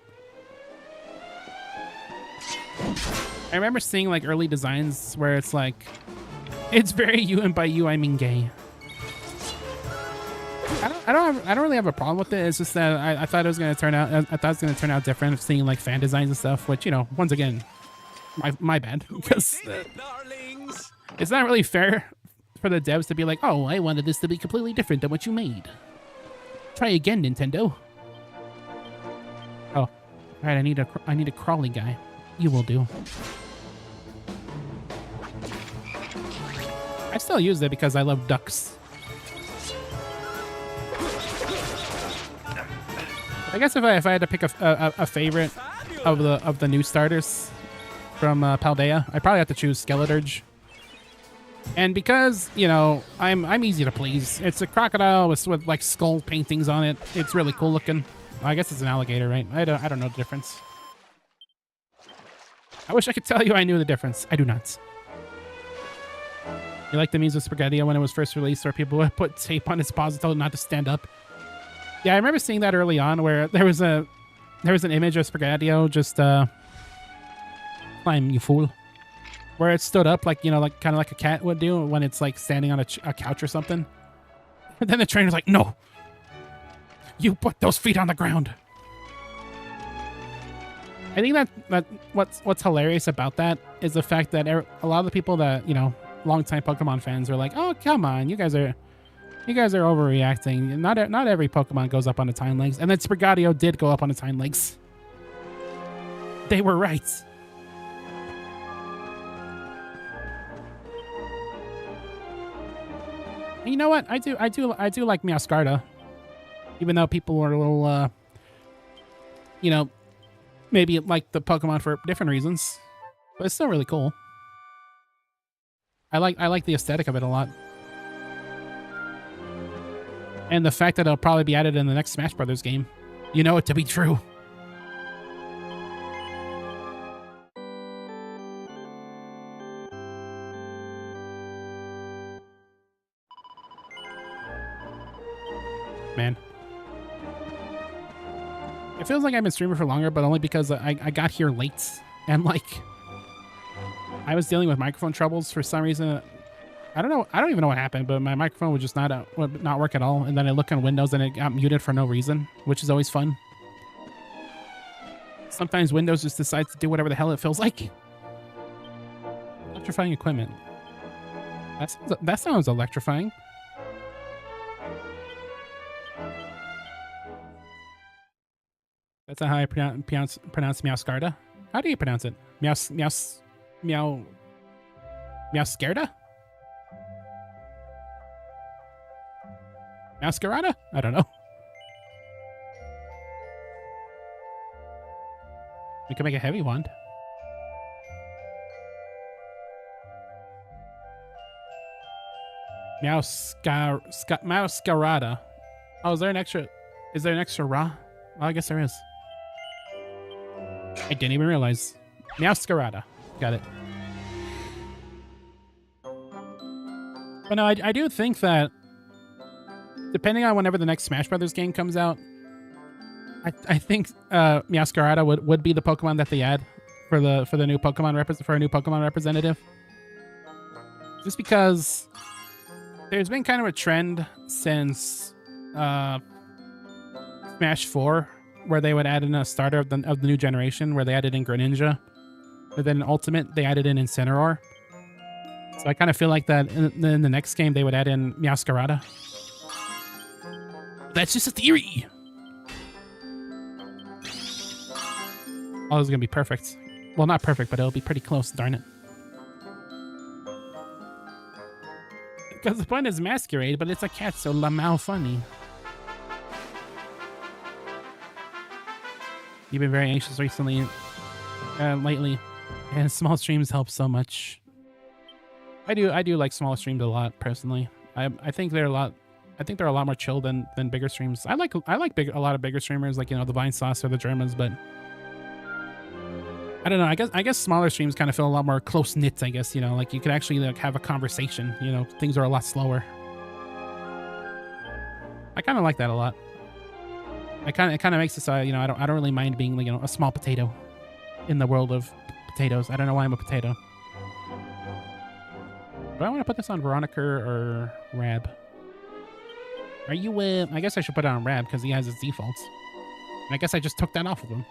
I remember seeing like early designs where it's like, it's very you, and by you I mean gay. I don't really have a problem with it. It's just that I thought it was gonna turn out. I thought it was gonna turn out different. Seeing like fan designs and stuff, which once again, my bad, because it's not really fair for the devs to be like, oh, I wanted this to be completely different than what you made. Try again, Nintendo. Oh, all right. I need a crawly guy. You will do. I still use it because I love ducks. I guess if I had to pick a favorite of the new starters from Paldea, I probably have to choose Skeleturge. And because I'm easy to please. It's a crocodile with like skull paintings on it. It's really cool looking. Well, I guess it's an alligator, right? I don't know the difference. I wish I could tell you I knew the difference. I do not. You like the memes of Spaghetti when it was first released, where people would put tape on his paws to tell him not to stand up? Yeah, I remember seeing that early on, where there was an image of Spaghetti just climb, you fool. Where it stood up like, like kind of like a cat would do when it's like standing on a couch or something. And then the trainer's like, no, you put those feet on the ground. I think that what's hilarious about that is the fact that a lot of the people that, longtime Pokemon fans are like, oh, come on, you guys are overreacting. Not every Pokemon goes up on its hind legs. And then Sprigatio did go up on its hind legs. They were right. And you know what? I do like Meowscarda. Even though people are a little maybe like the Pokemon for different reasons. But it's still really cool. I like the aesthetic of it a lot. And the fact that it'll probably be added in the next Smash Brothers game. You know it to be true. Man. It feels like I've been streaming for longer, but only because I got here late. And like, I was dealing with microphone troubles for some reason. I don't know. I don't even know what happened, but my microphone would just not work at all. And then I look on Windows and it got muted for no reason, which is always fun. Sometimes Windows just decides to do whatever the hell it feels like. Electrifying equipment. That sounds electrifying. That's not how I pronounce Meowscarda. How do you pronounce it? Meowscarda? Meowscarada? I don't know. We can make a heavy wand. Meowscarada. Oh, is there an extra ra? Well, I guess there is. I didn't even realize. Meowscarada. Got it. But no, I do think that depending on whenever the next Smash Brothers game comes out, I think Meowscarada would be the Pokemon that they add for the new Pokemon for a new Pokemon representative. Just because there's been kind of a trend since Smash 4 where they would add in a starter of the new generation where they added in Greninja, but then in Ultimate they added in Incineroar. So I kind of feel like that in the next game they would add in Meowscarada. That's just a theory. Oh, this is gonna be perfect. Well, not perfect, but it'll be pretty close, darn it. Because the point is Masquerade, but it's a cat, so Lamau funny. You've been very anxious recently, lately, and small streams help so much. I do like small streams a lot personally. I think they're a lot more chill than bigger streams. I like a lot of bigger streamers, like, you know, the Vine Sauce or the Germans, but I don't know. I guess smaller streams kind of feel a lot more close knit. I guess, you know, like you could actually like have a conversation. You know, things are a lot slower. I kind of like that a lot. It kind of makes it so, you know, I don't really mind being, like, you know, a small potato in the world of potatoes. I don't know why I'm a potato. Do I want to put this on Veronica or Rab? Are you I guess I should put it on Rab because he has his defaults. And I guess I just took that off of him.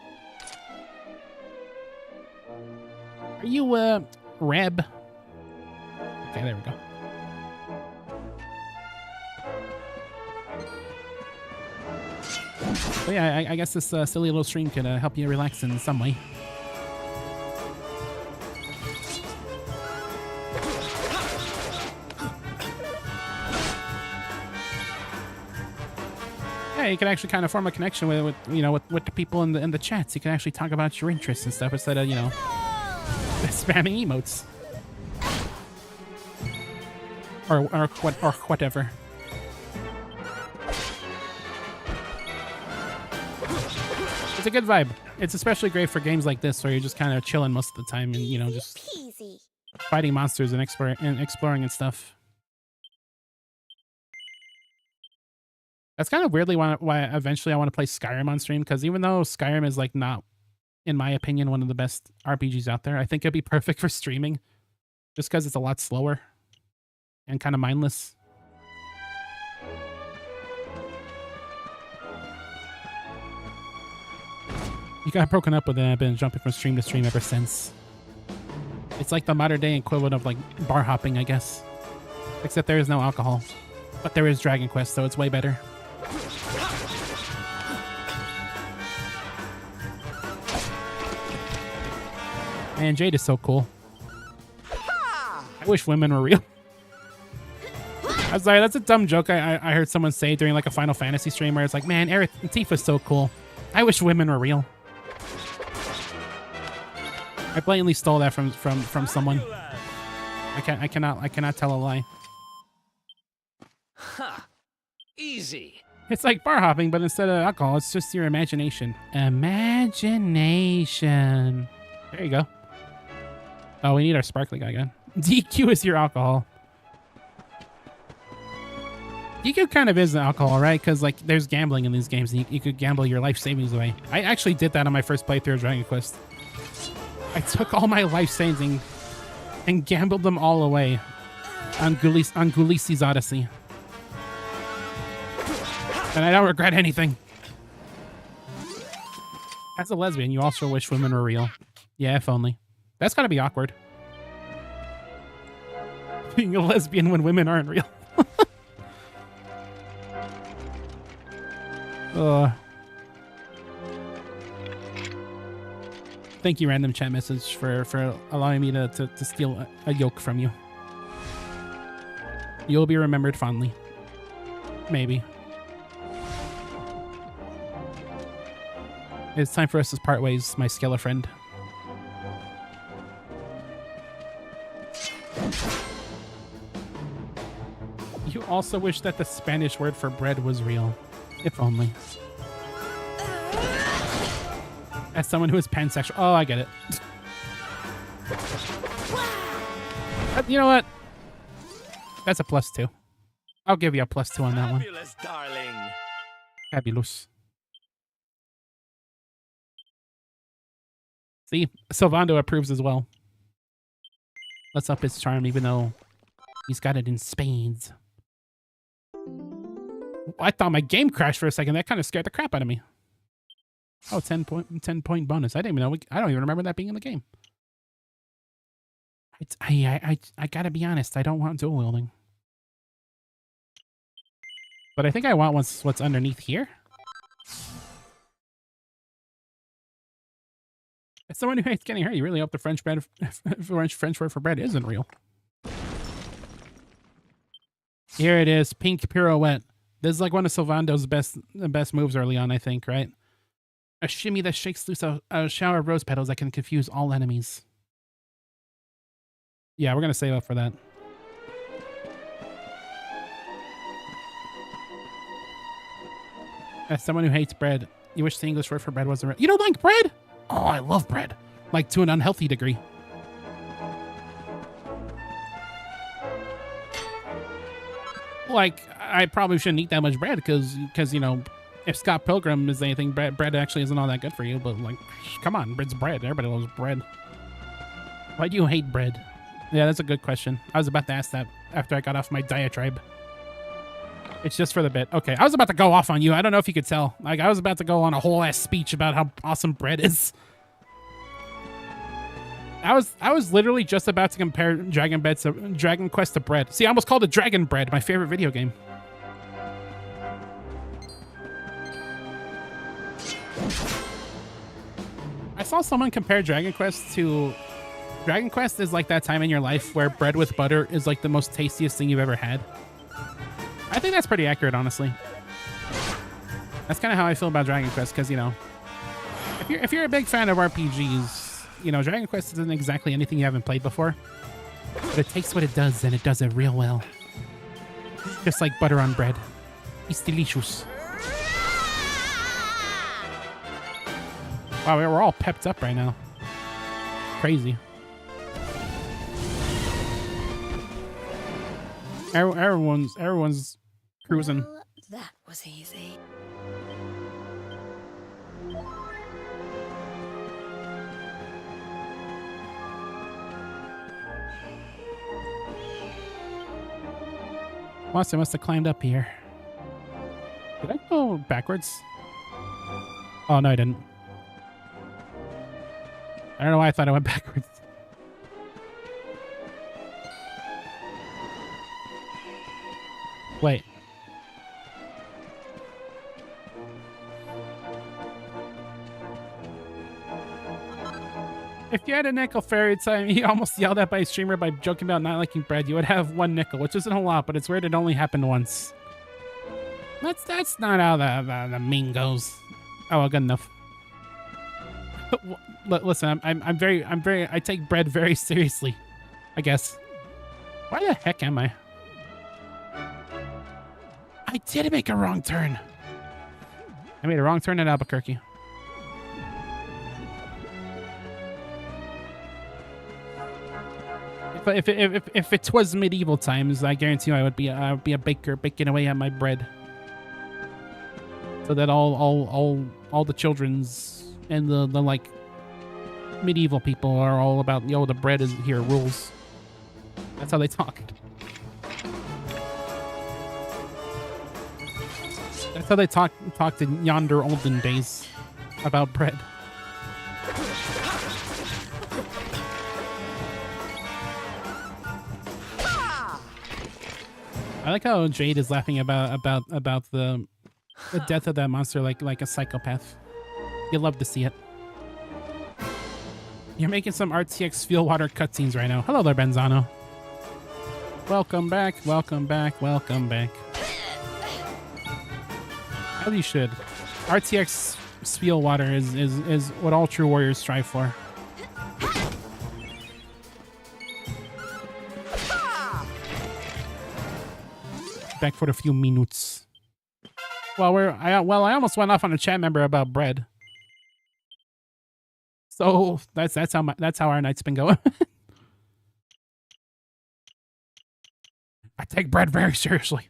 Are you Rab? Okay, there we go. But yeah, I guess this silly little stream could help you relax in some way. Yeah, you can actually kind of form a connection with the people in the chats. You can actually talk about your interests and stuff instead of, you know, spamming emotes or whatever. It's a good vibe. It's especially great for games like this where you're just kind of chilling most of the time and, you know, just fighting monsters and exploring and stuff. That's kind of weirdly why eventually I want to play Skyrim on stream, because even though Skyrim is like not, in my opinion, one of the best RPGs out there, I think it'd be perfect for streaming just because it's a lot slower and kind of mindless. You got broken up with it, and I've been jumping from stream to stream ever since. It's like the modern day equivalent of like bar hopping, I guess. Except there is no alcohol. But there is Dragon Quest, so it's way better. Man, Jade is so cool. I wish women were real. I'm sorry, that's a dumb joke I heard someone say during like a Final Fantasy stream where it's like, man, Tifa's so cool. I wish women were real. I blatantly stole that from someone. I cannot tell a lie. Ha! Easy. It's like bar hopping, but instead of alcohol, it's just your imagination. Imagination. There you go. Oh, we need our sparkly guy again. DQ is your alcohol. DQ kind of is an alcohol, right? Because like there's gambling in these games, and you could gamble your life savings away. I actually did that on my first playthrough of Dragon Quest. I took all my life savings and gambled them all away on Gulisi's Odyssey. And I don't regret anything. As a lesbian, you also wish women were real. Yeah, if only. That's gotta be awkward. Being a lesbian when women aren't real. Thank you, random chat message, for allowing me to steal a yolk from you. You'll be remembered fondly. Maybe. It's time for us to part ways, my Skella friend. You also wish that the Spanish word for bread was real. If only. As someone who is pansexual. Oh, I get it. You know what? That's a +2. I'll give you a +2 on that one. Fabulous, darling. Fabulous. See, Silvando approves as well. Let's up his charm, even though he's got it in spades. I thought my game crashed for a second. That kind of scared the crap out of me. Oh, 10 point bonus. I didn't even know. I don't even remember that being in the game. I gotta be honest. I don't want dual wielding. But I think I want what's underneath here. As someone who hates getting hurt, you really hope the French word for bread isn't real. Here it is, pink pirouette. This is like one of Silvando's best moves early on, I think, right? A shimmy that shakes loose a shower of rose petals that can confuse all enemies. Yeah, we're gonna save up for that. As someone who hates bread, you wish the English word for bread wasn't real. You don't like bread? Oh, I love bread. Like to an unhealthy degree. Like, I probably shouldn't eat that much bread because you know, if Scott Pilgrim is anything, bread actually isn't all that good for you. But like, come on, bread's bread. Everybody loves bread. Why do you hate bread? Yeah, that's a good question. I was about to ask that after I got off my diatribe. It's just for the bit. Okay, I was about to go off on you. I don't know if you could tell. Like, I was about to go on a whole ass speech about how awesome bread is. I was literally just about to compare Dragon Quest to bread. See, I almost called it Dragon Bread, my favorite video game. I saw someone compare Dragon Quest to... Dragon Quest is like that time in your life where bread with butter is like the most tastiest thing you've ever had. I think that's pretty accurate, honestly. That's kind of how I feel about Dragon Quest, because, you know, if you're a big fan of RPGs, you know, Dragon Quest isn't exactly anything you haven't played before, but it takes what it does and it does it real well. Just like butter on bread. It's delicious. Wow, we're all pepped up right now. Crazy. Everyone's cruising. Well, that was easy. Monster must have climbed up here. Did I go backwards? Oh, no, I didn't. I don't know why I thought I went backwards. Wait. If you had a nickel for every time you almost yelled at by a streamer by joking about not liking bread, you would have 1 nickel, which isn't a lot, but it's weird it only happened once. That's not how the meme goes. Oh, well, good enough. Listen, I take bread very seriously, I guess. Why the heck am I? I did make a wrong turn. I made a wrong turn at Albuquerque. But if it was medieval times, I guarantee you I would be a baker baking away at my bread, so that all the children's and the like medieval people are all about, yo, the bread is here rules. That's how they talked. That's how they talked in yonder olden days about bread. I like how Jade is laughing about the death of that monster like a psychopath. You love to see it. You're making some RTX Feel Water cutscenes right now. Hello there, Benzano. Welcome back, welcome back, welcome back. As you should. RTX Feel Water is what all true warriors strive for. Back for a few minutes. Well, I almost went off on a chat member about bread. So that's how our night's been going. I take bread very seriously.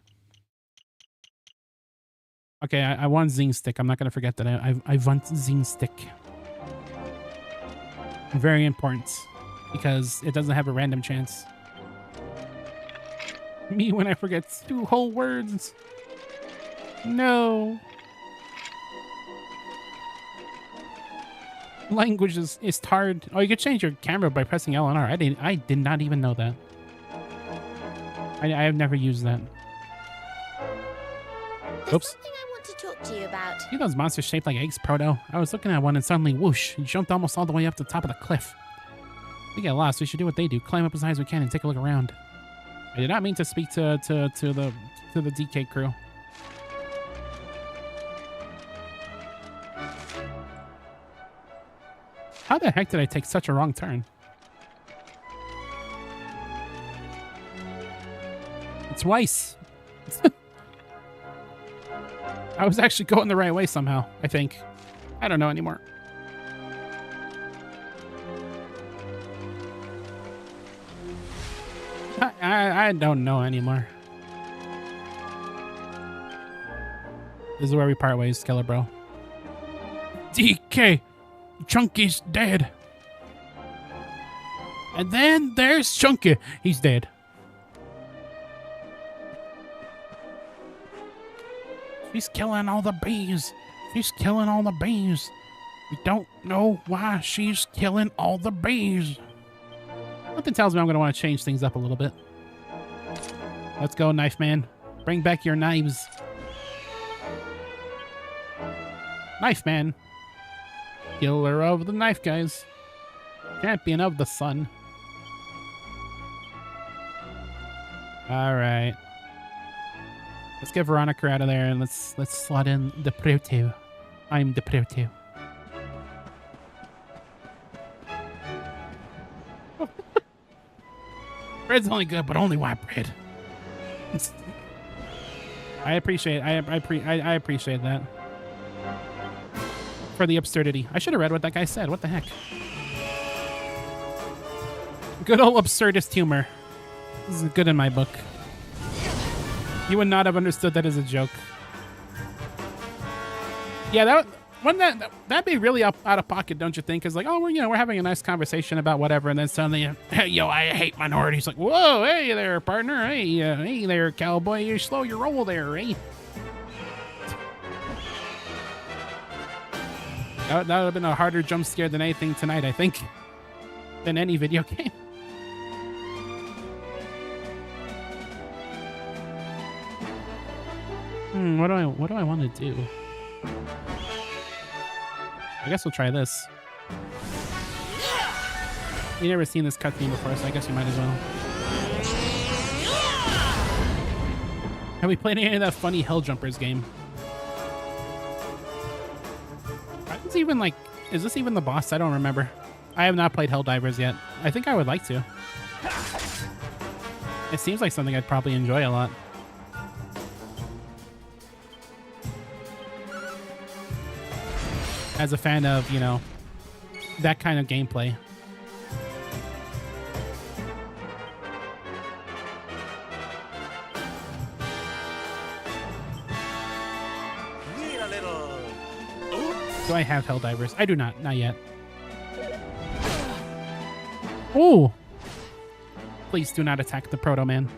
Okay, I want zing stick. I'm not gonna forget that. I want zing stick. Very important because it doesn't have a random chance. Me when I forget 2 whole words. No. Language is hard. Oh, you could change your camera by pressing L and R. I did not even know that. I have never used that. There's Oops. something I want to talk to you about. See those monsters shaped like eggs, Proto? I was looking at one and suddenly whoosh, it jumped almost all the way up to the top of the cliff. If we get lost, we should do what they do. Climb up as high as we can and take a look around. I did not mean to speak to the DK crew. How the heck did I take such a wrong turn? It's Weiss. I was actually going the right way somehow, I think. I don't know anymore. I don't know anymore. This is where we part ways, Killer Bro. DK! Chunky's dead. And then there's Chunky. He's dead. She's killing all the bees. She's killing all the bees. We don't know why she's killing all the bees. Something tells me I'm going to want to change things up a little bit. Let's go, Knife Man. Bring back your knives. Knife Man. Killer of the knife guys. Champion of the sun. Alright. Let's get Veronica out of there and let's slot in the Proto. I'm the Proto. Bread's only good, but only white bread. I appreciate that. For the absurdity. I should have read what that guy said. What the heck? Good old absurdist humor. This is good in my book. You would not have understood that as a joke. Yeah, that'd be really out of pocket, don't you think? Because like, oh, we're having a nice conversation about whatever, and then suddenly, hey, yo, I hate minorities. Like, whoa, hey there, partner. Hey there, cowboy. You slow your roll there, eh? That would have been a harder jump scare than anything tonight, I think. Than any video game. What do I want to do? I guess we'll try this. You've never seen this cutscene before, so I guess you might as well. Have we played any of that funny Helljumpers game? Is this even the boss? I don't remember. I have not played Helldivers yet. I think I would like to. It seems like something I'd probably enjoy a lot. As a fan of, that kind of gameplay. Need a little. Do I have Helldivers? I do not. Not yet. Oh! Please do not attack the Proto Man.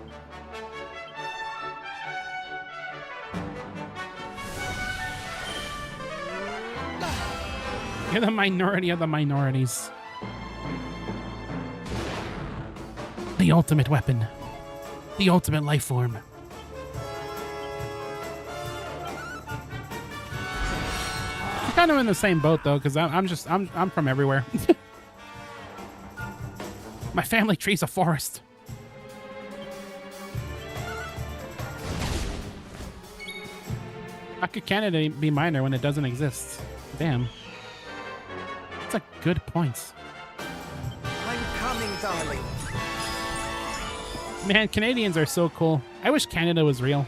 You're the minority of the minorities. The ultimate weapon. The ultimate life form. I'm kind of in the same boat though, because I'm from everywhere. My family tree's a forest. How could Canada be minor when it doesn't exist? Damn. That's a good point. I'm coming, darling. Man, Canadians are so cool. I wish Canada was real.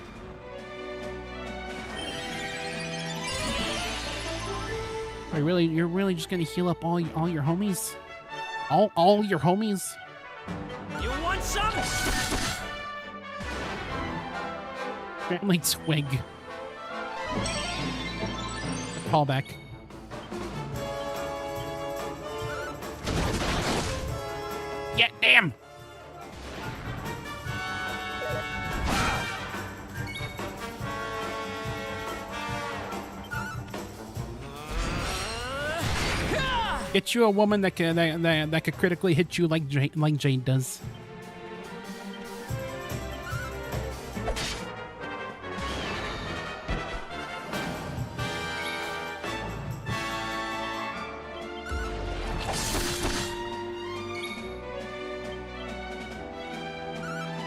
You're really just gonna heal up all your homies? All your homies? You want some? Family twig. Callback. Yeah, damn! Get you a woman that could critically hit you like Jade does.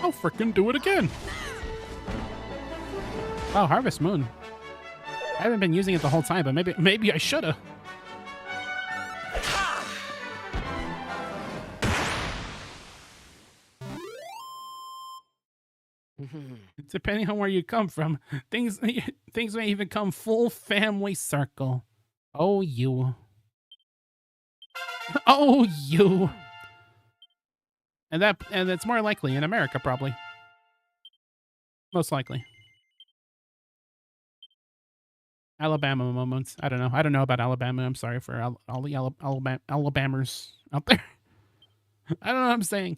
I'll frickin' do it again. Oh, Harvest Moon. I haven't been using it the whole time, but maybe I shoulda. Depending on where you come from, things may even come full family circle. Oh, you. Oh, you. And that's more likely in America, probably. Most likely. Alabama moments. I don't know. I don't know about Alabama. I'm sorry for all the Alabamers out there. I don't know what I'm saying.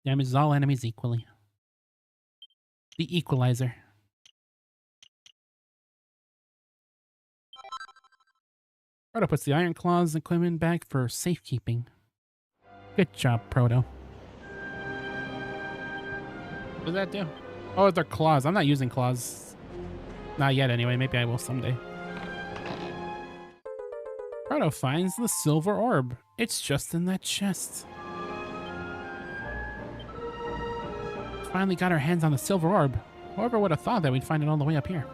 Damages all enemies equally. The Equalizer. Proto puts the Iron Claws equipment back for safekeeping. Good job, Proto. What does that do? Oh, they're claws. I'm not using claws. Not yet, anyway. Maybe I will someday. Proto finds the silver orb. It's just in that chest. Finally got our hands on the silver orb. Whoever would have thought that we'd find it all the way up here.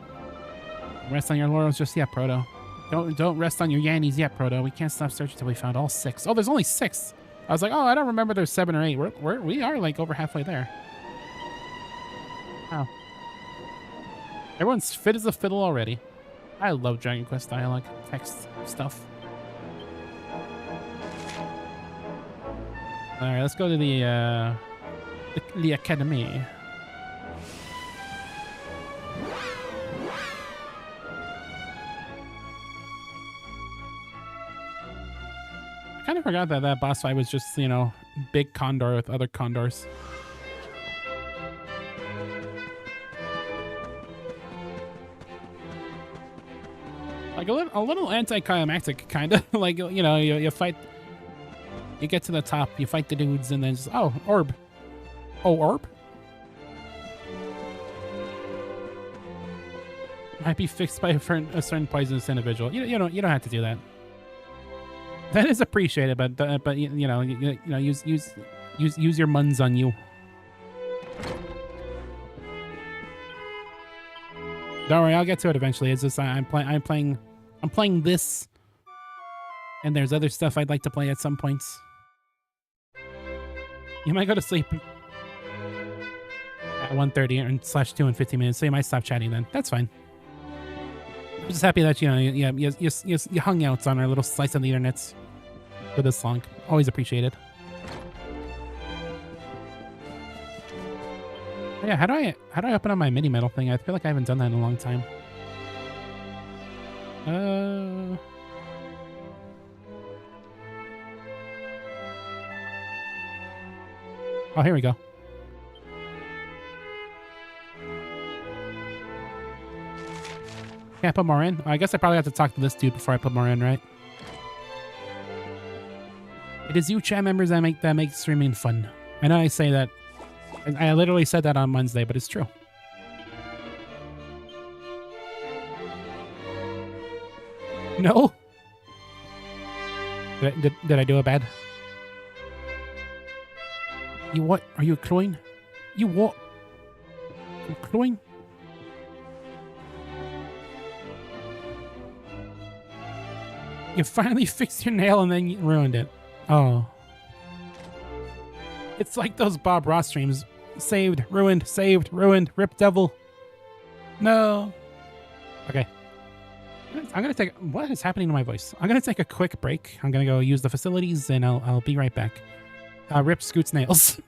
Rest on your laurels just yet, Proto. Don't rest on your yannies yet, Proto. We can't stop searching until we found all 6. Oh, there's only 6. I was like, oh, I don't remember there's 7 or 8. We are like over halfway there. Wow. Everyone's fit as a fiddle already. I love Dragon Quest dialogue, text stuff. All right, let's go to the academy. I kind of forgot that boss fight was just, big condor with other condors. Like a little anticlimactic, kind of. Like, you fight, you get to the top, you fight the dudes, and then just, oh, orb. Oh, orb? Might be fixed by a certain poisonous individual. You don't have to do that. That is appreciated, but use your muns on you. Don't worry, I'll get to it eventually. It's just I'm playing this, and there's other stuff I'd like to play at some points. You might go to sleep at 1:30 and /2 in 15 minutes, so you might stop chatting then. That's fine. I'm just happy that you hung out on our little slice of the internet for this long. Always appreciated. Yeah, how do I open up my mini metal thing? I feel like I haven't done that in a long time. Oh, here we go. Can't put more in? I guess I probably have to talk to this dude before I put more in, right? It is you chat members that make streaming fun. I know I say that. I literally said that on Wednesday, but it's true. No? Did I do it bad? You what? Are you cloying? You what? You cloying? You finally fixed your nail and then you ruined it. Oh. It's like those Bob Ross streams. Saved, ruined, Rip Devil. No. Okay. I'm gonna take. What is happening to my voice? I'm gonna take a quick break. I'm gonna go use the facilities, and I'll be right back. Rip Scoot's nails.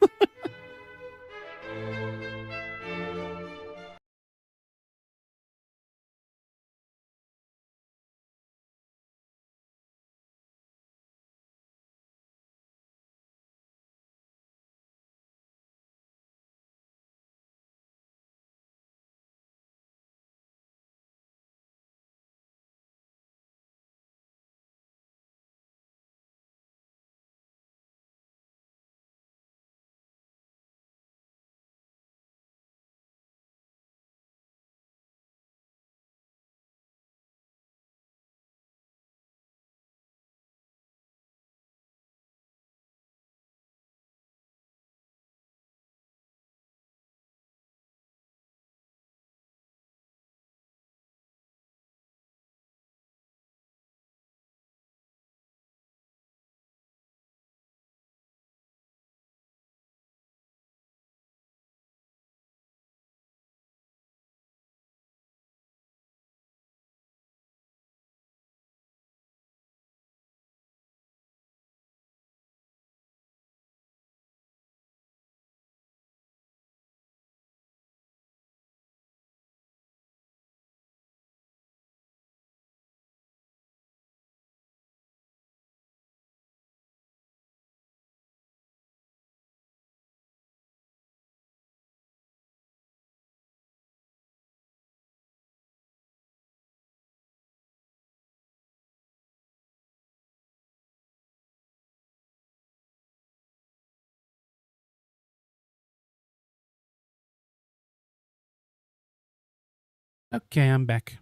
Okay, I'm back.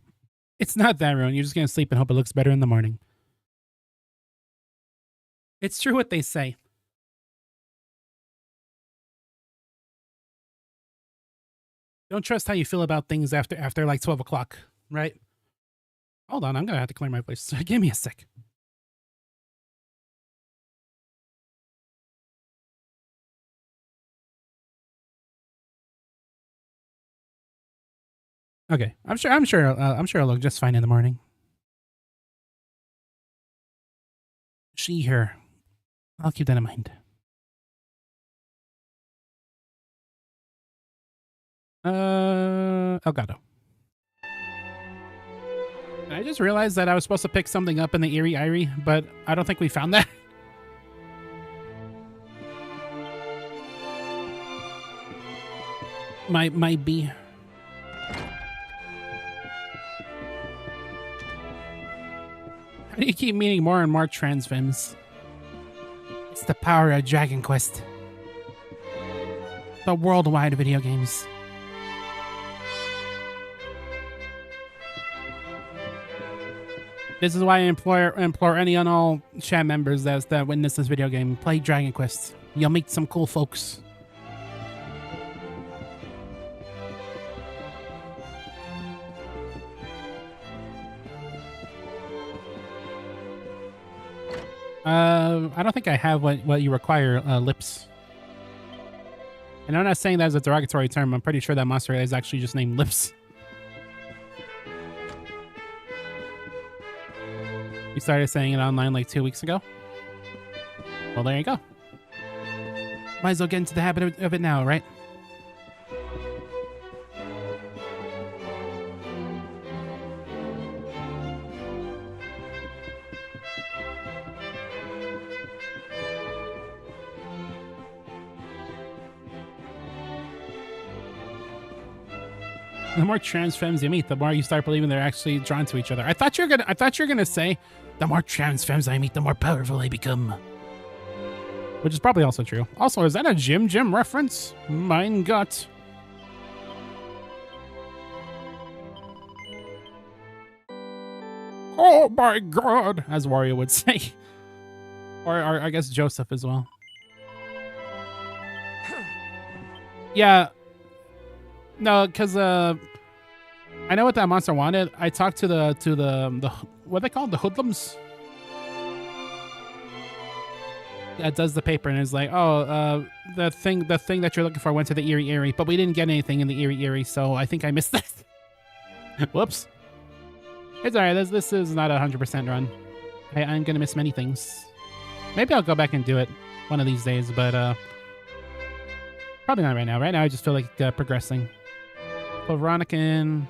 It's not that ruined. You're just gonna sleep and hope it looks better in the morning. It's true what they say. Don't trust how you feel about things after like 12 o'clock, right? Hold on, I'm gonna have to clear my voice. Give me a sec. Okay, I'm sure it'll look just fine in the morning. She, her. I'll keep that in mind. Elgato. I just realized that I was supposed to pick something up in the Erie Irie, but I don't think we found that. Might be. How do you keep meeting more and more trans femmes? It's the power of Dragon Quest. The worldwide video games. This is why I implore any and all chat members that witness this video game, play Dragon Quest. You'll meet some cool folks. I don't think I have what you require, lips. And I'm not saying that as a derogatory term. I'm pretty sure that monster is actually just named Lips. You started saying it online like 2 weeks ago? Well, there you go. Might as well get into the habit of it now, right? The more trans femmes you meet, the more you start believing they're actually drawn to each other. I thought you were gonna say, the more trans femmes I meet, the more powerful I become. Which is probably also true. Also, is that a Jim reference? Mein Gott. Oh my god, as Wario would say. Or I guess Joseph as well. Yeah. No, because I know what that monster wanted. I talked to the what are they called? The hoodlums? That does the paper and is like, oh, the thing that you're looking for went to the Eerie, but we didn't get anything in the Eerie, so I think I missed that. Whoops. It's alright, this is not a 100% run. I'm gonna miss many things. Maybe I'll go back and do it one of these days, but probably not right now. Right now I just feel like progressing. Put Veronica in.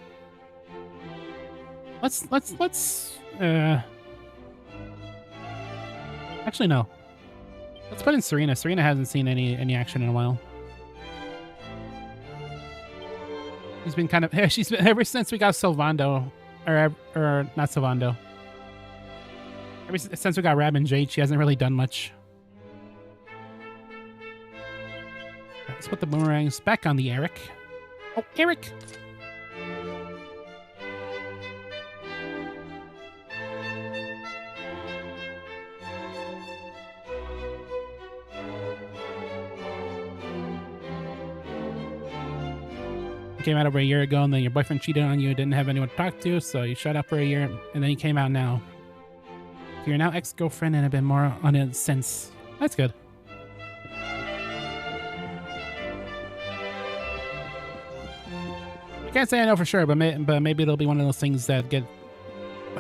Let's actually no. Let's put in Serena. Serena hasn't seen any action in a while. She's been kind of she's been ever since we got Sylvando or not Sylvando. Ever since we got Rab and Jade, she hasn't really done much. Let's put the boomerangs back on the Eric. Oh, Eric! You came out over a year ago, and then your boyfriend cheated on you, didn't have anyone to talk to, so you shut up for a year, and then you came out now. So you're now ex-girlfriend and have been more on it since. That's good. I can't say I know for sure, but maybe it'll be one of those things that get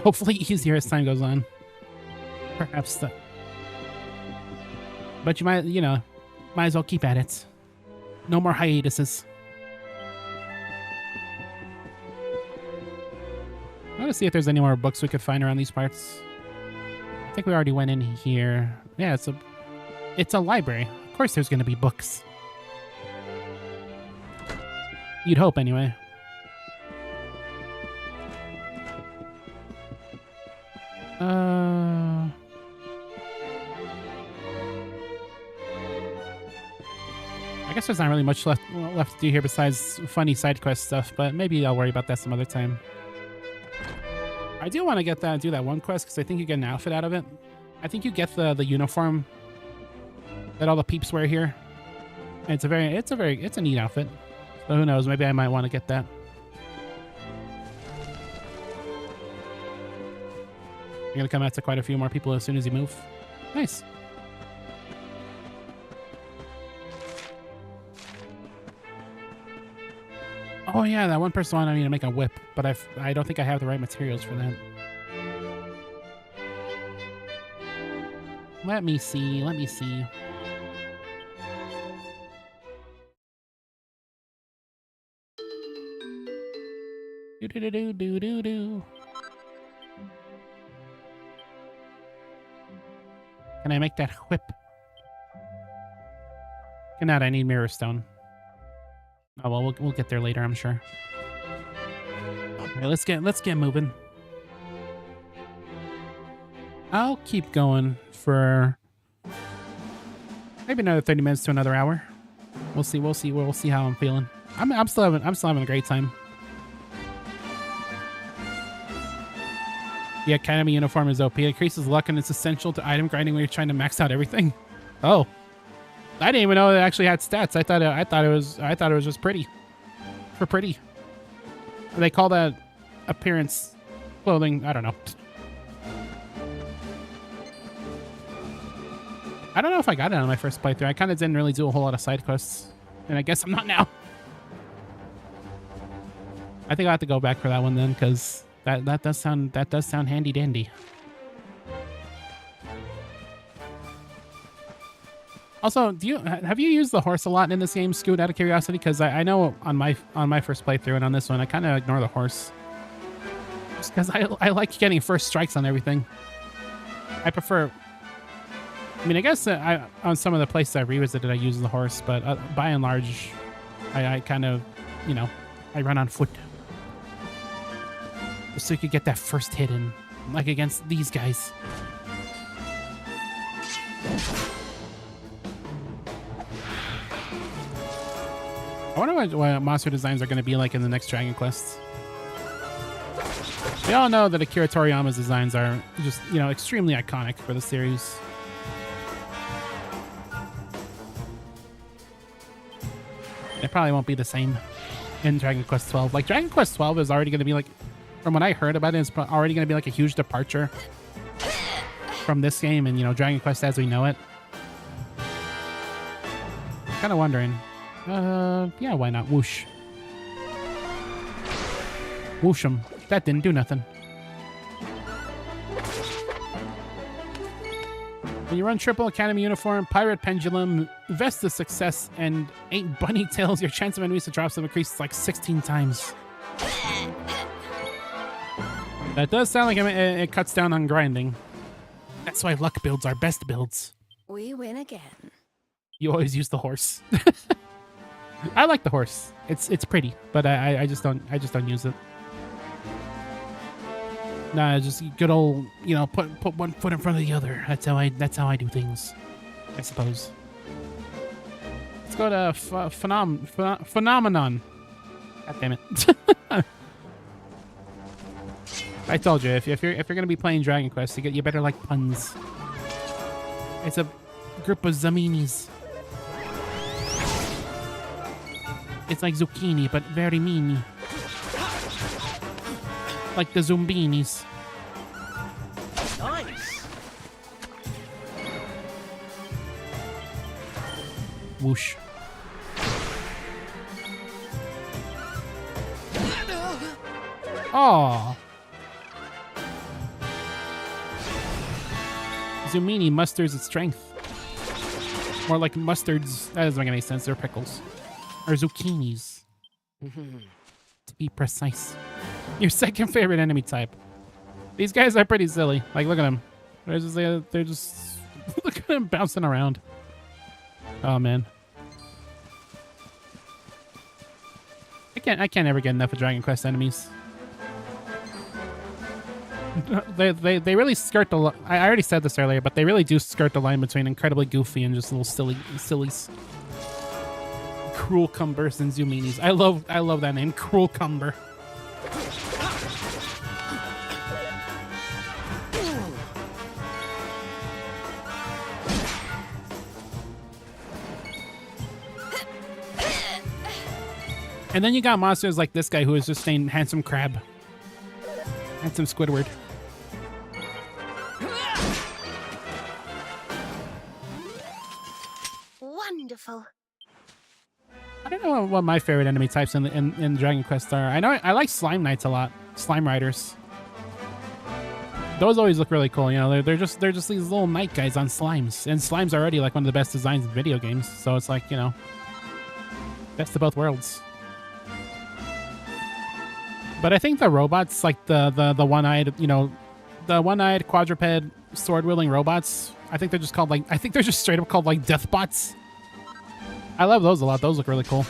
hopefully easier as time goes on. Perhaps. But you might, might as well keep at it. No more hiatuses. I want to see if there's any more books we could find around these parts. I think we already went in here. Yeah, it's a library. Of course there's going to be books. You'd hope, anyway. I guess there's not really much left to do here besides funny side quest stuff, but maybe I'll worry about that some other time. I do want to do that one quest because I think you get an outfit out of it. I think you get the uniform that all the peeps wear here. And it's a neat outfit. So who knows? Maybe I might want to get that. You're gonna come out to quite a few more people as soon as you move. Nice. Oh yeah, that one person wanted me to make a whip, but I don't think I have the right materials for that. Let me see. Do. Can I make that whip? Cannot. I need mirror stone. Oh well, we'll get there later, I'm sure. Okay, let's get moving. I'll keep going for maybe another 30 minutes to another hour. We'll see how I'm feeling. I'm still having a great time. The Academy uniform is OP. It increases luck and it's essential to item grinding when you're trying to max out everything. Oh. I didn't even know it actually had stats. I thought it was just pretty. For pretty. They call that appearance clothing. I don't know. I don't know if I got it on my first playthrough. I kind of didn't really do a whole lot of side quests, and I guess I'm not now. I think I'll have to go back for that one then, because that does sound handy dandy. Also, have you used the horse a lot in this game, Scoot, out of curiosity? Because I know on my first playthrough and on this one, I kind of ignore the horse. Just because I like getting first strikes on everything. I prefer... I mean, I guess on some of the places I revisited, I use the horse, but by and large, I kind of, I run on foot. Just so you could get that first hit in, like against these guys. I wonder what monster designs are going to be like in the next Dragon Quest. We all know that Akira Toriyama's designs are just, you know, extremely iconic for the series. It probably won't be the same in Dragon Quest 12. Like, Dragon Quest 12 is already going to be like, from what I heard about it, it's already going to be like a huge departure from this game and, you know, Dragon Quest as we know it. Kind of wondering. Yeah, why not? Whoosh. Whoosh 'em. That didn't do nothing. When you run Triple Academy Uniform, Pirate Pendulum, Vesta Success, and 8 Bunny Tails, your chance of enemies to drop them increases like 16 times. That does sound like it cuts down on grinding. That's why luck builds are best builds. We win again. You always use the horse. I like the horse. It's pretty, but I just don't use it. Nah, just good old, you know, put one foot in front of the other. That's how I do things, I suppose. Let's go to Phenomenon. God damn it! I told you if you're gonna be playing Dragon Quest, you better like puns. It's a group of zaminis. It's like zucchini, but very mean. Like the Zumbinis. Nice. Whoosh. Aww. Zumini mustards its strength. More like mustards. That doesn't make any sense. They're pickles. Or zucchinis. To be precise. Your second favorite enemy type. These guys are pretty silly. Like, look at them. They're just look at them bouncing around. Oh man. I can't ever get enough of Dragon Quest enemies. They really skirt the. I already said this earlier, but they really do skirt the line between incredibly goofy and just little sillies. Cruel Cumbers and Zuminis. I love that name, Cruel Cumber. And then you got monsters like this guy who is just saying Handsome Crab. Handsome Squidward. Wonderful. I don't know what my favorite enemy types in Dragon Quest are. I know I like Slime Knights a lot. Slime Riders. Those always look really cool. You know, they're just these little knight guys on slimes. And slime's already like one of the best designs in video games. So it's like, you know, best of both worlds. But I think the robots, like the one-eyed, you know, the one-eyed quadruped sword-wielding robots, I think they're just called like, I think they're just straight up called like Deathbots. I love those a lot. Those look really cool.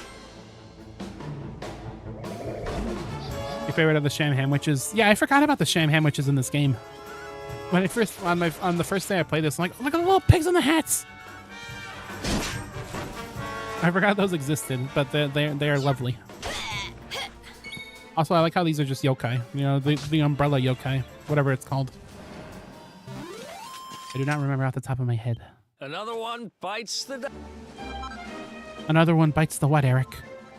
Your favorite of the Sham Ham Witches? Yeah, I forgot about the Sham Ham Witches in this game. When I first on the first day I played this, I'm like, oh, look at the little pigs on the hats. I forgot those existed, but they are lovely. Also, I like how these are just yokai. You know, the umbrella yokai, whatever it's called. I do not remember off the top of my head. Another one bites the Another one bites the what, Eric?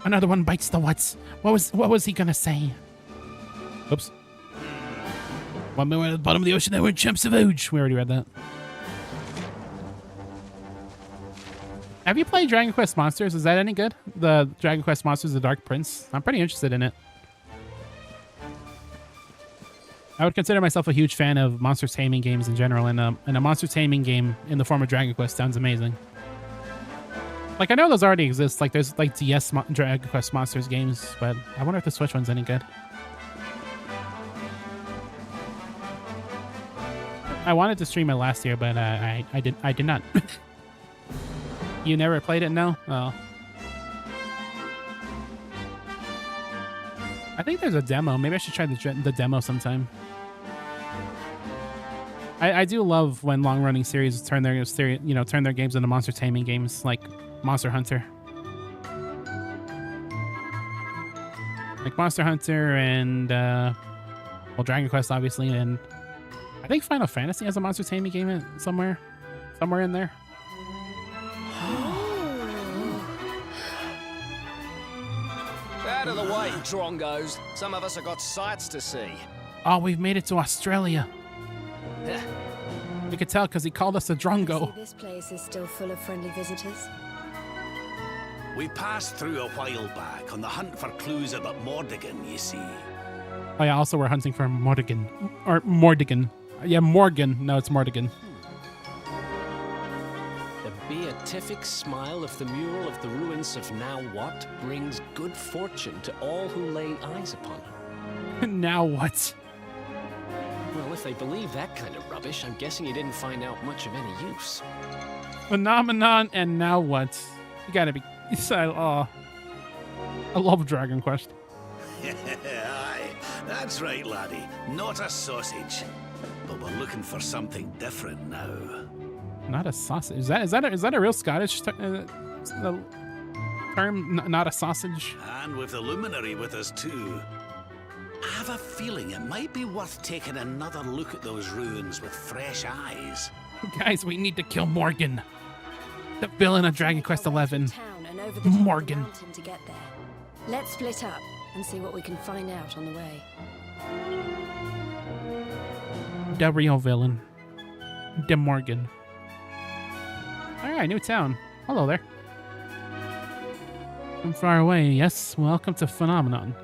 Another one bites the what? What was he gonna say? Oops. One more at the bottom of the ocean, there were chumps of age. We already read that. Have you played Dragon Quest Monsters? Is that any good? The Dragon Quest Monsters: The Dark Prince? I'm pretty interested in it. I would consider myself a huge fan of monster taming games in general, and a monster taming game in the form of Dragon Quest sounds amazing. Like, I know those already exist. Like, there's like DS Dragon Quest Monsters games, but I wonder if the Switch one's any good. I wanted to stream it last year, but I did not. You never played it, no? Oh. I think there's a demo. Maybe I should try the demo sometime. I do love when long-running series turn their games into monster taming games, like Monster Hunter. Like Monster Hunter and Well, Dragon Quest, obviously, and I think Final Fantasy has a Monster Taming game somewhere in there. Out of the way, drongos. Some of us have got sights to see. Oh, we've made it to Australia. You could tell because he called us a drongo. See, this place is still full of friendly visitors. We passed through a while back on the hunt for clues about Mordigan, you see. Oh yeah, also we're hunting for Mordigan. Or Mordigan. Yeah, Morgan. No, it's Mordigan. The beatific smile of the mural of the ruins of Now What brings good fortune to all who lay eyes upon her. Now what? Well, if they believe that kind of rubbish, I'm guessing you didn't find out much of any use. Phenomenon and now what? You gotta be... I love Dragon Quest. Aye, that's right, laddie. Not a sausage. But we're looking for something different now. Not a sausage. Is that a real Scottish term? Not a sausage? And with the luminary with us too. I have a feeling it might be worth taking another look at those ruins with fresh eyes. Guys, we need to kill Morgan. The villain of Dragon Quest XI. Town and over the top of the Morgan. mountain to get there. Let's split up and see what we can find out on the way. The real villain. De Morgan. Alright, new town. Hello there. From far away, yes, welcome to Phenomenon.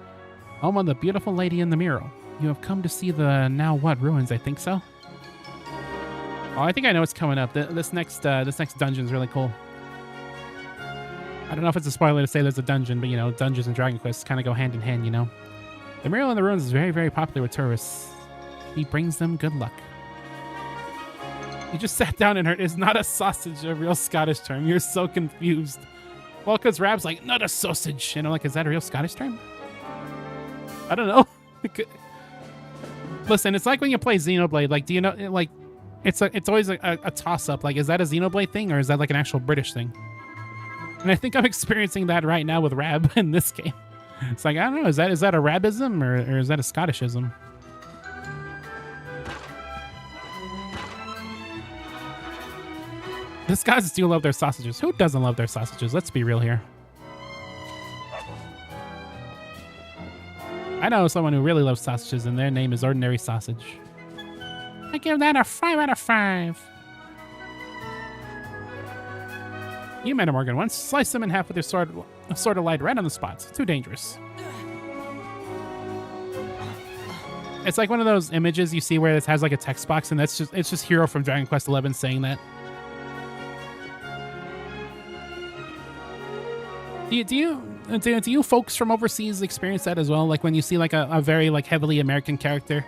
Home of the beautiful lady in the mural. You have come to see the Now What ruins, I think so? Oh, I think I know what's coming up. This next dungeon is really cool. I don't know if it's a spoiler to say there's a dungeon, but you know, dungeons and Dragon Quest kind of go hand in hand, you know? The mural in the ruins is very, very popular with tourists. He brings them good luck. You just sat down and heard it's not a sausage, a real Scottish term. You're so confused. Well, because Rab's like, not a sausage. And I'm like, is that a real Scottish term? I don't know. Listen, it's like when you play Xenoblade. Like, do you know, like, it's always a toss-up. Like, is that a Xenoblade thing or is that like an actual British thing? And I think I'm experiencing that right now with Rab in this game. It's like, I don't know, is that a Rabism or is that a Scottishism? The Scots do love their sausages. Who doesn't love their sausages? Let's be real here. I know someone who really loves sausages, and their name is Ordinary Sausage. I give that a 5 out of 5. You met a Morgan once. Slice him in half with your sword of light right on the spots. Too dangerous. It's like one of those images you see where it has like a text box, and it's just Hero from Dragon Quest XI saying that. Do you folks from overseas experience that as well? Like when you see like a very like heavily American character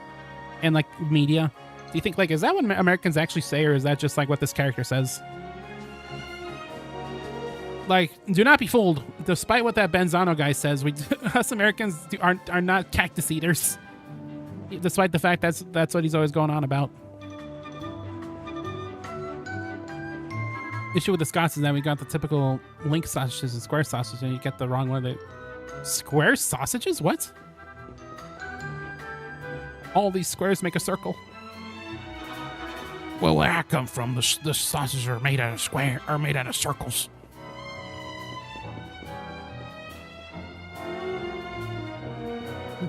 in like media, do you think like, is that what Americans actually say, or is that just like what this character says? Like, do not be fooled. Despite what that Benzano guy says, us Americans are not cactus eaters. Despite the fact that's what he's always going on about. Issue with the Scots is that we got the typical link sausages and square sausages, and you get the wrong one. Square sausages? What? All these squares make a circle. Well, where I come from, the sausages are made out of circles.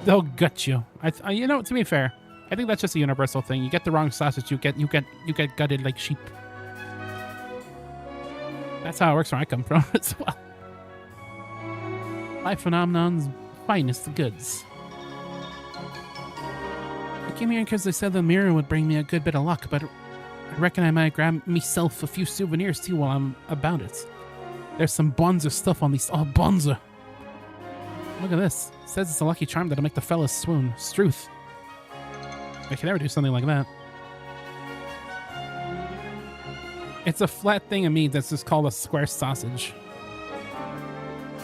They'll gut you. You know, to be fair, I think that's just a universal thing. You get the wrong sausage, you get gutted like sheep. That's how it works where I come from as well. Life Phenomenon's finest goods. I came here because they said the mirror would bring me a good bit of luck, but I reckon I might grab myself a few souvenirs too while I'm about it. There's some bonza stuff on these. Oh, bonza. Look at this. It says it's a lucky charm that'll make the fellas swoon. Struth. I can never do something like that. It's a flat thing of meat that's just called a square sausage.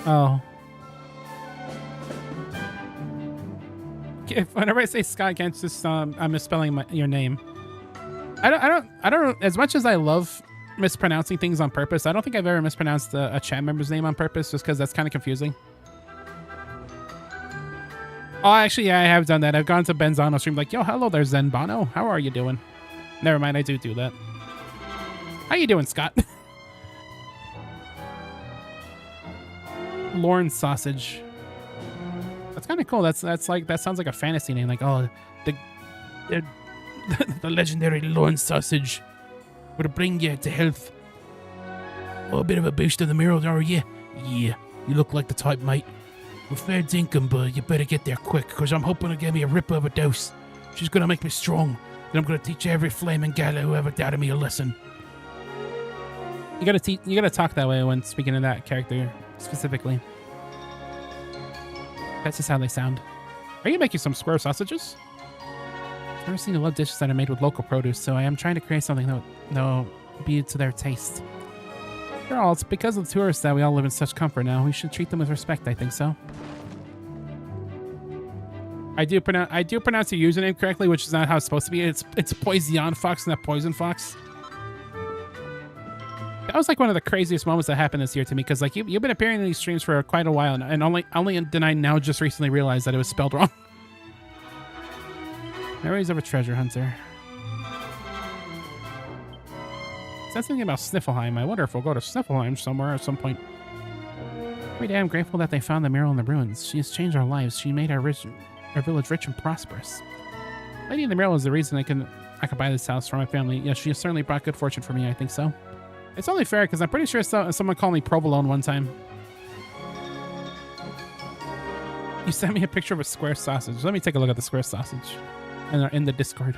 Oh. Whenever I say Scott, I can't just I'm misspelling your name. I don't. As much as I love mispronouncing things on purpose, I don't think I've ever mispronounced a chat member's name on purpose, just because that's kind of confusing. Oh, actually, yeah, I have done that. I've gone to Benzano's stream like, yo, hello there, Zenbano. How are you doing? Never mind, I do that. How you doing, Scott? Lorne Sausage. That's kind of cool. That sounds like a fantasy name. Like, oh, the legendary Lorne Sausage would bring you to health. Oh, a bit of a boost of the mirror, are you? Yeah, you look like the type, mate. Well, fair dinkum, but you better get there quick, because I'm hoping to give me a ripper of a dose. She's going to make me strong, and I'm going to teach every flaming gala who ever doubted me a lesson. You gotta talk that way when speaking to that character specifically. That's just how they sound. Are you making some square sausages? I've never seen a lot of dishes that are made with local produce, so I am trying to create something that will be to their taste. After all, it's because of the tourists that we all live in such comfort now. We should treat them with respect, I think so. I do pronounce your username correctly, which is not how it's supposed to be. It's Poison Fox, not Poison Fox. That was like one of the craziest moments that happened this year to me, because like you've been appearing in these streams for quite a while, and only did I now just recently realize that it was spelled wrong. Memories of a treasure hunter. Said something about Sniffleheim. I wonder if we'll go to Sniffleheim somewhere at some point. Every day I'm grateful that they found the mural in the ruins. She has changed our lives. She made our village rich and prosperous. Lady in the mural is the reason I could buy this house for my family. Yes, she has certainly brought good fortune for me, I think so. It's only fair, because I'm pretty sure someone called me provolone one time. You sent me a picture of a square sausage. Let me take a look at the square sausage in the Discord.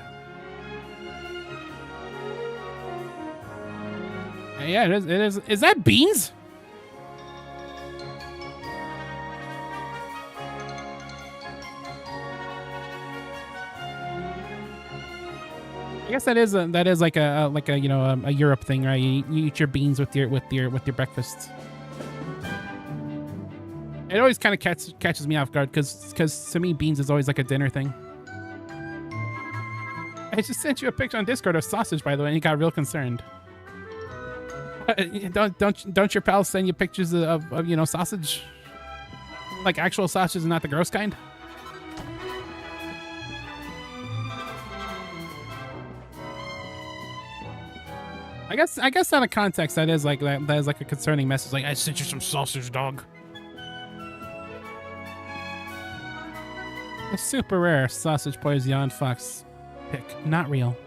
Yeah, it is. Is that beans? I guess that is like a a Europe thing, right? You eat your beans with your breakfast. It always kind of catches me off guard, because to me beans is always like a dinner thing. I just sent you a picture on Discord of sausage, by the way, and you got real concerned. Don't your pals send you pictures of sausage, like actual sausage and not the gross kind? I guess out of context that is like a concerning message. Like, I sent you some sausage, dog. A super rare sausage Poison Fox pick, not real.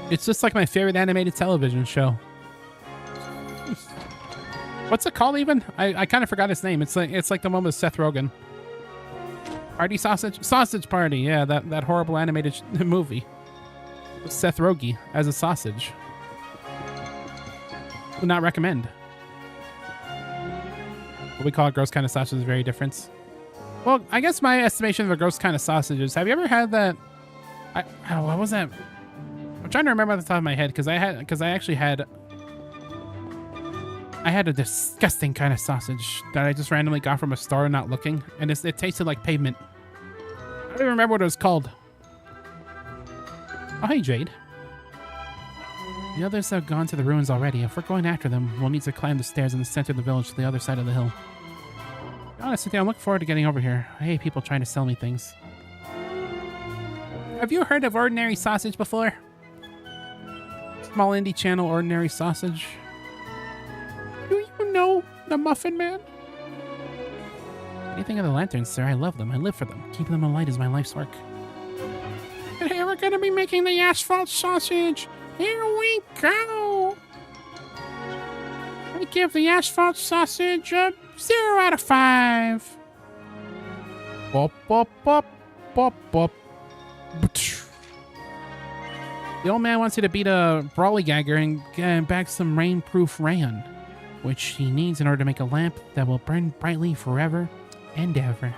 It's just like my favorite animated television show. What's it called even? I kind of forgot its name. It's like the one with Seth Rogen. Party Sausage Party. Yeah, that horrible animated movie with Seth Rogen as a sausage. Would not recommend. What we call a gross kind of sausage is very different. Well, I guess my estimation of a gross kind of sausage is, have you ever had that? What was that? I'm trying to remember off the top of my head, because I actually had a disgusting kind of sausage that I just randomly got from a store not looking, and it tasted like pavement. I don't even remember what it was called. Oh, hey, Jade. The others have gone to the ruins already. If we're going after them, we'll need to climb the stairs in the center of the village to the other side of the hill. Honestly, I'm looking forward to getting over here. I hate people trying to sell me things. Have you heard of Ordinary Sausage before? Small indie channel, Ordinary Sausage. Do you know the Muffin Man? What do you think of the lanterns, sir? I love them. I live for them. Keeping them alight is my life's work. And here we're going to be making the asphalt sausage. Here we go. I give the asphalt sausage a 0 out of 5. Bop, bop, bop, bop, bop. The old man wants you to beat a brawlygagger and bag some rainproof rayon, which he needs in order to make a lamp that will burn brightly forever and ever.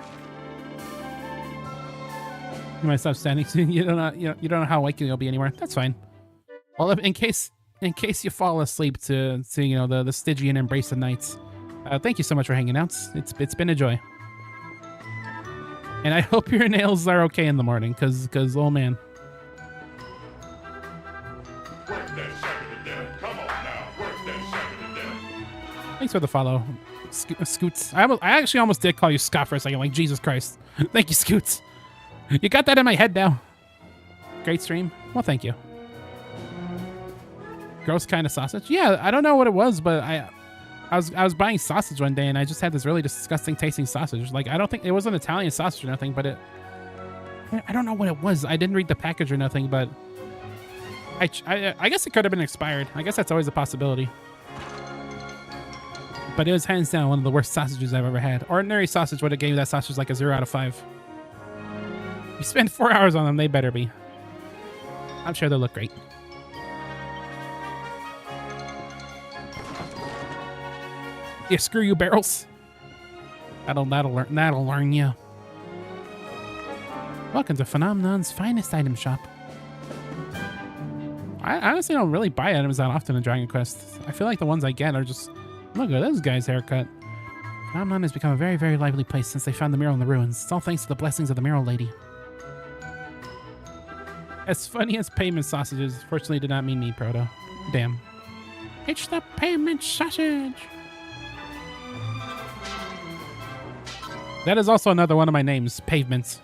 You might stop standing soon. You don't know how awake you'll be anymore. That's fine. Well, in case you fall asleep to the Stygian embrace of nights, thank you so much for hanging out. It's been a joy. And I hope your nails are okay in the morning, cause oh man. Thanks for the follow, Scoots. I actually almost did call you Scott for a second. Like, Jesus Christ. Thank you, Scoots. You got that in my head now. Great stream. Well, thank you. Gross kind of sausage. Yeah, I don't know what it was, but I was buying sausage one day and I just had this really disgusting tasting sausage. Like, I don't think it was an Italian sausage or nothing, but I don't know what it was. I didn't read the package or nothing, but I guess it could have been expired. I guess that's always a possibility. But it was hands down one of the worst sausages I've ever had. Ordinary sausage would have gave that sausage like a 0 out of 5. You spend 4 hours on them, they better be. I'm sure they'll look great. Yeah, screw you, barrels. That'll learn you. Welcome to Phenomenon's finest item shop. I honestly don't really buy items that often in Dragon Quest. I feel like the ones I get are just, look at this guy's haircut. Phenomenon has become a very, very lively place since they found the mural in the ruins. It's all thanks to the blessings of the mural lady. As funny as payment sausages, fortunately did not mean me, Proto. Damn. It's the payment sausage. That is also another one of my names, Pavements.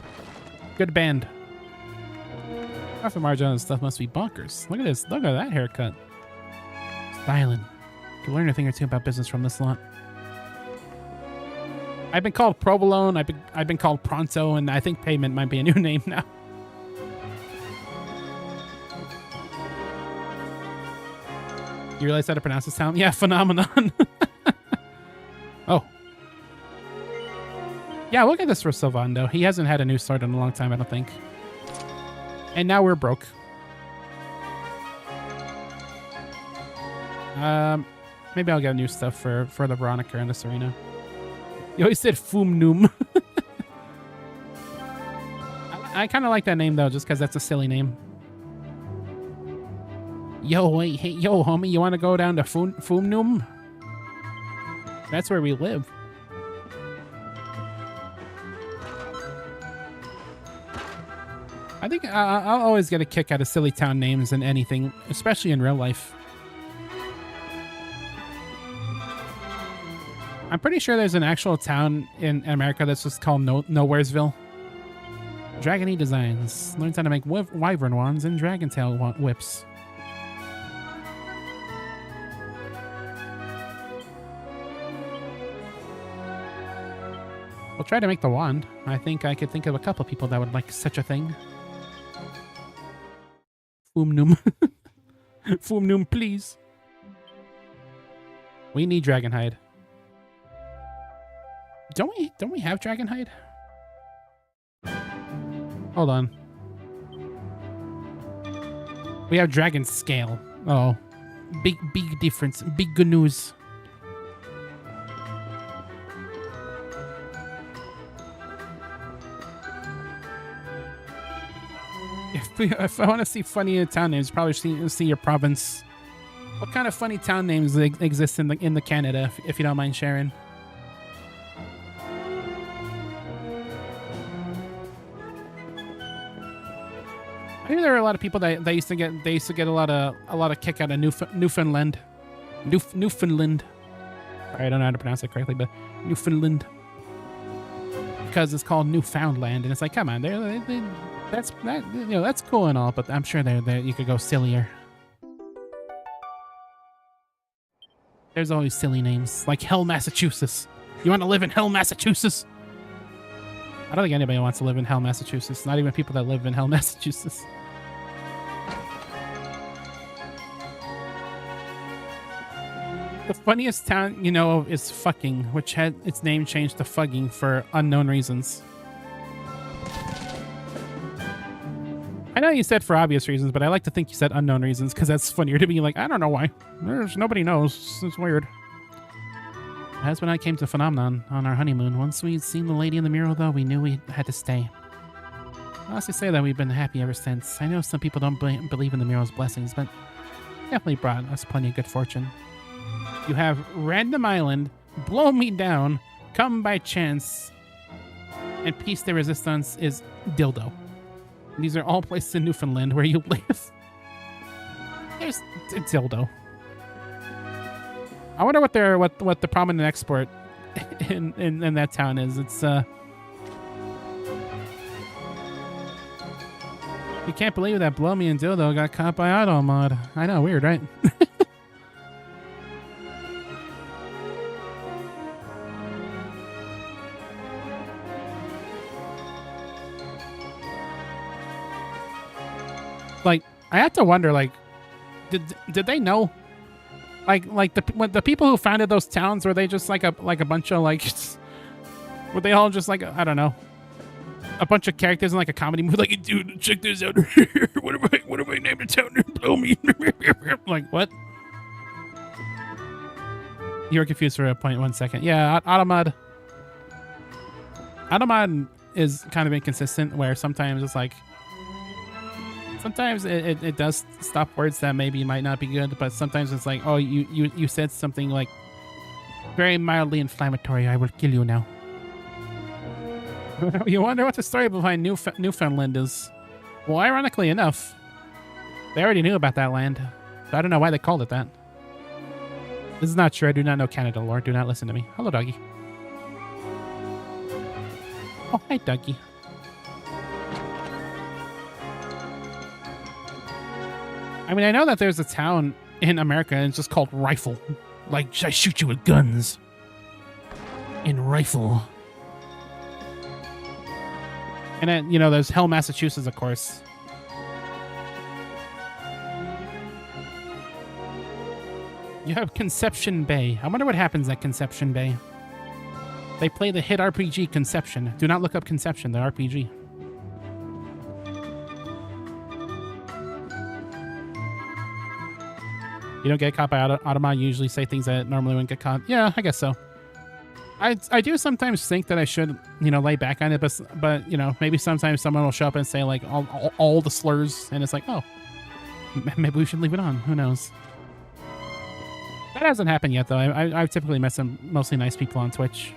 Good band. Profit margin on this stuff must be bonkers. Look at this. Look at that haircut. Styling. You can learn a thing or two about business from this lot. I've been called Provolone. I've been called Pronto, and I think Pavement might be a new name now. You realize how to pronounce this town? Yeah, Phenomenon. Oh. Yeah, look at this for Sylvando. He hasn't had a new sword in a long time, I don't think. And now we're broke. Maybe I'll get new stuff for the Veronica and the Serena. You always said Fumnum. I kind of like that name, though, just because that's a silly name. Yo, wait, hey, yo, homie, you want to go down to Fumnum? That's where we live. I think I'll always get a kick out of silly town names and anything, especially in real life. I'm pretty sure there's an actual town in America that's just called Nowheresville. Dragony Designs learns how to make wyvern wands and dragon tail whips. We'll try to make the wand. I think I could think of a couple people that would like such a thing. Fumnum. Fumnum, please. We need Dragonhide. Don't we have Dragonhide? Hold on. We have Dragon Scale. Oh. Big difference. Big good news. If I want to see funny town names, probably see your province. What kind of funny town names exist in the Canada, if you don't mind sharing? I think there were a lot of people that used to get a lot of kick out of Newfoundland. Newfoundland. Sorry, I don't know how to pronounce it correctly, but Newfoundland. Because it's called Newfoundland, and it's like, come on, that's cool and all, but I'm sure you could go sillier. There's always silly names, like Hell, Massachusetts. You want to live in Hell, Massachusetts? I don't think anybody wants to live in Hell, Massachusetts. Not even people that live in Hell, Massachusetts. The funniest town you know of is Fucking, which had its name changed to Fugging for unknown reasons. I know you said for obvious reasons, but I like to think you said unknown reasons because that's funnier to me. Like, I don't know why. Nobody knows. It's weird. My husband and I came to Phenomenon on our honeymoon. Once we'd seen the lady in the mural, though, we knew we had to stay. I honestly say that we've been happy ever since. I know some people don't believe in the mural's blessings, but definitely brought us plenty of good fortune. You have Random Island, Blow Me Down, Come by Chance, and Piece de Resistance is Dildo. These are all places in Newfoundland where you live. There's a dildo. I wonder what the prominent export in that town is. It's you can't believe that Blow Me and Dildo got caught by Auto Mod. I know, weird, right? Like, I have to wonder, like, did they know? Like the people who founded those towns, were they just like a bunch of like, were they all just like, I don't know, a bunch of characters in like a comedy movie? Like, dude, check this out. what if I named a town? Blow Me. Like, what? You were confused for a point 1 second. Yeah, Automod is kind of inconsistent, where sometimes it's like, sometimes it does stop words that maybe might not be good, but sometimes it's like, oh, you said something like very mildly inflammatory. I will kill you now. You wonder what the story behind Newfoundland is. Well, ironically enough, they already knew about that land. So I don't know why they called it that. This is not true. I do not know Canada lore. Do not listen to me. Hello, doggy. Oh, hi, doggy. I mean, I know that there's a town in America and it's just called Rifle. Like, I shoot you with guns. In Rifle. And then, you know, there's Hell, Massachusetts, of course. You have Conception Bay. I wonder what happens at Conception Bay. They play the hit RPG Conception. Do not look up Conception, the RPG. You don't get caught by Automa. You usually say things that normally wouldn't get caught. Yeah, I guess so. I do sometimes think that I should, you know, lay back on it, but you know, maybe sometimes someone will show up and say like all the slurs, and it's like, oh, maybe we should leave it on. Who knows? That hasn't happened yet, though. I've typically met some mostly nice people on Twitch.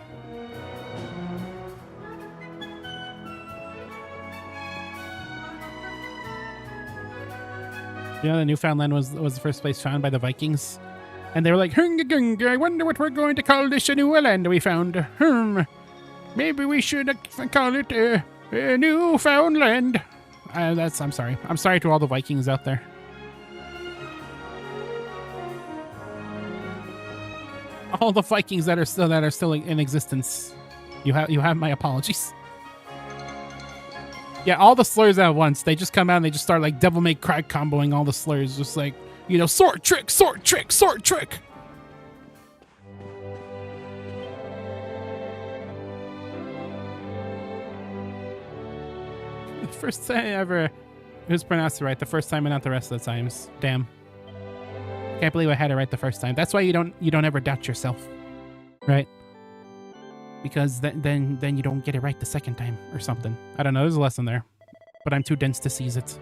You know, the Newfoundland was the first place found by the Vikings. And they were like, I wonder what we're going to call this new land we found. Maybe we should call it Newfoundland. I'm sorry. I'm sorry to all the Vikings out there. All the Vikings that are still in existence. You have my apologies. Yeah, all the slurs at once. They just come out and they just start like Devil May Cry comboing all the slurs. Just like, you know, sword trick, sword trick, sword trick. The first time ever it was pronounced right the first time and not the rest of the times. Damn. Can't believe I had it right the first time. That's why you don't ever doubt yourself. Right? Because then you don't get it right the second time or something. I don't know. There's a lesson there. But I'm too dense to seize it.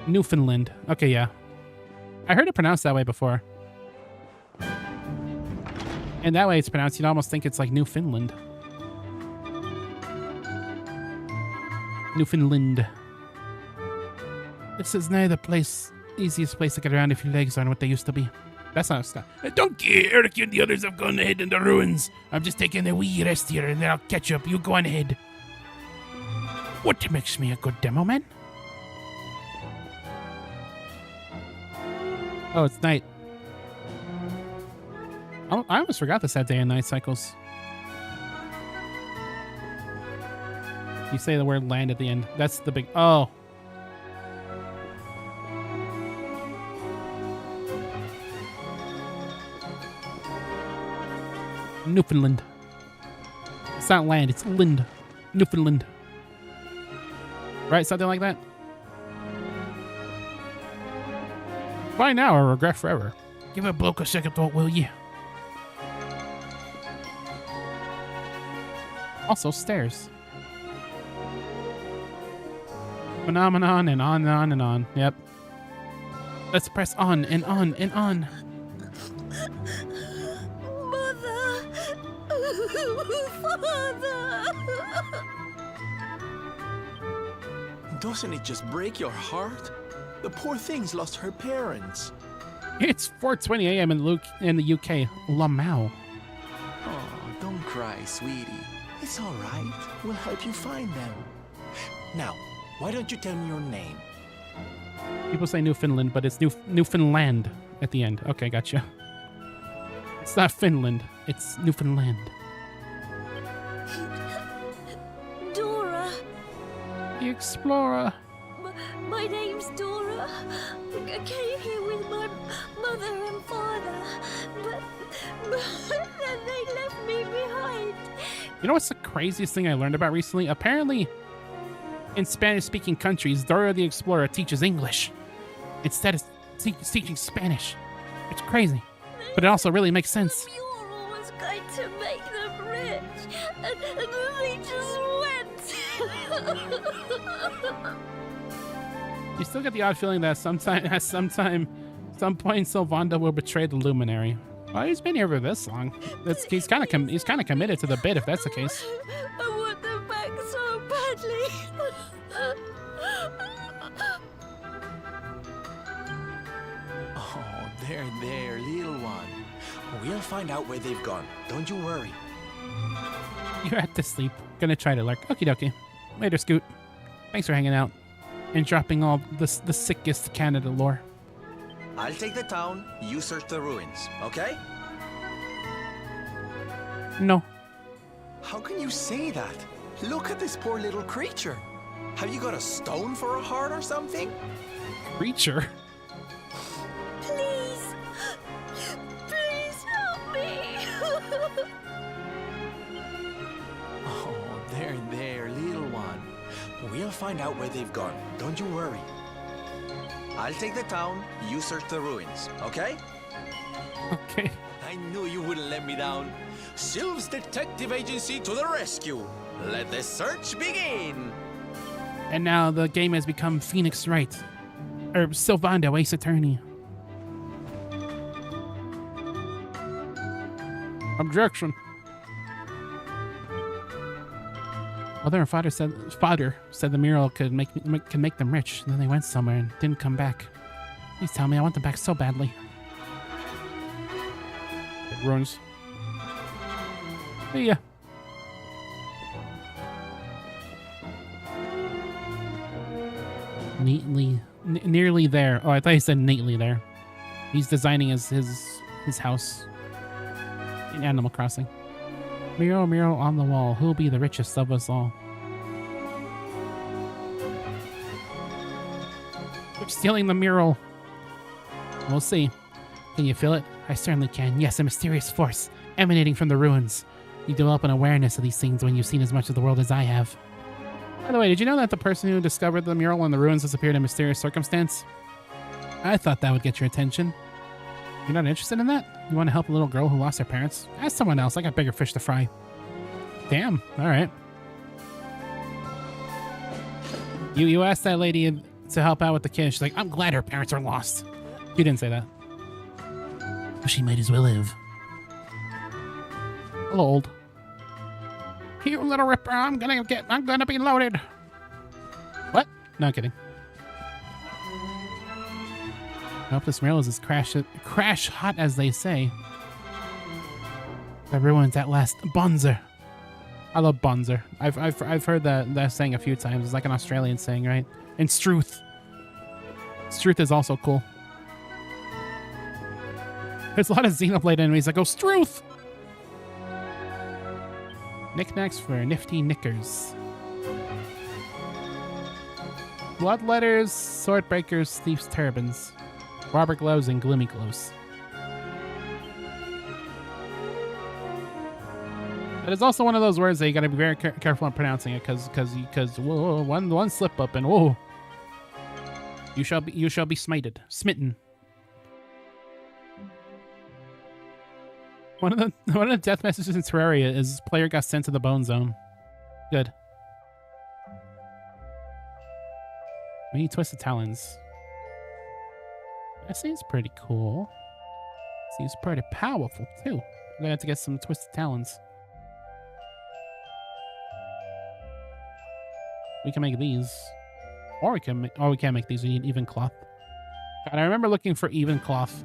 Newfoundland. Okay, yeah. I heard it pronounced that way before. And that way it's pronounced, you'd almost think it's like Newfoundland. Newfoundland. This is now the easiest place to get around if your legs aren't what they used to be. That's not stuff. Don't care. Eric and the others have gone ahead in the ruins. I'm just taking a wee rest here and then I'll catch up. You go on ahead. What makes me a good demo man? Oh, it's night. I almost forgot this had day and night cycles. You say the word land at the end. That's the big... Oh. Newfoundland. It's not land, it's Lind. Newfoundland. Right? Something like that? Buy now or regret forever. Give a bloke a second thought, will you? Also, stairs. Phenomenon and on and on and on. Yep. Let's press on and on and on. Father! Doesn't it just break your heart? The poor thing's lost her parents. It's 4:20 a.m. in the UK. Lamau. Oh, don't cry, sweetie. It's all right. We'll help you find them. Now, why don't you tell me your name? People say Newfoundland, but it's Newfoundland at the end. Okay, gotcha. It's not Finland. It's Newfoundland. Dora. The Explorer. My name's Dora. I came here with my mother and father, but then they left me behind. You know what's the craziest thing I learned about recently? Apparently, in Spanish-speaking countries, Dora the Explorer teaches English instead of teaching Spanish. It's crazy, but it also really makes sense. The mural was going to make them rich, and they just went. You still get the odd feeling that some point, Sylvanda will betray the Luminary. Well, he's been here for this long. He's kind of committed to the bit, if that's the case. I want them back so badly. Oh, there, little one. We'll find out where they've gone. Don't you worry. You're at to sleep. Gonna try to lurk. Okie dokie. Later, Scoot. Thanks for hanging out and dropping all the sickest Canada lore. I'll take the town, you search the ruins, okay? No. How can you say that? Look at this poor little creature. Have you got a stone for a heart or something? Creature? Please help me. Oh, there, little one. We'll find out where they've gone. Don't you worry. I'll take the town, you search the ruins, okay? Okay. I knew you wouldn't let me down. Sylv's Detective Agency to the rescue. Let the search begin. And now the game has become Phoenix Wright. Or Sylvando, Ace Attorney. Objection. Mother and father said the mural could make them rich. And then they went somewhere and didn't come back. Please tell me, I want them back so badly. It ruins. See ya. Nearly there. Oh, I thought he said neatly there. He's designing his house in Animal Crossing. Mural on the wall. Who'll be the richest of us all? We're stealing the mural. We'll see. Can you feel it? I certainly can. Yes, a mysterious force emanating from the ruins. You develop an awareness of these things when you've seen as much of the world as I have. By the way, did you know that the person who discovered the mural in the ruins disappeared in mysterious circumstance? I thought that would get your attention. You're not interested in that? You want to help a little girl who lost her parents? Ask someone else. I got bigger fish to fry. Damn. All right. You asked that lady to help out with the kid. She's like, I'm glad her parents are lost. You didn't say that. Well, she might as well have. A little old. You little ripper, I'm gonna be loaded. What? No, kidding. I hope this mural is as crash hot as they say. The ruins at last. Bonzer. I love Bonzer. I've heard that saying a few times. It's like an Australian saying, right? And Struth. Struth is also cool. There's a lot of Xenoblade enemies that go Struth. Knickknacks for nifty knickers. Bloodletters, swordbreakers, thieves' turbans. Robber gloves and gloomy gloves. It is also one of those words that you got to be very careful in pronouncing it, because one slip up and whoa, you shall be smitten. One of the death messages in Terraria is player got sent to the bone zone. Good. We need twisted talons. That seems pretty cool. Seems pretty powerful too. I'm gonna have to get some twisted talons. We can make these, or we can't make these. We need even cloth. God, I remember looking for even cloth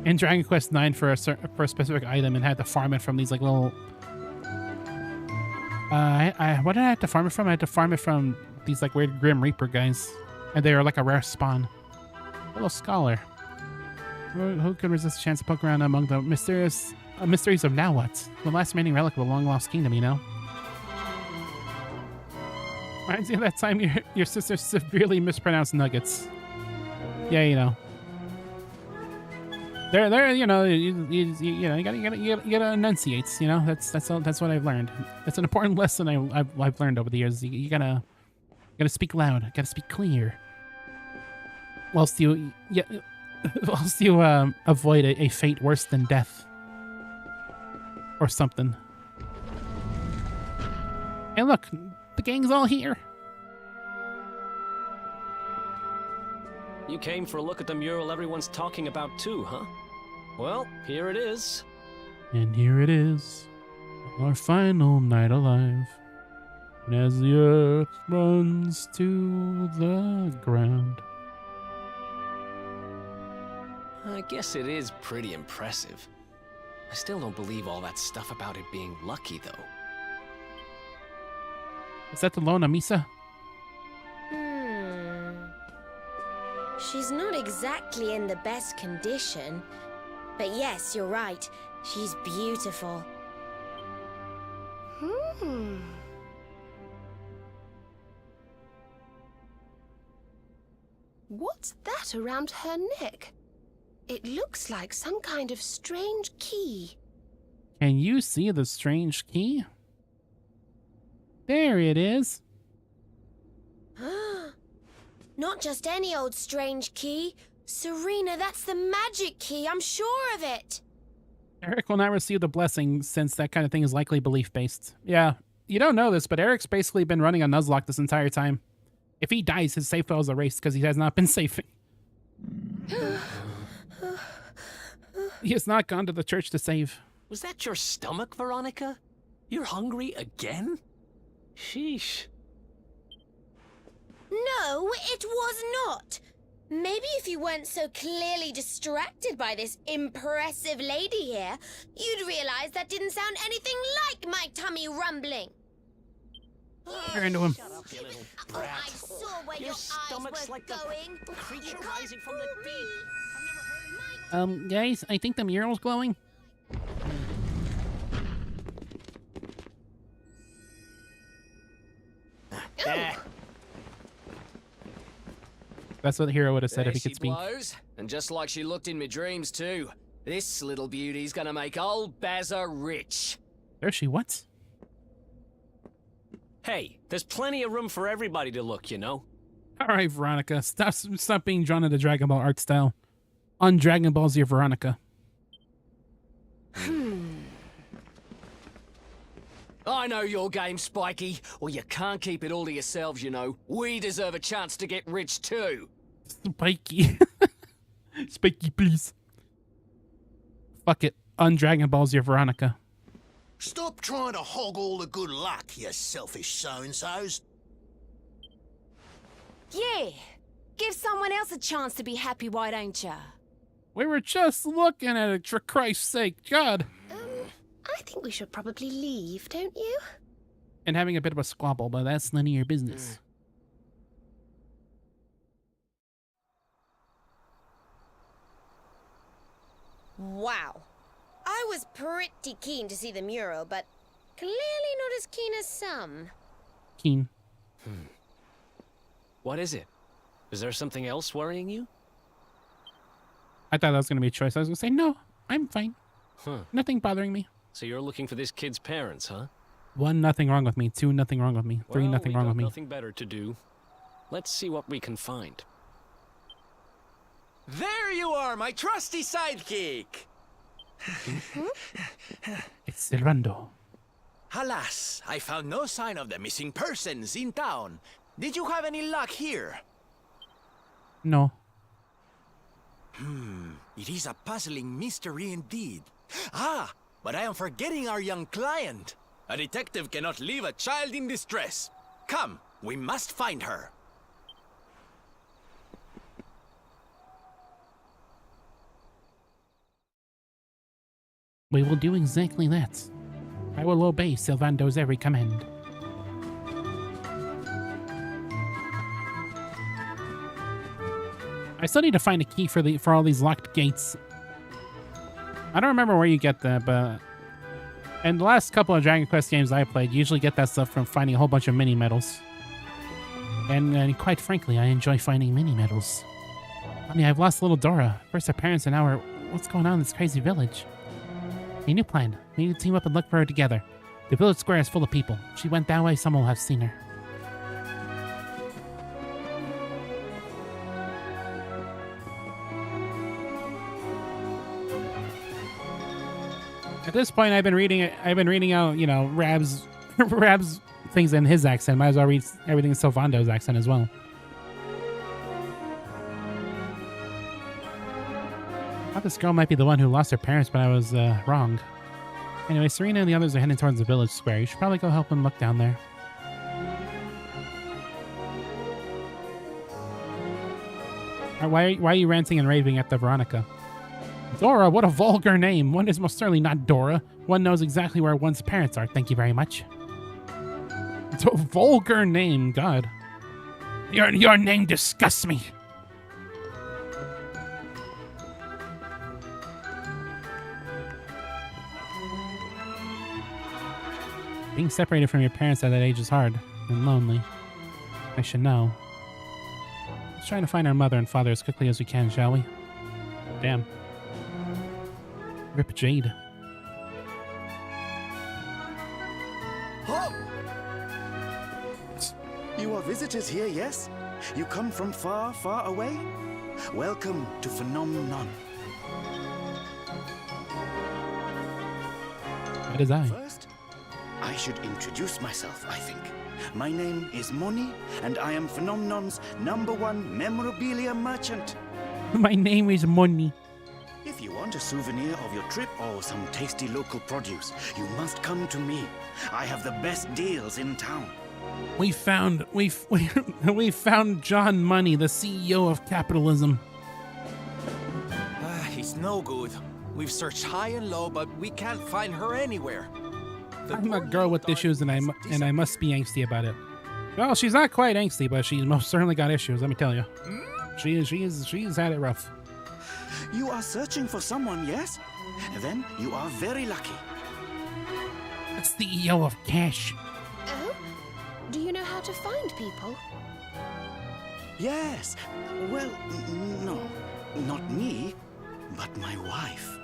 in Dragon Quest 9 for a specific item and had to farm it from these like little. What did I have to farm it from? I had to farm it from these like weird Grim Reaper guys, and they were like a rare spawn. Little scholar. Who could resist a chance to poke around among the mysteries of now what? The last remaining relic of a long lost kingdom, you know. Reminds you of that time your sister severely mispronounced nuggets. Yeah, you know. They're you know you gotta enunciate. You know that's what I've learned. That's an important lesson I've learned over the years. You gotta speak loud. Gotta speak clear. Whilst you avoid a fate worse than death or something. Hey, look, the gang's all here. You came for a look at the mural everyone's talking about too, huh? Well, here it is. And here it is, our final night alive. And as the earth runs to the ground. I guess it is pretty impressive. I still don't believe all that stuff about it being lucky, though. Is that the Lona Misa? She's not exactly in the best condition. But yes, you're right. She's beautiful. What's that around her neck? It looks like some kind of strange key. Can you see the strange key? There it is. Not just any old strange key. Serena, that's the magic key. I'm sure of it. Eric will not receive the blessing since that kind of thing is likely belief-based. Yeah, you don't know this, but Eric's basically been running a Nuzlocke this entire time. If he dies, his save file is erased because he has not been safing. He has not gone to the church to save. Was that your stomach, Veronica? You're hungry again? Sheesh. No, it was not. Maybe if you weren't so clearly distracted by this impressive lady here, you'd realize that didn't sound anything like my tummy rumbling. Turn into him. Shut up, you little Oh, brat. I saw where your stomach's eyes were like going. the creature You can't rising from the fool deep. me. I've never heard Guys, I think the mural's glowing. That's what the hero would have said if he could speak. Blows, and just like she looked in my dreams too. This little beauty's gonna make old Bazza rich. There she what? Hey, there's plenty of room for everybody to look, you know. All right, Veronica, stop being drawn into Dragon Ball art style. On Dragon Ball Z, Veronica. I know your game, Spiky. Well, you can't keep it all to yourselves, you know. We deserve a chance to get rich too. Spiky. Spiky, please. Fuck it. On Dragon Ball Z, Veronica. Stop trying to hog all the good luck, you selfish so-and-sos. Yeah. Give someone else a chance to be happy, why don't ya? We were just looking at it, for Christ's sake. God. I think we should probably leave, don't you? And having a bit of a squabble, but that's none of your business. Wow. I was pretty keen to see the mural, but clearly not as keen as some. Keen. What is it? Is there something else worrying you? I thought that was going to be a choice. I was going to say, no, I'm fine. Nothing bothering me. So you're looking for this kid's parents, huh? 1, nothing wrong with me. 2, nothing wrong with me. 3, nothing wrong with me. Nothing better to do. Let's see what we can find. There you are, my trusty sidekick! It's Servando. Alas, I found no sign of the missing persons in town. Did you have any luck here? No. It is a puzzling mystery indeed. Ah, but I am forgetting our young client. A detective cannot leave a child in distress. Come, we must find her. We will do exactly that. I will obey Sylvando's every command. I still need to find a key for all these locked gates. I don't remember where you get that, but in the last couple of Dragon Quest games I played, you usually get that stuff from finding a whole bunch of mini medals. And quite frankly, I enjoy finding mini medals. Honey, I've lost little Dora. First her parents and now her... What's going on in this crazy village? A new plan. We need to team up and look for her together. The village square is full of people. If she went that way, someone will have seen her. At this point, I've been reading out, you know, Rab's things in his accent. Might as well read everything in Sylvando's accent as well. I thought this girl might be the one who lost her parents, but I was wrong. Anyway, Serena and the others are heading towards the village square. You should probably go help them look down there. Why are you ranting and raving at the Veronica? Dora, what a vulgar name. One is most certainly not Dora. One knows exactly where one's parents are. Thank you very much. It's a vulgar name, God. Your name disgusts me. Being separated from your parents at that age is hard and lonely. I should know. Let's try to find our mother and father as quickly as we can, shall we? Damn. Rip Jade. Oh! You are visitors here, yes? You come from far, far away? Welcome to Phenomenon. That is I. First, I should introduce myself, I think. My name is Moni, and I am Phenomenon's #1 memorabilia merchant. My name is Moni. If you want a souvenir of your trip or some tasty local produce, you must come to me. I have the best deals in town. We found John Money, the CEO of capitalism. He's no good. We've searched high and low, but we can't find her anywhere. I'm a girl with issues, and I must be angsty about it. Well, she's not quite angsty, but she's most certainly got issues. Let me tell you, she's had it rough. You are searching for someone, yes? Then you are very lucky. The CEO of Cash. Oh? Do you know how to find people? Yes. Well, no. Not me, but my wife.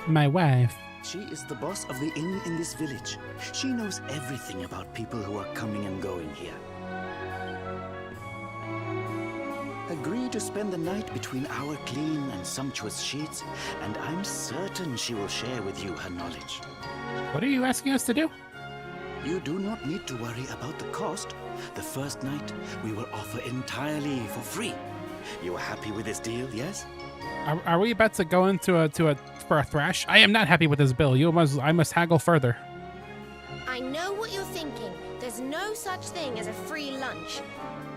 My wife? She is the boss of the inn in this village. She knows everything about people who are coming and going here. Agree to spend the night between our clean and sumptuous sheets, and I'm certain she will share with you her knowledge. What are you asking us to do? You do not need to worry about the cost. The first night we will offer entirely for free. You are happy with this deal, yes? Are we about to go into for a thrash? I am not happy with this bill. I must haggle further. I know what you're thinking. There's no such thing as a free lunch.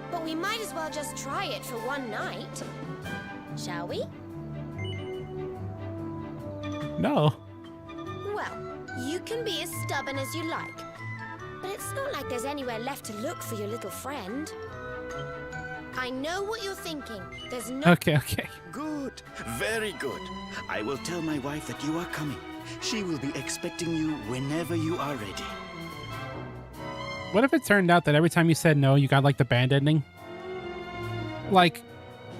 But we might as well just try it for one night. Shall we? No. Well, you can be as stubborn as you like. But it's not like there's anywhere left to look for your little friend. I know what you're thinking. There's no... Okay. Good. Very good. I will tell my wife that you are coming. She will be expecting you whenever you are ready. What if it turned out that every time you said no, you got like the band ending? Like,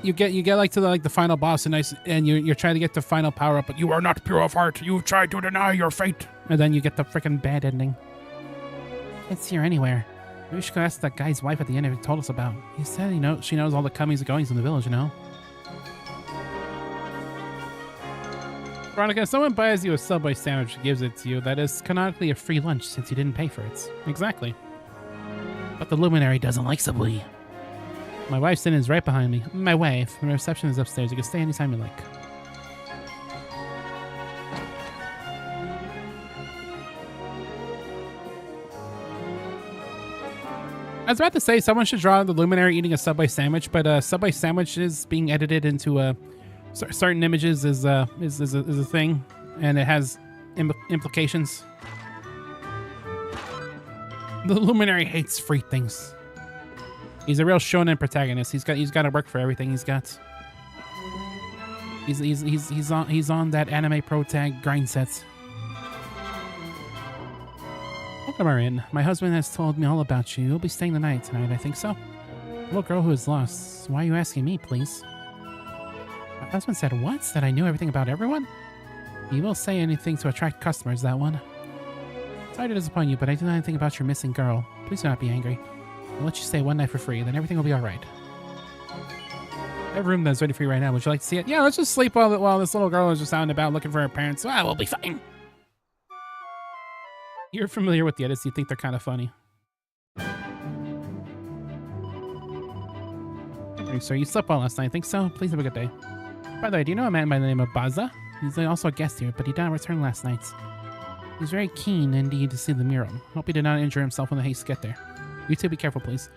you get like to the final boss and you're trying to get the final power up, but you are not pure of heart. You tried to deny your fate, and then you get the freaking band ending. Can't see her anywhere. Maybe we should go ask that guy's wife at the end if he told us about. He said she knows all the comings and goings in the village, you know. Veronica, if someone buys you a Subway sandwich and gives it to you, that is canonically a free lunch since you didn't pay for it. Exactly. But the luminary doesn't like Subway. My wife's in is right behind me. My wife. The reception is upstairs. You can stay anytime you like. I was about to say someone should draw the luminary eating a Subway sandwich, but Subway sandwiches being edited into certain images is a thing, and it has implications. The Luminary hates free things. He's a real shonen protagonist. He's got to work for everything he's got. He's on that anime pro tag grind set. Welcome, Marin. My husband has told me all about you. You'll be staying the night tonight, I think so. Little girl who is lost. Why are you asking me, please? My husband said what? That I knew everything about everyone? He will say anything to attract customers, that one. Sorry to disappoint you, but I didn't know anything about your missing girl. Please do not be angry. I'll let you stay one night for free, then everything will be alright. I have a room that's ready for you right now. Would you like to see it? Yeah, let's just sleep while this little girl is just out and about looking for her parents. Ah, we'll be fine. You're familiar with the edits. You think they're kind of funny. Hey, sir, you slept well last night. I think so. Please have a good day. By the way, do you know a man by the name of Baza? He's also a guest here, but he did not return last night. He's very keen indeed to see the mural. Hope he did not injure himself on the haste to get there. You two be careful, please.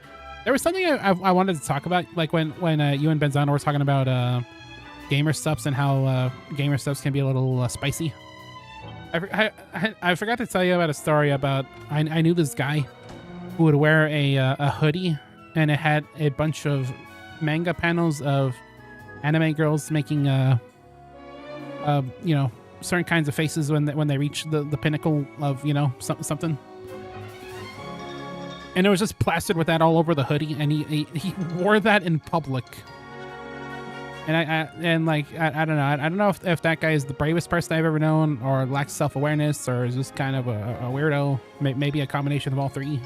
There was something I wanted to talk about, like when you and Benzano were talking about gamer subs and how gamer subs can be a little spicy. I forgot to tell you about a story about I knew this guy who would wear a hoodie and it had a bunch of manga panels of anime girls making you know, certain kinds of faces when they reach the pinnacle of, you know, something. And it was just plastered with that all over the hoodie, and he wore that in public. And I don't know. I don't know if that guy is the bravest person I've ever known, or lacks self-awareness, or is just kind of a weirdo. Maybe a combination of all three.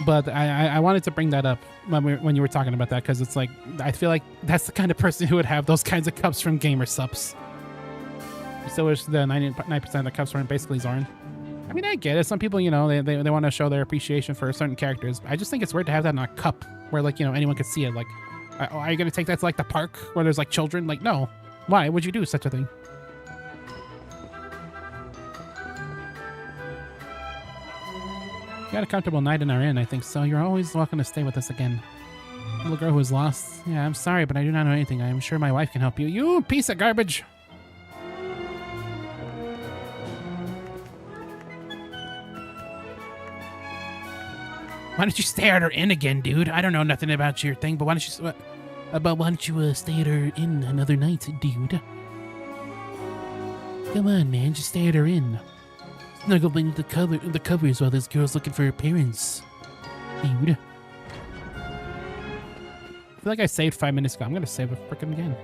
But I wanted to bring that up when you were talking about that, because it's like, I feel like that's the kind of person who would have those kinds of cups from gamer subs. I still wish the 99% of the cups were basically Zoran. I mean, I get it. Some people, you know, they want to show their appreciation for certain characters. I just think it's weird to have that in a cup where, like, you know, anyone could see it. Like, are you going to take that to, like, the park where there's, like, children? Like, no. Why would you do such a thing? You got a comfortable night in our inn, I think, so you're always welcome to stay with us again. Little girl who was lost. Yeah, I'm sorry, but I do not know anything. I'm sure my wife can help you. You piece of garbage! Why don't you stay at her inn again, dude? I don't know nothing about your thing, but why don't you stay at her inn another night, dude? Come on, man, just stay at her inn. Snuggle beneath the covers while this girl's looking for her parents, dude. I feel like I saved 5 minutes ago. I'm gonna save it frickin' again.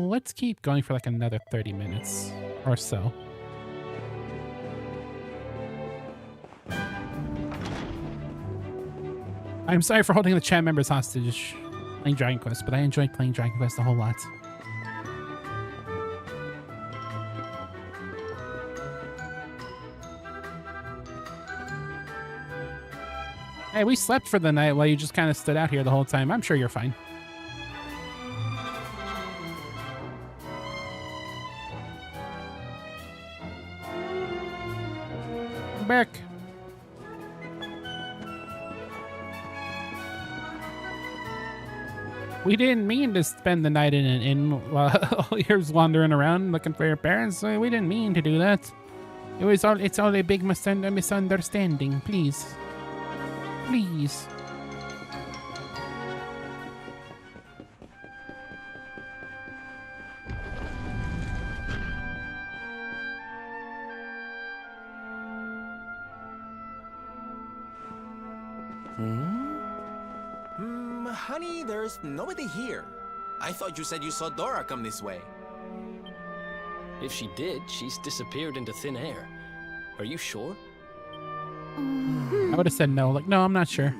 Let's keep going for like another 30 minutes or so. I'm sorry for holding the chat members hostage playing Dragon Quest, but I enjoyed playing Dragon Quest a whole lot. Hey, we slept for the night while you just kind of stood out here the whole time. I'm sure you're fine. Back. We didn't mean to spend the night in an inn while you're wandering around looking for your parents. We didn't mean to do that. It's all a big misunderstanding. Please. Please. Honey, there's nobody here. I thought you said you saw Dora come this way. If she did, she's disappeared into thin air. Are you sure? I would have said no. Like, no, I'm not sure.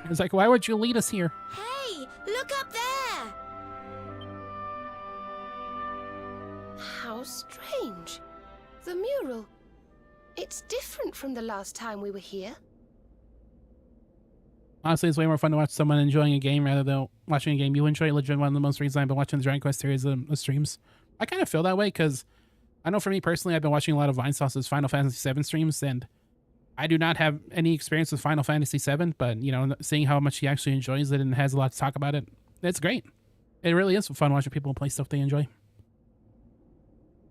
I was like, why would you lead us here? Hey, look up there! How strange. The mural. It's different from the last time we were here. Honestly, it's way more fun to watch someone enjoying a game rather than watching a game you enjoy. Legit, one of the most reasons I've been watching the Dragon Quest series of streams. I kind of feel that way because I know for me personally, I've been watching a lot of Vine Sauce's Final Fantasy VII streams, and I do not have any experience with Final Fantasy VII, but, you know, seeing how much he actually enjoys it and has a lot to talk about it, it's great. It really is fun watching people play stuff they enjoy.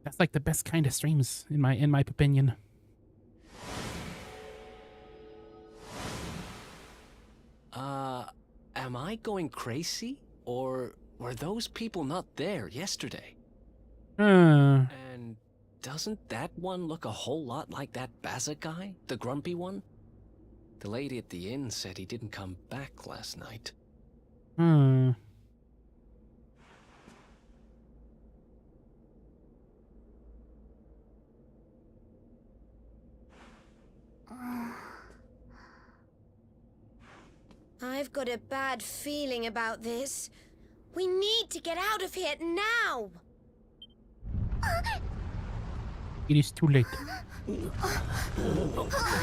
That's like the best kind of streams, in my opinion. Am I going crazy? Or were those people not there yesterday? And doesn't that one look a whole lot like that Baza guy? The grumpy one? The lady at the inn said he didn't come back last night. I've got a bad feeling about this. We need to get out of here now! It is too late.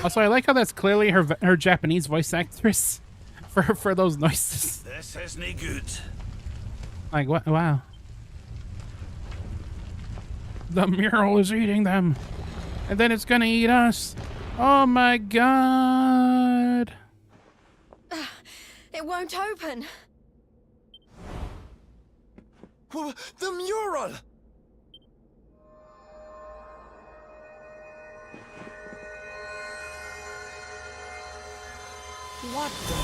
Also, I like how that's clearly her Japanese voice actress for those noises. This isn't good. Like, what? Wow. The mural is eating them. And then it's gonna eat us. Oh my god. It won't open. The mural! What the?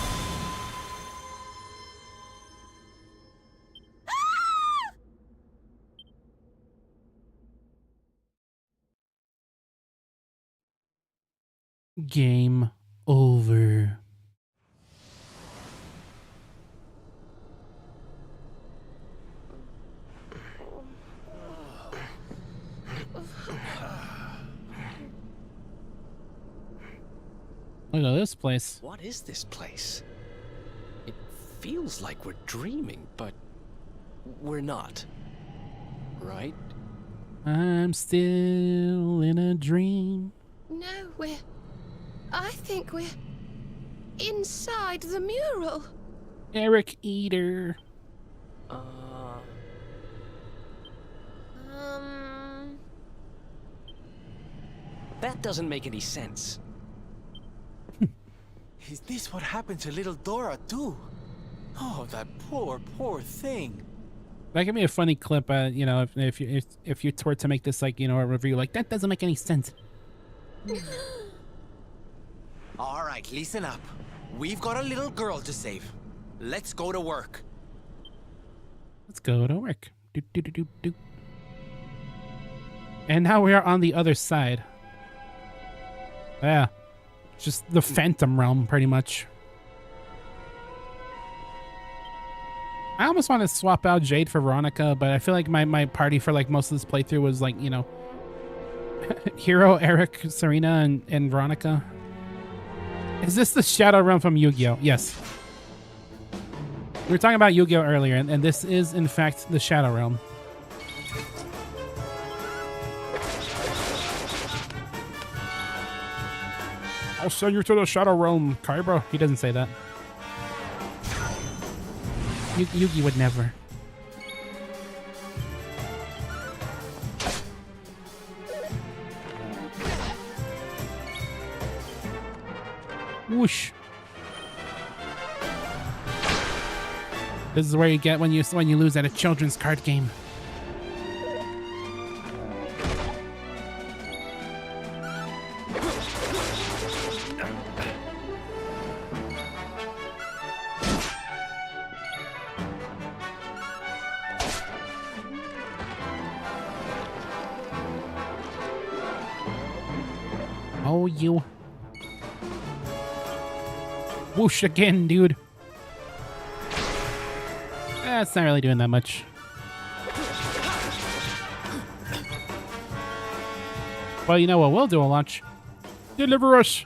Game over. Look at this place. What is this place? It feels like we're dreaming, but we're not. Right? I'm still in a dream. No, I think we're inside the mural. Eric Eater. That doesn't make any sense. Is this what happened to little Dora too? Oh, that poor thing. That could be a funny clip, you know, if you were to make this like, you know, a review like that doesn't make any sense. All right, listen up. We've got a little girl to save. Let's go to work. Let's go to work. Do, do, do, do, do. And now we are on the other side. Yeah. Just the Phantom Realm, pretty much. I almost want to swap out Jade for Veronica, but I feel like my party for like most of this playthrough was like, you know, Hero, Eric, Serena, and Veronica. Is this the Shadow Realm from Yu-Gi-Oh? Yes. We were talking about Yu-Gi-Oh earlier, and this is in fact the Shadow Realm. I'll send you to the Shadow Realm, Kaiba. He doesn't say that. Yugi would never. Whoosh. This is where you get when you lose at a children's card game. Oh, you. Whoosh again, dude. That's not really doing that much. Well, you know what we'll do a launch? Deliver us!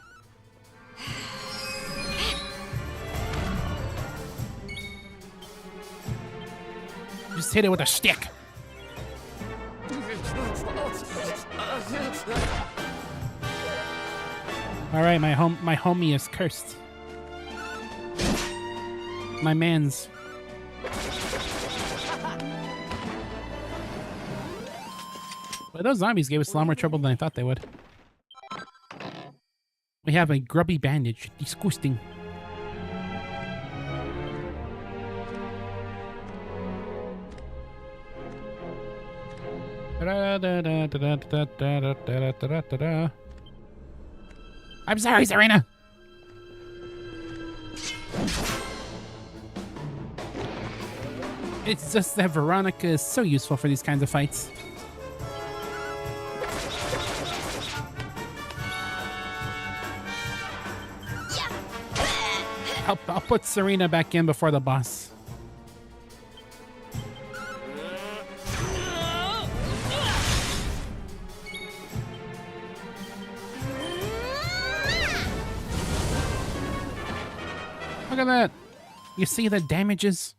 Just hit it with a stick. All right, my homie is cursed. My man's. But those zombies gave us a lot more trouble than I thought they would. We have a grubby bandage. Disgusting. I'm sorry, Serena. It's just that Veronica is so useful for these kinds of fights. I'll put Serena back in before the boss. Look at that. You see the damages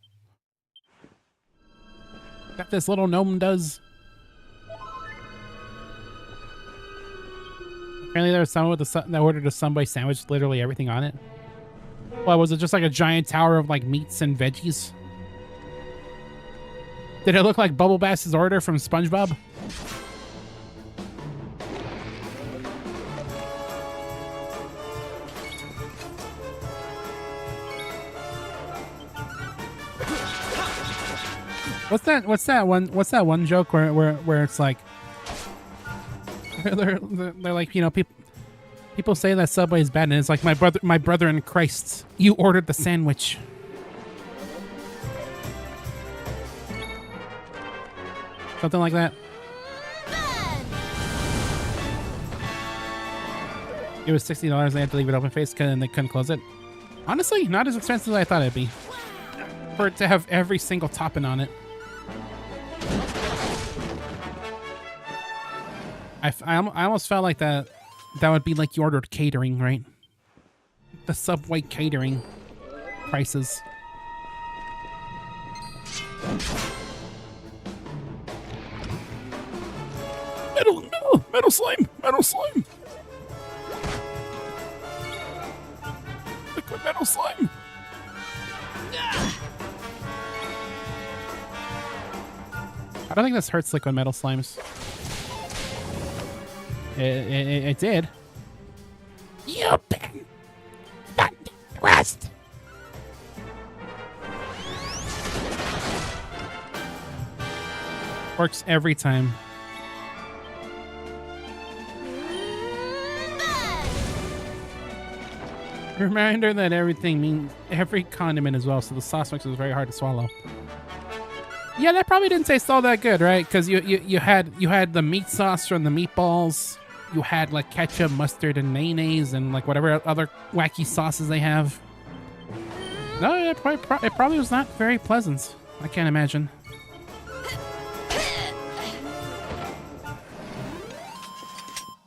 that this little gnome does? Apparently there was someone with that ordered a Subway sandwich, literally everything on it. Well, was it just like a giant tower of like meats and veggies? Did it look like Bubble Bass's order from SpongeBob? What's that one joke where it's like they're like, you know, people say that Subway is bad, and it's like, my brother in Christ, you ordered the sandwich. Something like that. It was $60. They had to leave it open faced and they couldn't close it. Honestly, not as expensive as I thought it'd be. For it to have every single topping on it. I almost felt like that would be like you ordered catering, right? The Subway catering prices. Metal slime! Metal slime! Liquid metal slime! I don't think this hurts liquid metal slimes. It did. You've been rest. Works every time. Reminder that everything means every condiment as well, so the sauce mix is very hard to swallow. Yeah, that probably didn't taste all that good, right? Because you had the meat sauce from the meatballs. You had like ketchup, mustard, and mayonnaise, and like whatever other wacky sauces they have. No, it probably was not very pleasant. I can't imagine.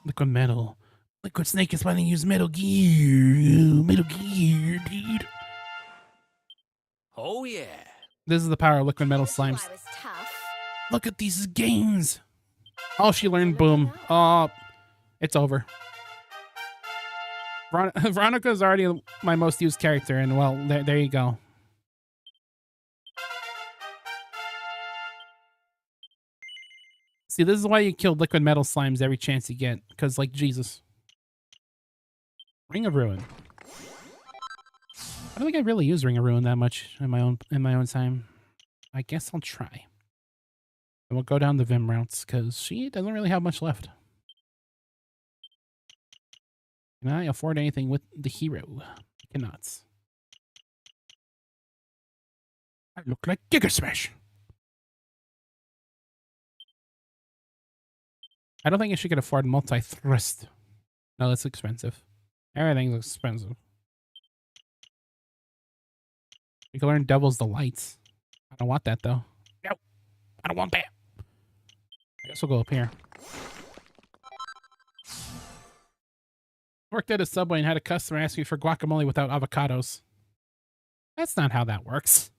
Liquid metal. Liquid Snake is planning to use Metal Gear. Metal Gear, dude. Oh, yeah. This is the power of liquid metal slimes. Look at these games. Oh, she learned boom. Oh, it's over. Veronica's already my most used character, and well, there you go. See, this is why you kill liquid metal slimes every chance you get, because like Jesus. Ring of Ruin. I don't think I really use Ring of Ruin that much in my own time. I guess I'll try. And we'll go down the Vim routes because she doesn't really have much left. Can I afford anything with the hero? I cannot. I look like Giga Smash. I don't think she could afford multi-thrust. No, that's expensive. Everything's expensive. We can learn Devil's Delights. I don't want that, though. No, I don't want that. I guess we'll go up here. Worked at a Subway and had a customer ask me for guacamole without avocados. That's not how that works.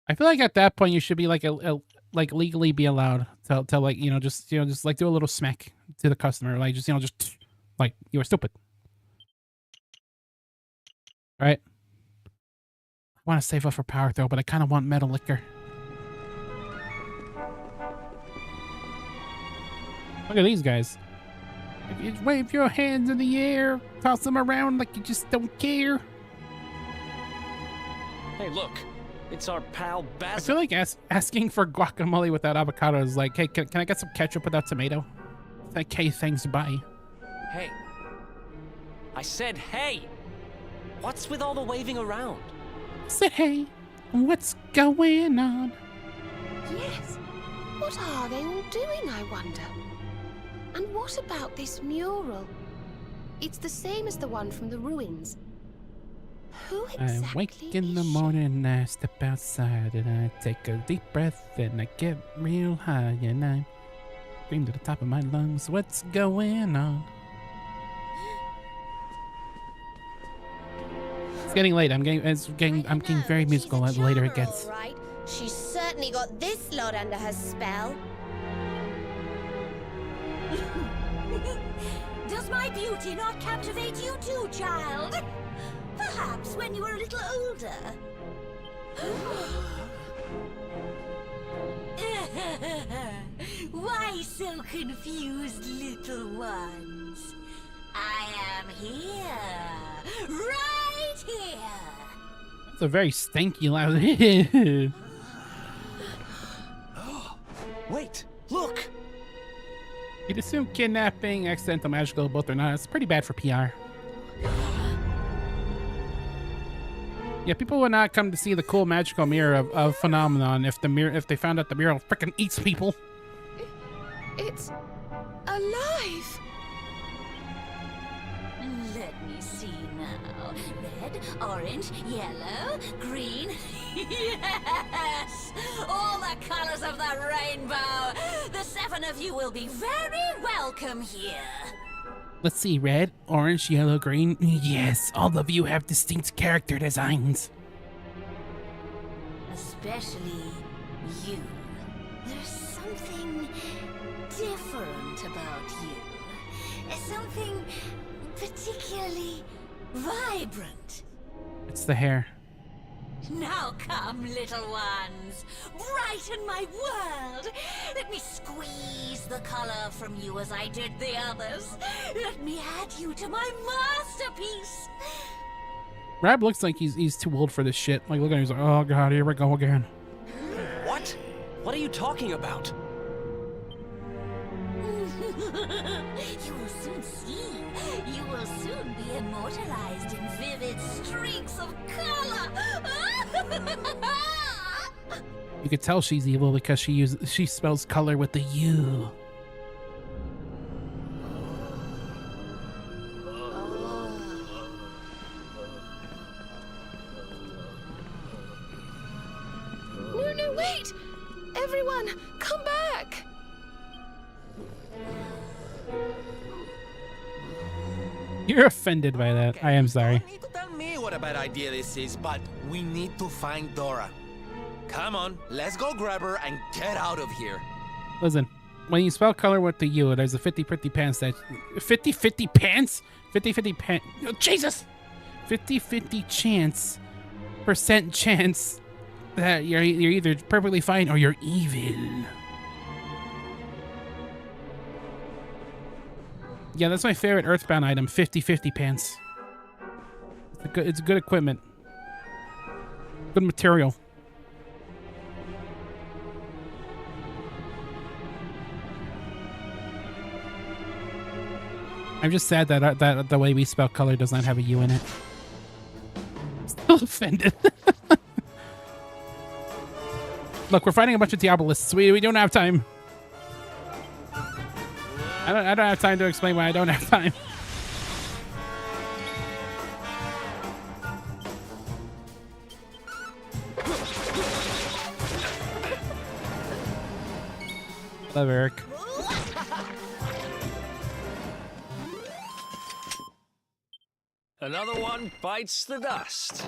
I feel like at that point you should be like like legally be allowed to like, just like do a little smack to the customer, like just like you were stupid. Right? I want to save up for power throw, but I kind of want metal liquor. Look at these guys. If you wave your hands in the air, toss them around like you just don't care. Hey, look. It's our pal Basil. I feel like asking for guacamole without avocado is like, hey, can I get some ketchup without tomato? It's like, hey, thanks, bye. Hey. I said hey. What's with all the waving around? Said hey. What's going on? Yes. What are they all doing, I wonder? And what about this mural? It's the same as the one from the ruins. Who exactly I wake in the morning, I step outside, and I take a deep breath, and I get real high, and I scream to the top of my lungs, what's going on? It's getting late. I'm getting very musical as later it gets. Right. She's certainly got this lot under her spell. Does my beauty not captivate you too, child? Perhaps when you were a little older. Why so confused, little ones? I am here, right here. It's a very stanky loud. Wait, look! You'd assume kidnapping, accidental magical, both are not. It's pretty bad for PR. Yeah, people would not come to see the cool magical mirror of Phenomenon if they found out the mural frickin' eats people. It's alive. Let me see now. Red, orange, yellow, green. Yes! All the colors of the rainbow. The 7 of you will be very welcome here. Let's see, red, orange, yellow, green. Yes, all of you have distinct character designs. Especially you. There's something different about you. Something particularly vibrant. It's the hair. Now come, little ones. Brighten my world. Let me squeeze the color from you as I did the others. Let me add you to my masterpiece. Rab looks like he's too old for this shit. Like, look at him, he's like, oh god, here we go again. What? What are you talking about? You will soon see. You will soon be immortalized in vivid streaks of color. You could tell she's evil because she spells color with the U. No, wait! Everyone, come back! You're offended by that. I am sorry. You don't need to tell me what a bad idea this is, but we need to find Dora. Come on, let's go grab her and get out of here. Listen, when you spell color with the U, there's a 50-50 pants that... 50-50 pants? 50-50 pants... Oh, Jesus! 50-50 chance that you're either perfectly fine or you're evil. Yeah, that's my favorite Earthbound item, 50-50 pants. It's good equipment. Good material. I'm just sad that the way we spell color does not have a U in it. Still offended. Look, we're fighting a bunch of Diabolists. We don't have time. I don't have time to explain why I don't have time. Love Eric. Another one bites the dust.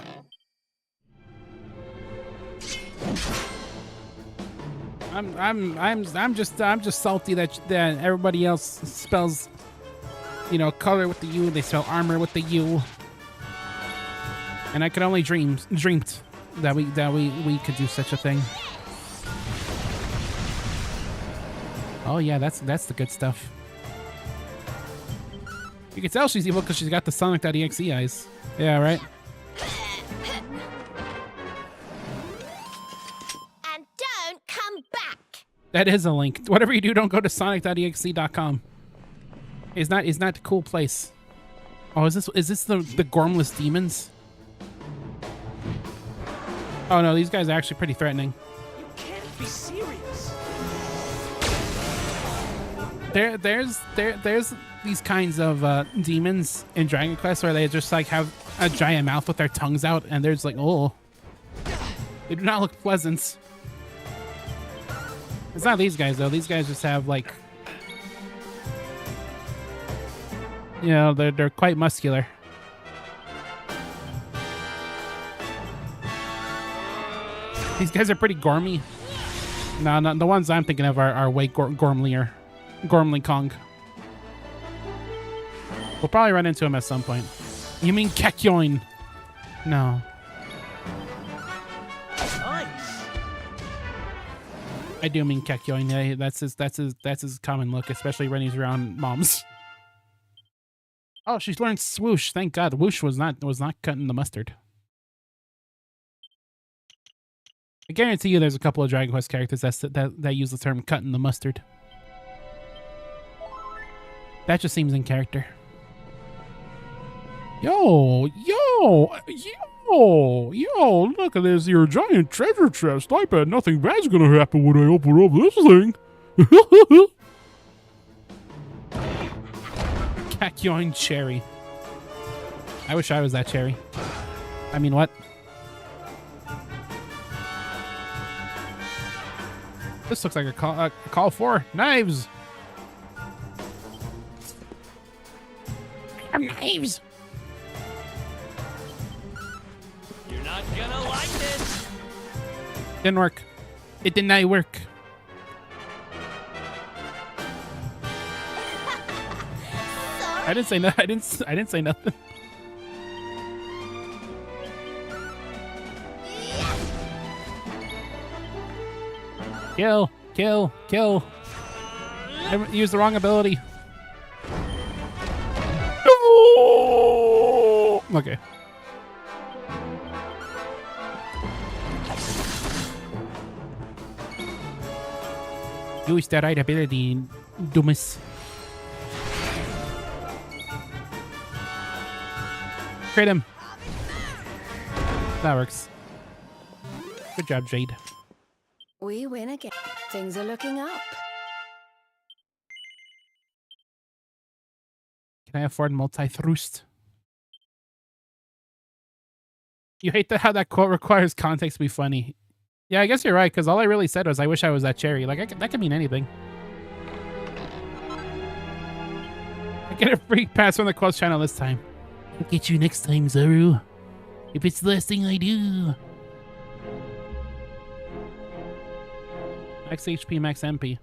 I'm just salty that everybody else spells, you know, color with the U. They spell armor with the U, and I could only dreamed that we could do such a thing. Oh yeah, that's the good stuff. You can tell she's evil because she's got the Sonic.exe eyes. Yeah, right? And don't come back. That is a link. Whatever you do, don't go to sonic.exe.com. It's not a cool place. Oh, is this the Gormless demons? Oh no, these guys are actually pretty threatening. You can't be serious. There's these kinds of demons in Dragon Quest where they just like have a giant mouth with their tongues out, and they're just like, oh, they do not look pleasant. It's not these guys though. These guys just have like, you know, they're quite muscular. These guys are pretty gormy. No, the ones I'm thinking of are way gormlier. Gormly Kong. We'll probably run into him at some point. You mean Kekyoin? No. Nice. I do mean Kekyoin. Yeah, that's his common look, especially when he's around moms. Oh, she's learned swoosh. Thank God. Whoosh was not cutting the mustard. I guarantee you there's a couple of Dragon Quest characters that use the term cutting the mustard. That just seems in character. Yo, look at this, your giant treasure chest. I bet nothing bad's gonna happen when I open up this thing. Kakyoin cherry. I wish I was that cherry. I mean, what? This looks like a call for knives. Knives. You're not gonna like this. Didn't work. It did not work. I didn't say no. I didn't say nothing. Kill! Kill! Kill! I used the wrong ability. Okay. Use the right ability, dumbass. Crit him. That works. Good job, Jade. We win again. Things are looking up. Can I afford multi-thrust? You hate how that quote requires context to be funny. Yeah, I guess you're right, because all I really said was, I wish I was that cherry. Like, that could mean anything. I get a free pass from the Quest channel this time. I'll get you next time, Zaru. If it's the last thing I do. Max HP, max MP.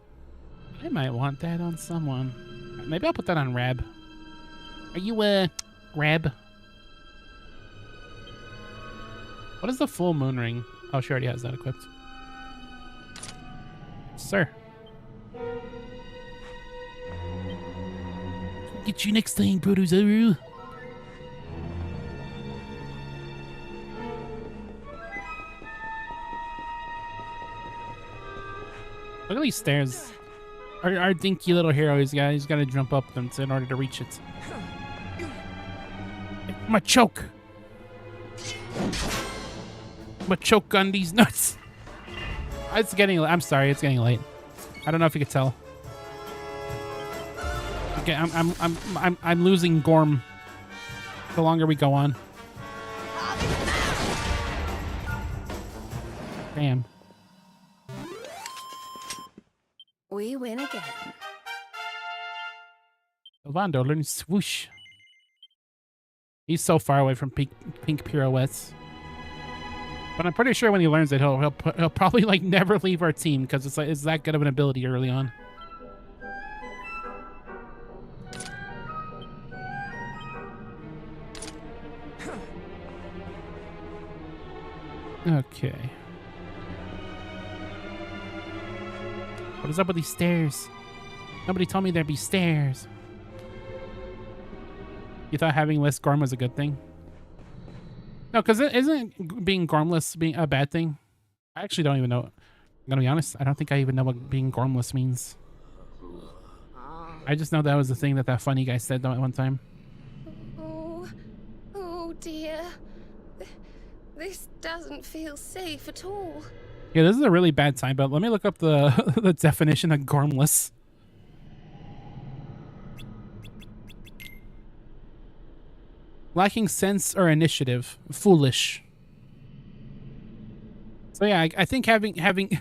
I might want that on someone. Maybe I'll put that on Rab. Are you, Rab? What is the full moon ring? Oh, she already has that equipped. Sir. Get you next time, Protozaru. Look at these stairs. Our dinky little hero, he's got to jump up them in order to reach it. My choke. My choke on these nuts. It's getting. I'm sorry, it's getting late. I don't know if you could tell. Okay, I'm losing Gorm. The longer we go on. Damn. We win again. Elvando learns swoosh. He's so far away from pink pirouettes. But I'm pretty sure when he learns it, he'll probably like never leave our team because it's that good of an ability early on. Okay. What is up with these stairs? Nobody told me there'd be stairs. You thought having less Gorm was a good thing? No, because isn't being Gormless being a bad thing? I actually don't even know. I'm gonna be honest. I don't think I even know what being Gormless means. I just know that was the thing that funny guy said at one time. Oh dear. This doesn't feel safe at all. Yeah, this is a really bad time, but let me look up the the definition of Gormless. Lacking sense or initiative. Foolish. So yeah, I think having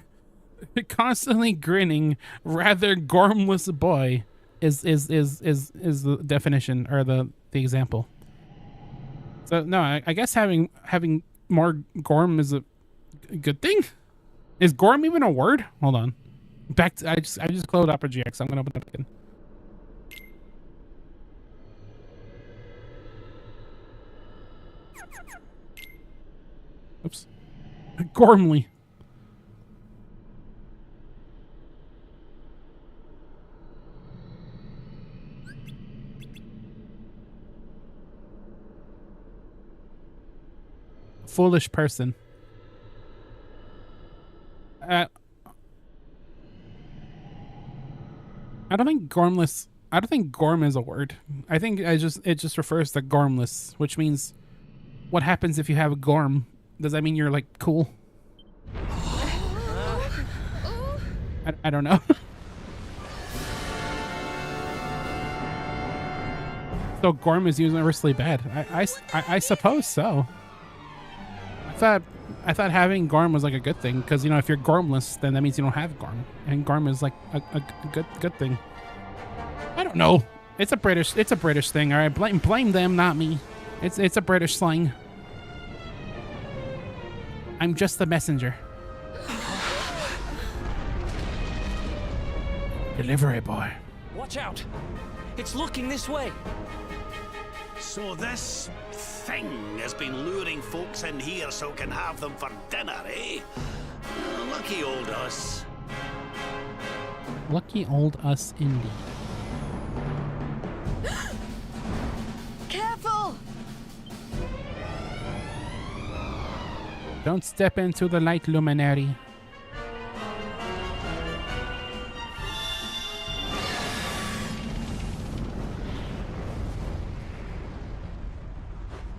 constantly grinning, rather Gormless boy is the definition or the example. So no, I guess having more Gorm is a good thing. Is Gorm even a word? Hold on. Back to I just closed Opera GX. I'm gonna open it up again. Oops. Gormly. Foolish person. I don't think Gormless. I don't think Gorm is a word. I think it just refers to Gormless, which means what happens if you have a Gorm. Does that mean you're like cool? I don't know. So Gorm is universally bad. I suppose so. I thought having Gorm was like a good thing because, you know, if you're Gormless, then that means you don't have Gorm, and Gorm is like a good thing. I don't know. It's a British thing. All right, blame them, not me. It's a British slang. I'm just the messenger. Delivery boy. Watch out! It's looking this way. So this thing has been luring folks in here so can have them for dinner, eh? Lucky old us. Lucky old us indeed. Careful! Don't step into the light, luminary.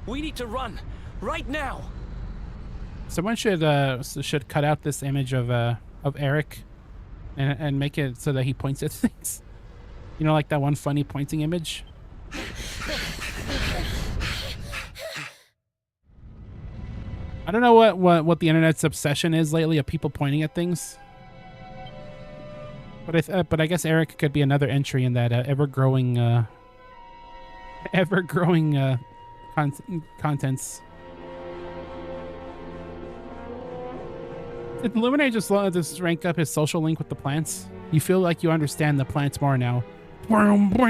We need to run right now. Someone should cut out this image of Eric and make it so that he points at things. You know, like that one funny pointing image. I don't know what the internet's obsession is lately of people pointing at things. But I guess Eric could be another entry in that ever-growing contents. Did Luminary just rank up his social link with the plants? You feel like you understand the plants more now. That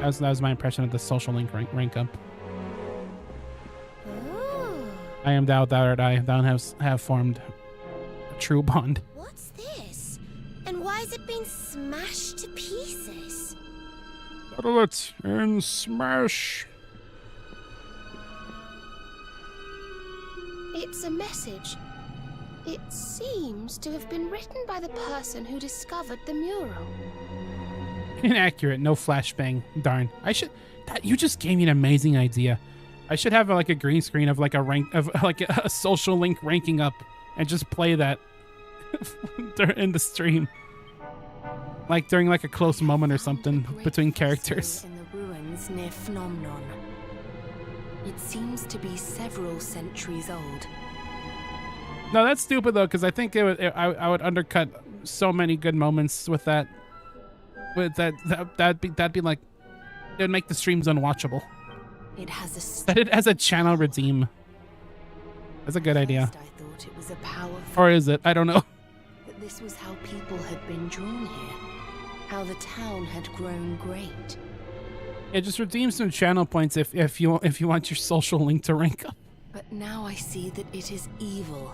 was my impression of the social link rank up. Ooh. I am thou, thou art I. Thou have formed a true bond. What's this? And why has it been smashed to pieces? Settle it and smash. It's a message. It seems to have been written by the person who discovered the mural. Inaccurate. No flashbang. Darn. You just gave me an amazing idea. I should have like a green screen of like a social link ranking up and just play that in the stream. Like during like a close moment or something between characters. In the ruins near Phenomenon. It seems to be several centuries old. No, that's stupid though, because I think I would undercut so many good moments with that. With that'd be like, it would make the streams unwatchable. It has a that it has a channel redeem. That's a good idea. I thought it was a powerful. Or is it? I don't know. That this was how people had been drawn here. How the town had grown great. It just redeems some channel points if you want your social link to rank up. But now I see that it is evil.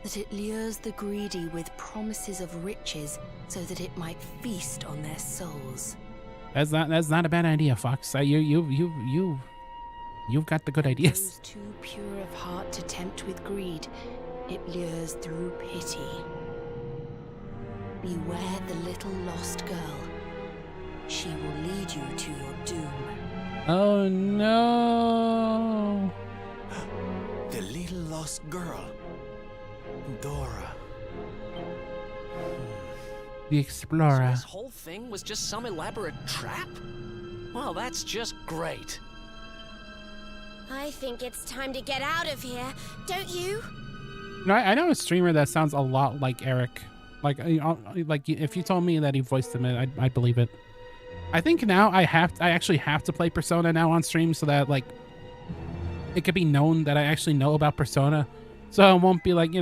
That it lures the greedy with promises of riches so that it might feast on their souls. That's not a bad idea, Fox. You've got the good ideas. Those too pure of heart to tempt with greed, it lures through pity. Beware the little lost girl. She will lead you to your doom. Oh no! The little lost girl. Dora. The Explorer. So this whole thing was just some elaborate trap? Well, that's just great. I think it's time to get out of here, don't you? No, I know a streamer that sounds a lot like Eric. Like if you told me that he voiced him, I'd believe it. I think now I actually have to play Persona now on stream so that like it could be known that I actually know about Persona, so it won't be like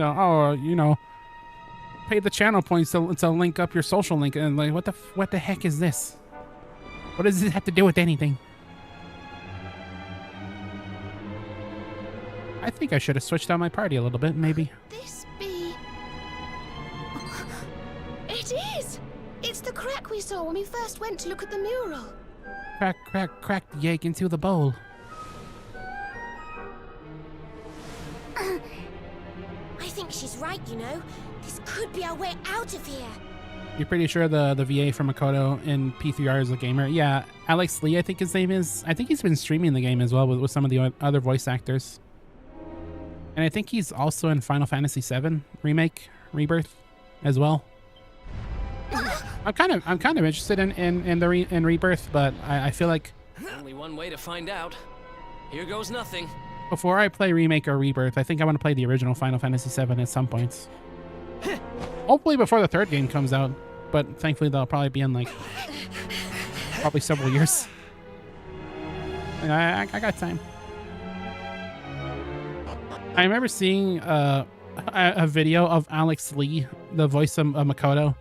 pay the channel points to link up your social link and like what the heck is this? What does this have to do with anything? I think I should have switched out my party a little bit, maybe. This be... It is! It's the crack we saw when we first went to look at the mural. Crack the egg into the bowl. I think she's right, you know. This could be our way out of here. You're pretty sure the VA from Makoto in P3R is a gamer? Yeah, Alex Lee, I think his name is. I think he's been streaming the game as well with some of the other voice actors. And I think he's also in Final Fantasy VII Remake, Rebirth, as well. I'm kind of interested in Rebirth, but I feel like Only one way to find out. Here goes nothing. before I play Remake or Rebirth, I think I want to play the original Final Fantasy VII at some points. Hopefully before the third game comes out, but thankfully they'll probably be in like probably several years. I got time. I remember seeing a video of Alex Lee, the voice of Makoto,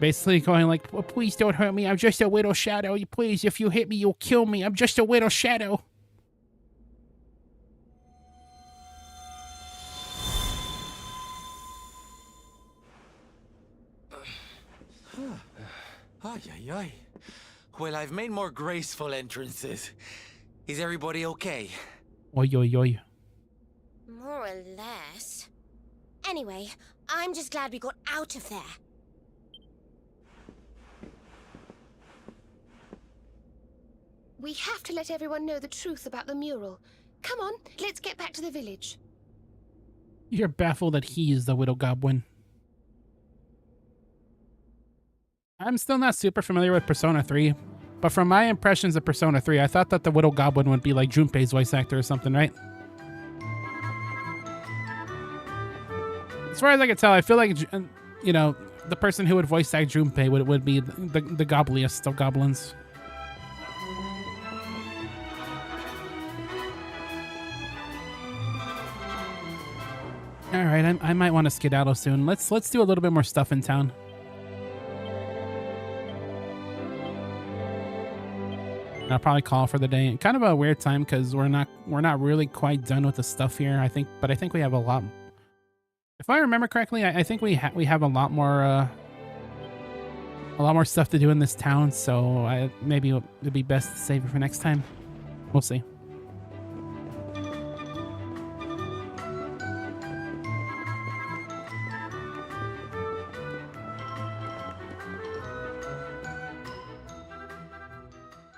basically going like, "Well, please don't hurt me. I'm just a little shadow. Please, if you hit me, you'll kill me. I'm just a little shadow." Ay, ay, ay. Well, I've made more graceful entrances. Is everybody okay? Oi, oi, oi. More or less. Anyway, I'm just glad we got out of there. We have to let everyone know the truth about the mural. Come on, let's get back to the village. You're baffled that he is the Widow Goblin. I'm still not super familiar with Persona 3, but from my impressions of Persona 3, I thought that the Widow Goblin would be like Junpei's voice actor or something, right? As far as I can tell, I feel like, you know, the person who would voice act Junpei would be the gobbliest of goblins. All right, I might want to skedaddle soon. Let's do a little bit more stuff in town. I'll probably call for the day. Kind of a weird time because we're not really quite done with the stuff here. I think we have a lot. If I remember correctly, I think we have a lot more stuff to do in this town. So maybe it'd be best to save it for next time. We'll see.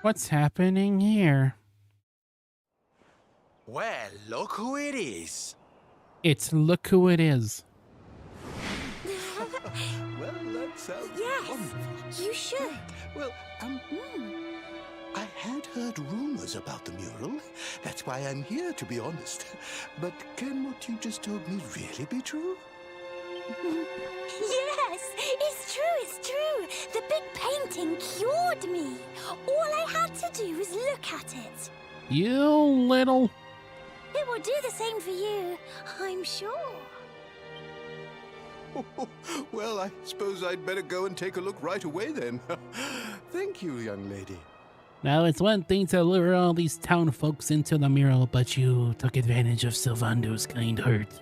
What's happening here? Well, look who it is. It's look who it is. Well, that sounds Yes, wonderful. you should. Well, I had heard rumors about the mural. That's why I'm here, to be honest. But can what you just told me really be true? Yes, it's true. The big painting cured me. All I had to do was look at it. You little... It will do the same for you, I'm sure. Well, I suppose I'd better go and take a look right away then. Thank you, young lady. Now, it's one thing to lure all these town folks into the mural, but you took advantage of Sylvando's kind heart.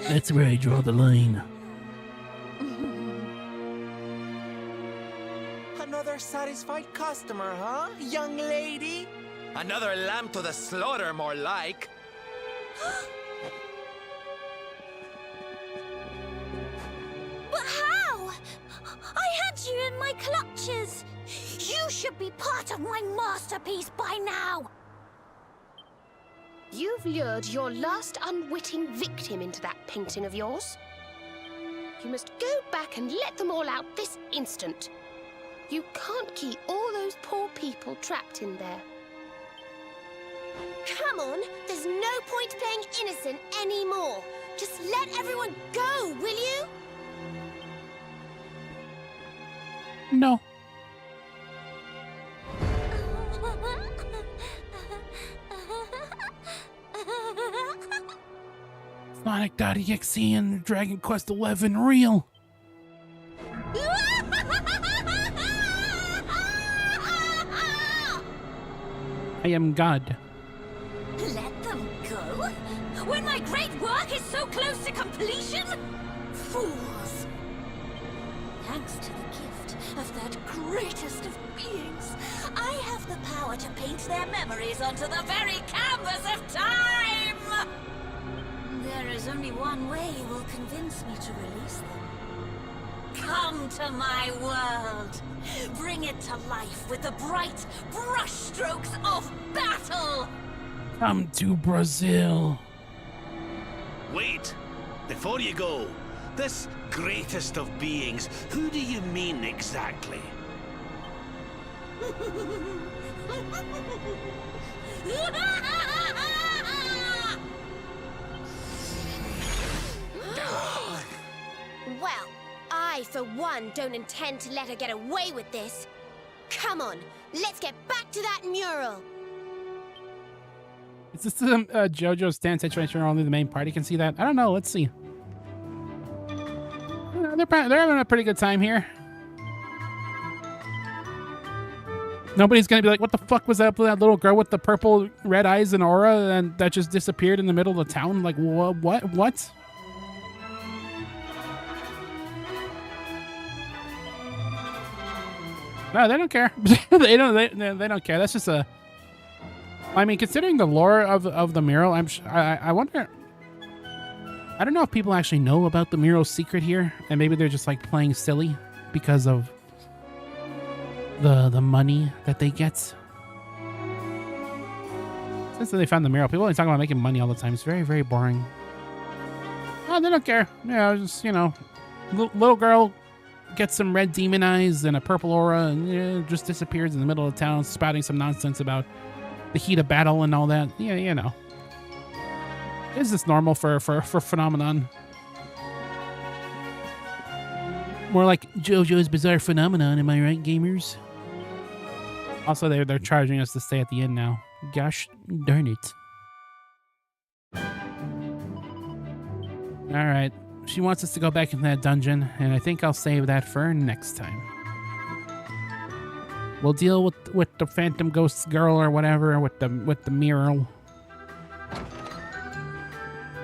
That's where I draw the line. satisfied customer, huh, young lady? Another lamb to the slaughter, more like. But how? I had you in my clutches. You should be part of my masterpiece by now. You've lured your last unwitting victim into that painting of yours. You must go back and let them all out this instant. You can't keep all those poor people trapped in there. Come on, there's no point playing innocent anymore. Just let everyone go, will you? No. Sonic.exe and Dragon Quest XI real. I am God. Let them go? When my great work is so close to completion? Fools! Thanks to the gift of that greatest of beings, I have the power to paint their memories onto the very canvas of time! There is only one way you will convince me to release them. Come to my world. Bring it to life with the bright brushstrokes of battle. Come to Brazil. Wait! Before you go, this greatest of beings, who do you mean exactly? Well, I, for one, don't intend to let her get away with this. Come on, let's get back to that mural. Is this the JoJo's dance situation where only the main party can see that? I don't know. Let's see. They're having a pretty good time here. Nobody's gonna be like, what the fuck was that little girl with the purple red eyes and aura and that just disappeared in the middle of the town? Like, what? No, they don't care. they don't care. That's just a... I mean, considering the lore of the mural, I wonder... I don't know if people actually know about the mural's secret here, and maybe they're just, like, playing silly because of the money that they get. Since they found the mural, people only talk about making money all the time. It's very, very boring. Oh, they don't care. Yeah, just, you know, little girl gets some red demon eyes and a purple aura and just disappears in the middle of town, spouting some nonsense about the heat of battle and all that. Yeah, you know. Is this normal for Phenomenon? More like JoJo's Bizarre Phenomenon, am I right, gamers? Also, they're charging us to stay at the inn now. Gosh darn it. Alright. She wants us to go back in that dungeon, and I think I'll save that for next time. We'll deal with the Phantom Ghost girl or whatever, with the mural.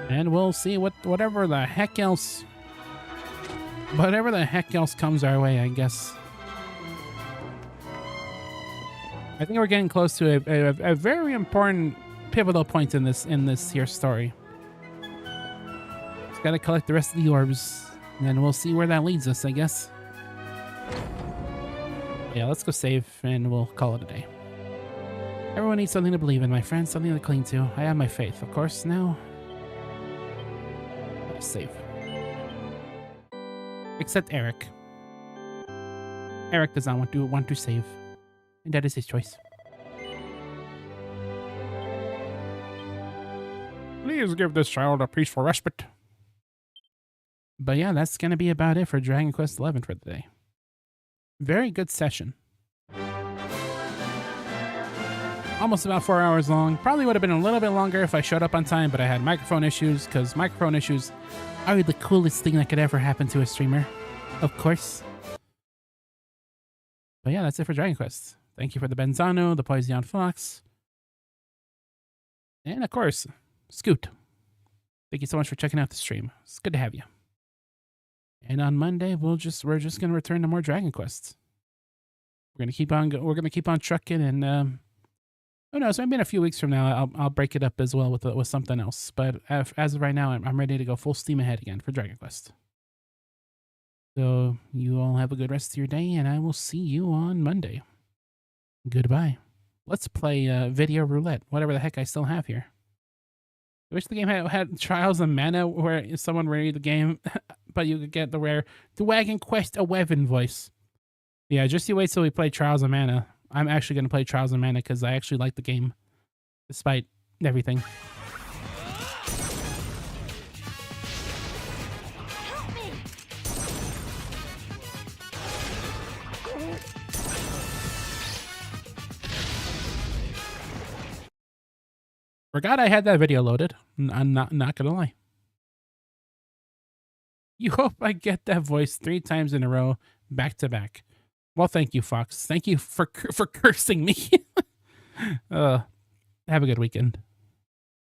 And we'll see whatever the heck else comes our way, I guess. I think we're getting close to a very important pivotal point in this here story. Just gotta collect the rest of the orbs, and then we'll see where that leads us, I guess. Yeah, let's go save, and we'll call it a day. Everyone needs something to believe in, my friends, something to cling to. I have my faith, of course. Now, let's save. Except Eric. Eric does not want to save, and that is his choice. Please give this child a peaceful respite. But yeah, that's going to be about it for Dragon Quest XI for the day. Very good session. Almost about 4 hours long. Probably would have been a little bit longer if I showed up on time, but I had microphone issues, because microphone issues are the coolest thing that could ever happen to a streamer. Of course. But yeah, that's it for Dragon Quest. Thank you for the Benzano, the Poison Fox, and of course, Scoot. Thank you so much for checking out the stream. It's good to have you. And on Monday, we're just gonna return to more Dragon Quests. We're gonna keep on trucking, and who knows? Maybe in a few weeks from now, I'll break it up as well with something else. But as of right now, I'm ready to go full steam ahead again for Dragon Quest. So you all have a good rest of your day, and I will see you on Monday. Goodbye. Let's play video roulette, whatever the heck I still have here. I wish the game had Trials of Mana, where someone read the game, but you could get the Dragon Quest 11 voice. Yeah, just you wait till we play Trials of Mana. I'm actually going to play Trials of Mana because I actually like the game, despite everything. Forgot I had that video loaded. I'm not gonna lie. You hope I get that voice 3 times in a row, back to back. Well, thank you, Fox. Thank you for cursing me. Have a good weekend.